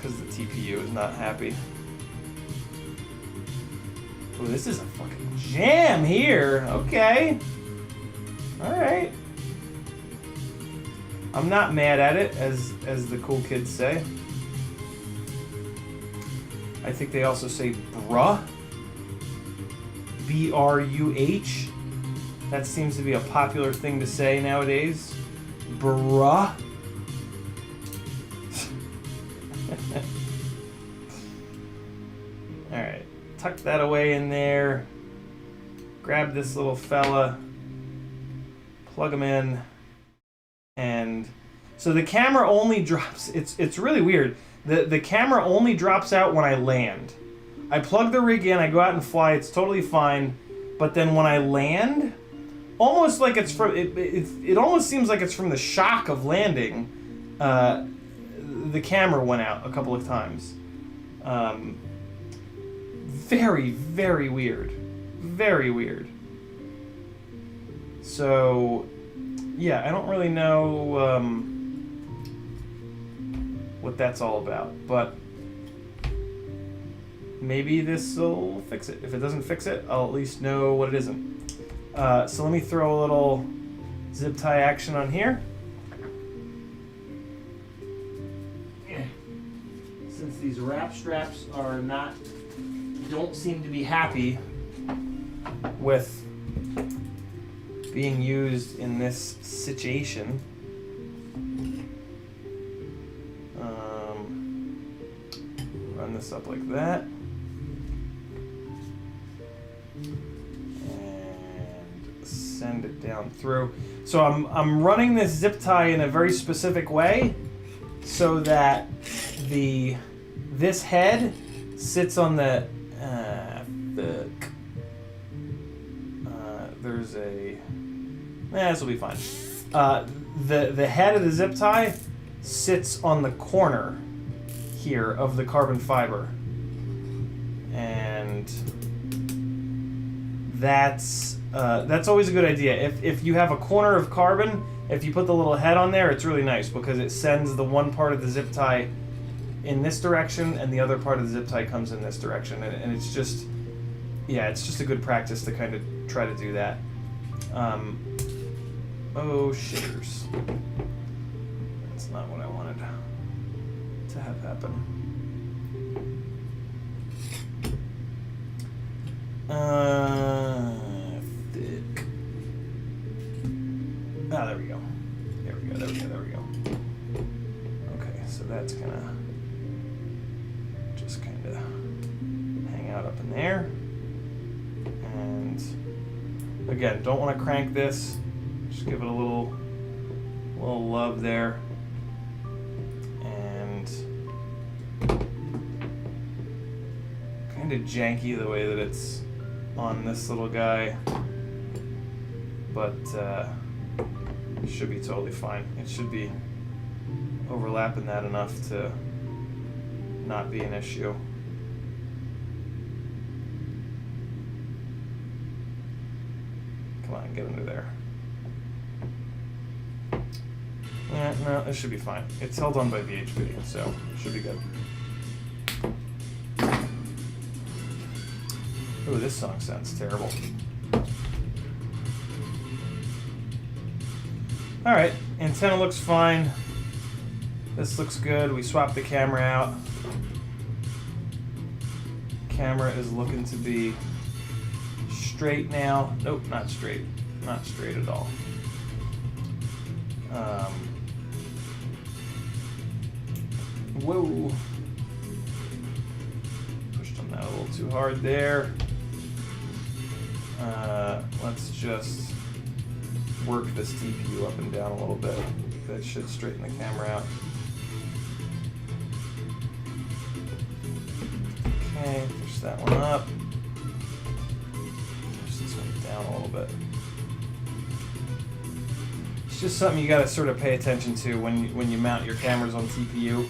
TPU is not happy. Oh, this is a fucking jam here. Okay. Alright. I'm not mad at it, as the cool kids say. I think they also say bruh. B-R-U-H. That seems to be a popular thing to say nowadays. Bruh. Alright. Tuck that away in there. Grab this little fella. Plug him in. And so the camera only drops, it's really weird. The camera only drops out when I land. I plug the rig in, I go out and fly, it's totally fine. But then when I land, almost like it's from, it almost seems like it's from the shock of landing. The camera went out a couple of times. Very, very weird. Very weird. So yeah, I don't really know what that's all about, but maybe this will fix it. If it doesn't fix it, I'll at least know what it isn't. So let me throw a little zip tie action on here. Since these wrap straps are don't seem to be happy with being used in this situation. Run this up like that. And send it down through. So I'm running this zip tie in a very specific way so that this head sits on the there's a this will be fine. The head of the zip tie sits on the corner here of the carbon fiber, and that's always a good idea. If you have a corner of carbon, if you put the little head on there, it's really nice because it sends the one part of the zip tie in this direction and the other part of the zip tie comes in this direction, and it's just, yeah, it's just a good practice to kind of try to do that. Oh shitters. Let's That's not what I wanted to have happen. Thick. Ah, there we go. There we go, there we go, there we go. Okay, so that's gonna just kind of hang out up in there. And again, don't want to crank this. Just give it a little love there. And kind of janky the way that it's on this little guy, but it should be totally fine. It should be overlapping that enough to not be an issue. Come on, get under there. Yeah, no, it should be fine. It's held on by VHB, so it should be good. Ooh, this song sounds terrible. Alright, antenna looks fine. This looks good. We swapped the camera out. Camera is looking to be straight now. Nope, not straight. Not straight at all. Whoa. Pushed on that a little too hard there. Let's just work this TPU up and down a little bit. That should straighten the camera out. Okay, push that one up. Push this one down a little bit. It's just something you gotta sort of pay attention to when you mount your cameras on TPU.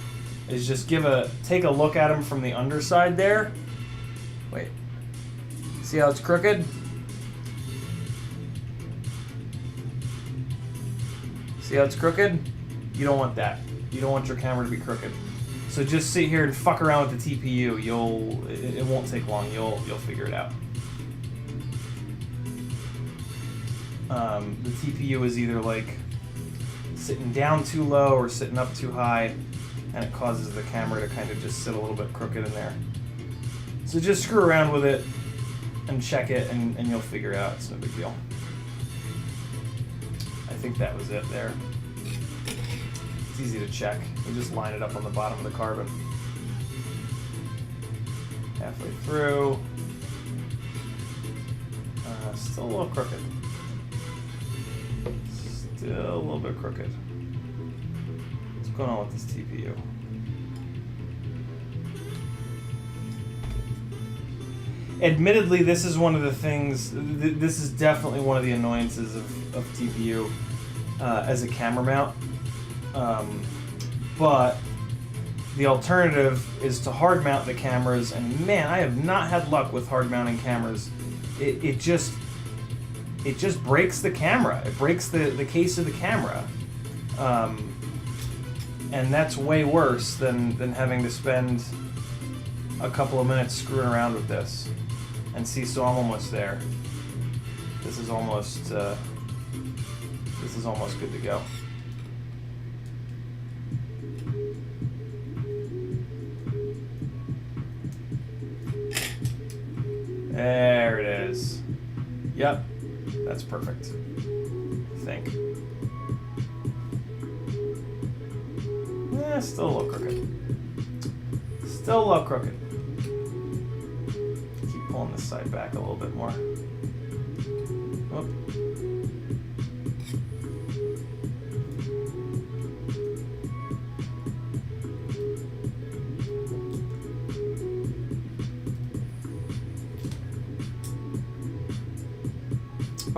Is just take a look at them from the underside there. Wait. See how it's crooked? See how it's crooked? You don't want that. You don't want your camera to be crooked. So just sit here and fuck around with the TPU. It won't take long. You'll figure it out. The TPU is either like sitting down too low or sitting up too high, and it causes the camera to kind of just sit a little bit crooked in there. So just screw around with it and check it, and you'll figure it out. It's no big deal. I think that was it there. It's easy to check. You just line it up on the bottom of the carbon. Halfway through. Still a little crooked. Still a little bit crooked. What's going on with this TPU? Admittedly, this is one of the things, this is definitely one of the annoyances of TPU as a camera mount. But the alternative is to hard mount the cameras, and man, I have not had luck with hard mounting cameras. It just breaks the camera. It breaks the case of the camera. And that's way worse than having to spend a couple of minutes screwing around with this. And see, so I'm almost there. This is almost good to go. There it is. Yep, that's perfect. I think. Yeah, still a little crooked. Still a little crooked. Keep pulling this side back a little bit more. Whoop.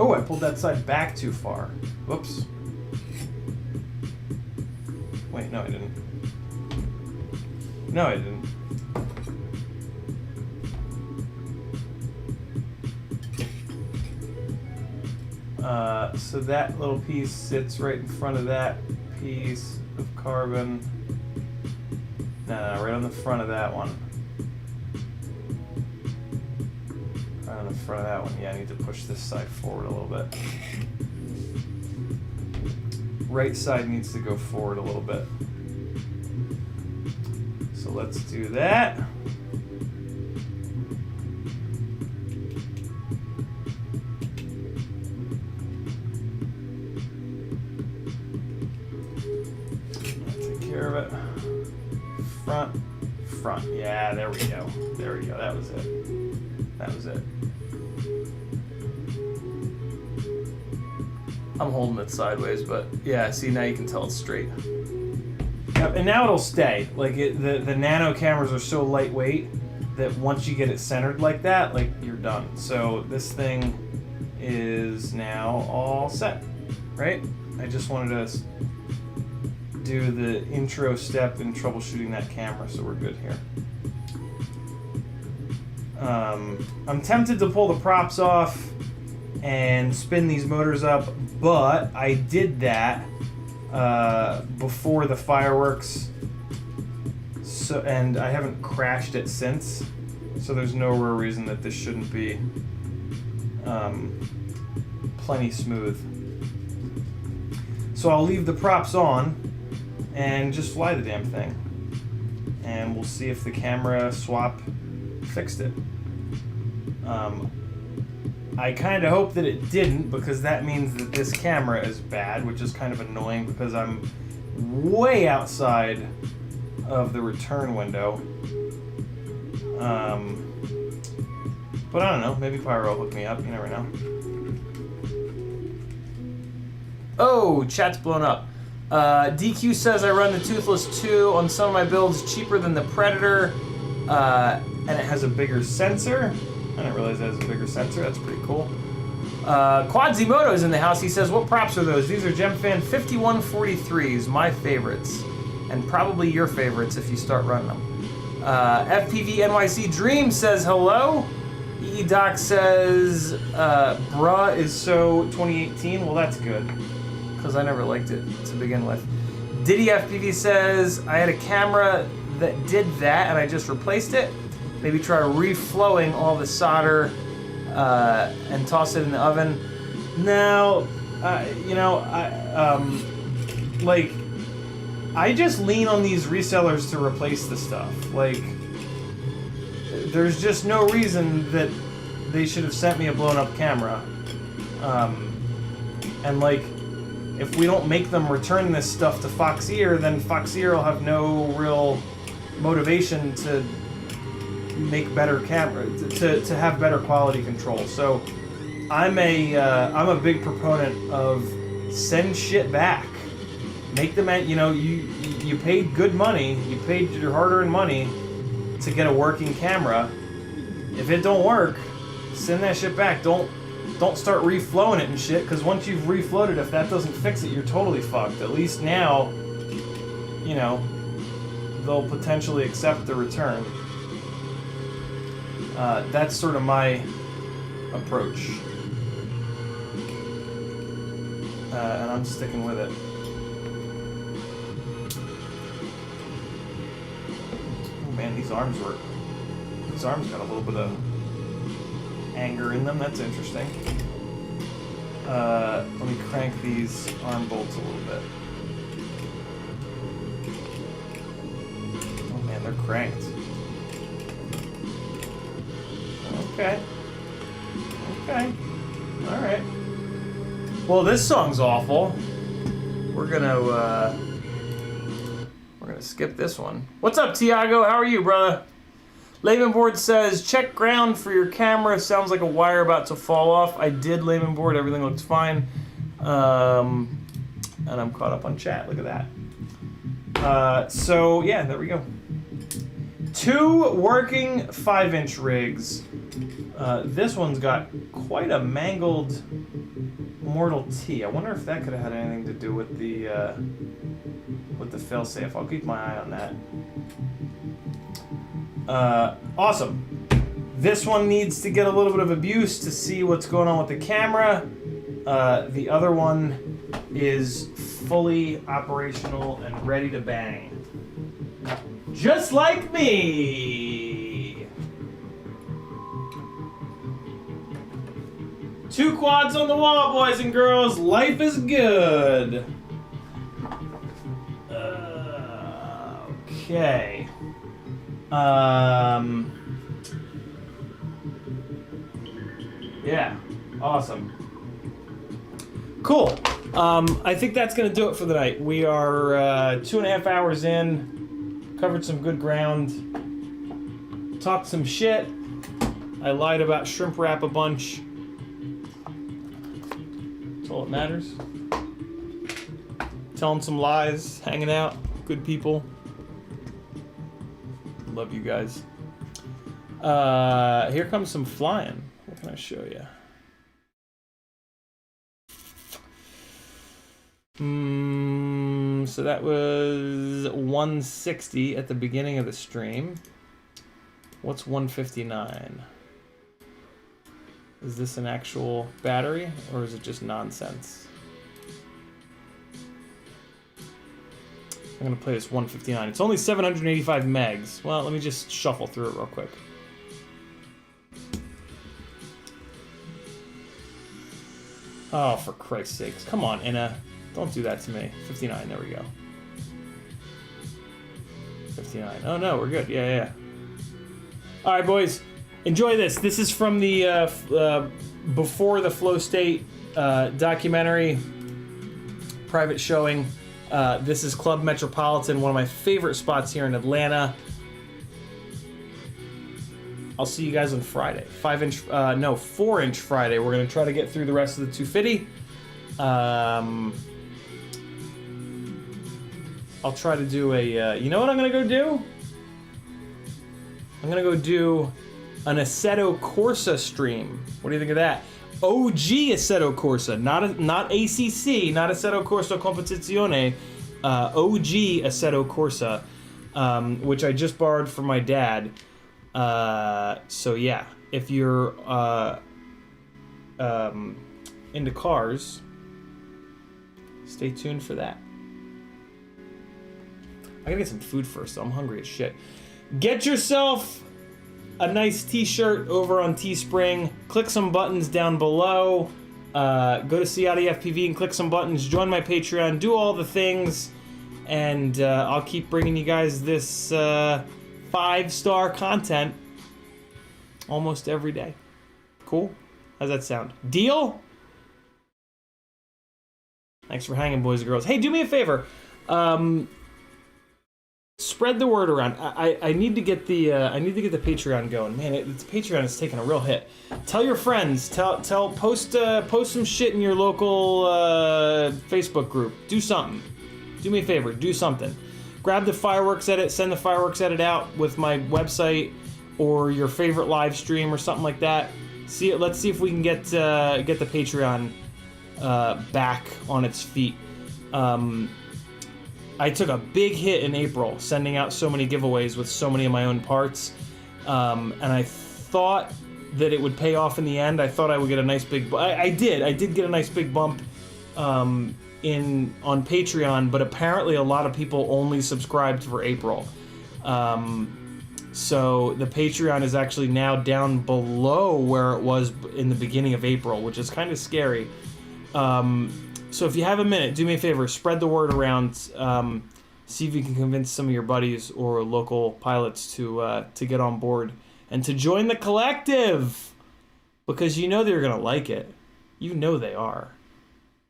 Oh, I pulled that side back too far. Whoops. Wait, no, I didn't. No, I didn't. So that little piece sits right in front of that piece of carbon. No, right on the front of that one. Right on the front of that one. Yeah, I need to push this side forward a little bit. right side needs to go forward a little bit. So let's do that. Take care of it. Front. Yeah, there we go. There we go. That was it. That was it. I'm holding it sideways, but yeah, see, now you can tell it's straight. Yep, and now it'll stay. Like, the nano cameras are so lightweight that once you get it centered like that, like, you're done. So this thing is now all set, right? I just wanted to do the intro step in troubleshooting that camera, so we're good here. I'm tempted to pull the props off and spin these motors up, but I did that before the fireworks, so, and I haven't crashed it since, so there's no real reason that this shouldn't be plenty smooth. So I'll leave the props on and just fly the damn thing, and we'll see if the camera swap fixed it. I kind of hope that it didn't, because that means that this camera is bad, which is kind of annoying because I'm way outside of the return window. But I don't know, maybe Pyro will hook me up, you never know. Oh, chat's blown up. DQ says I run the Toothless 2 on some of my builds, cheaper than the Predator, and it has a bigger sensor. I didn't realize that has a bigger sensor. That's pretty cool. Quadzimoto's in the house. He says, what props are those? These are GemFan 5143s, my favorites, and probably your favorites if you start running them. FPV NYC Dream says hello. E-Doc says, bruh is so 2018. Well, that's good, because I never liked it to begin with. Diddy FPV says, I had a camera that did that, and I just replaced it. Maybe try reflowing all the solder and toss it in the oven. Now, you know, I just lean on these resellers to replace the stuff. Like, there's just no reason that they should have sent me a blown up camera. And like, if we don't make them return this stuff to Foxeer, then Foxeer will have no real motivation to make better camera, to have better quality control. So I'm a big proponent of send shit back. Make them at, you know, you paid good money, you paid your hard-earned money to get a working camera. If it don't work, send that shit back. Don't start reflowing it and shit, because once you've reflowed it, if that doesn't fix it, you're totally fucked. At least now, you know, they'll potentially accept the return. That's sort of my approach. And I'm sticking with it. Oh man, these arms got a little bit of anger in them. That's interesting. Let me crank these arm bolts a little bit. Oh man, they're cranked. Okay. Okay. Alright. Well, this song's awful. We're gonna skip this one. What's up, Tiago? How are you, brother? Laymanboard says, check ground for your camera. Sounds like a wire about to fall off. I did, Laymanboard. Everything looks fine. And I'm caught up on chat. Look at that. So, yeah, there we go. 2 working 5-inch rigs. This one's got quite a mangled Mortal T. I wonder if that could have had anything to do with the failsafe. I'll keep my eye on that. Awesome. This one needs to get a little bit of abuse to see what's going on with the camera. The other one is fully operational and ready to bang. Just like me! 2 quads on the wall, boys and girls. Life is good. Okay. Yeah. Awesome. Cool. I think that's gonna do it for the night. We are 2.5 hours in. Covered some good ground. Talked some shit. I lied about shrimp wrap a bunch. That's all that matters. Telling some lies, hanging out, good people. Love you guys. Here comes some flying. What can I show you? So that was 160 at the beginning of the stream. What's 159? Is this an actual battery, or is it just nonsense? I'm gonna play this 159. It's only 785 megs. Well, let me just shuffle through it real quick. Oh, for Christ's sakes. Come on, Inna. Don't do that to me. 59, there we go. 59. Oh no, we're good. Yeah. Alright, boys. Enjoy this. This is from the Before the Flow State documentary private showing. This is Club Metropolitan, one of my favorite spots here in Atlanta. I'll see you guys on Friday. 4-inch Friday. We're gonna try to get through the rest of the 250. I'll try to do a, you know what I'm gonna go do? I'm gonna go do an Assetto Corsa stream. What do you think of that? OG Assetto Corsa, not ACC, not Assetto Corsa Competizione, OG Assetto Corsa, which I just borrowed from my dad. So yeah, if you're into cars, stay tuned for that. I gotta get some food first, though. I'm hungry as shit. Get yourself a nice t-shirt over on Teespring. Click some buttons down below. Go to CiottiFPV and click some buttons. Join my Patreon. Do all the things. And I'll keep bringing you guys this 5-star content almost every day. Cool? How's that sound? Deal? Thanks for hanging, boys and girls. Hey, do me a favor. Spread the word around. I need to get the Patreon going. Man, the Patreon is taking a real hit. Tell your friends. Post some shit in your local Facebook group. Do something. Do me a favor. Do something. Grab the fireworks edit. Send the fireworks edit out with my website or your favorite live stream or something like that. Let's see if we can get the Patreon back on its feet. I took a big hit in April, sending out so many giveaways with so many of my own parts, and I thought that it would pay off in the end. I thought I would get a nice big. I did get a nice big bump on Patreon, but apparently a lot of people only subscribed for April. So the Patreon is actually now down below where it was in the beginning of April, which is kind of scary. So if you have a minute, do me a favor, spread the word around. See if you can convince some of your buddies or local pilots to get on board and to join the collective, because you know they're gonna like it. You know they are.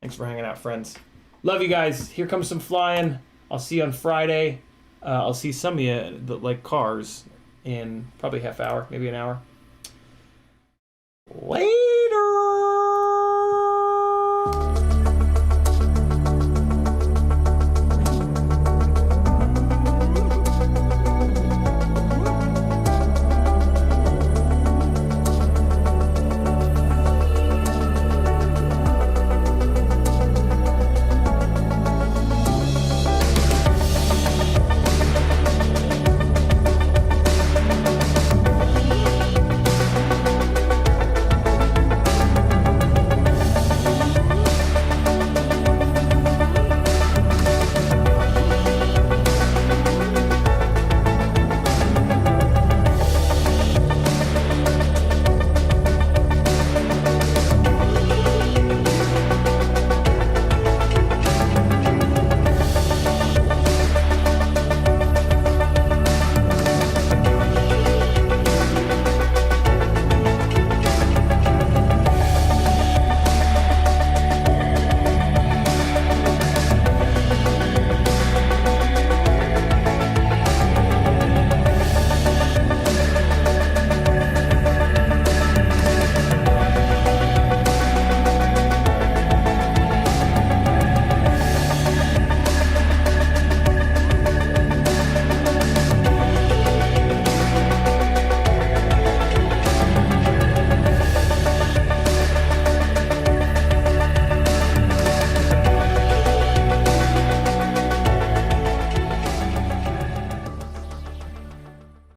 Thanks for hanging out, friends. Love you guys. Here comes some flying. I'll see you on Friday. I'll see some of you that like cars in probably half hour, maybe an hour. Wait.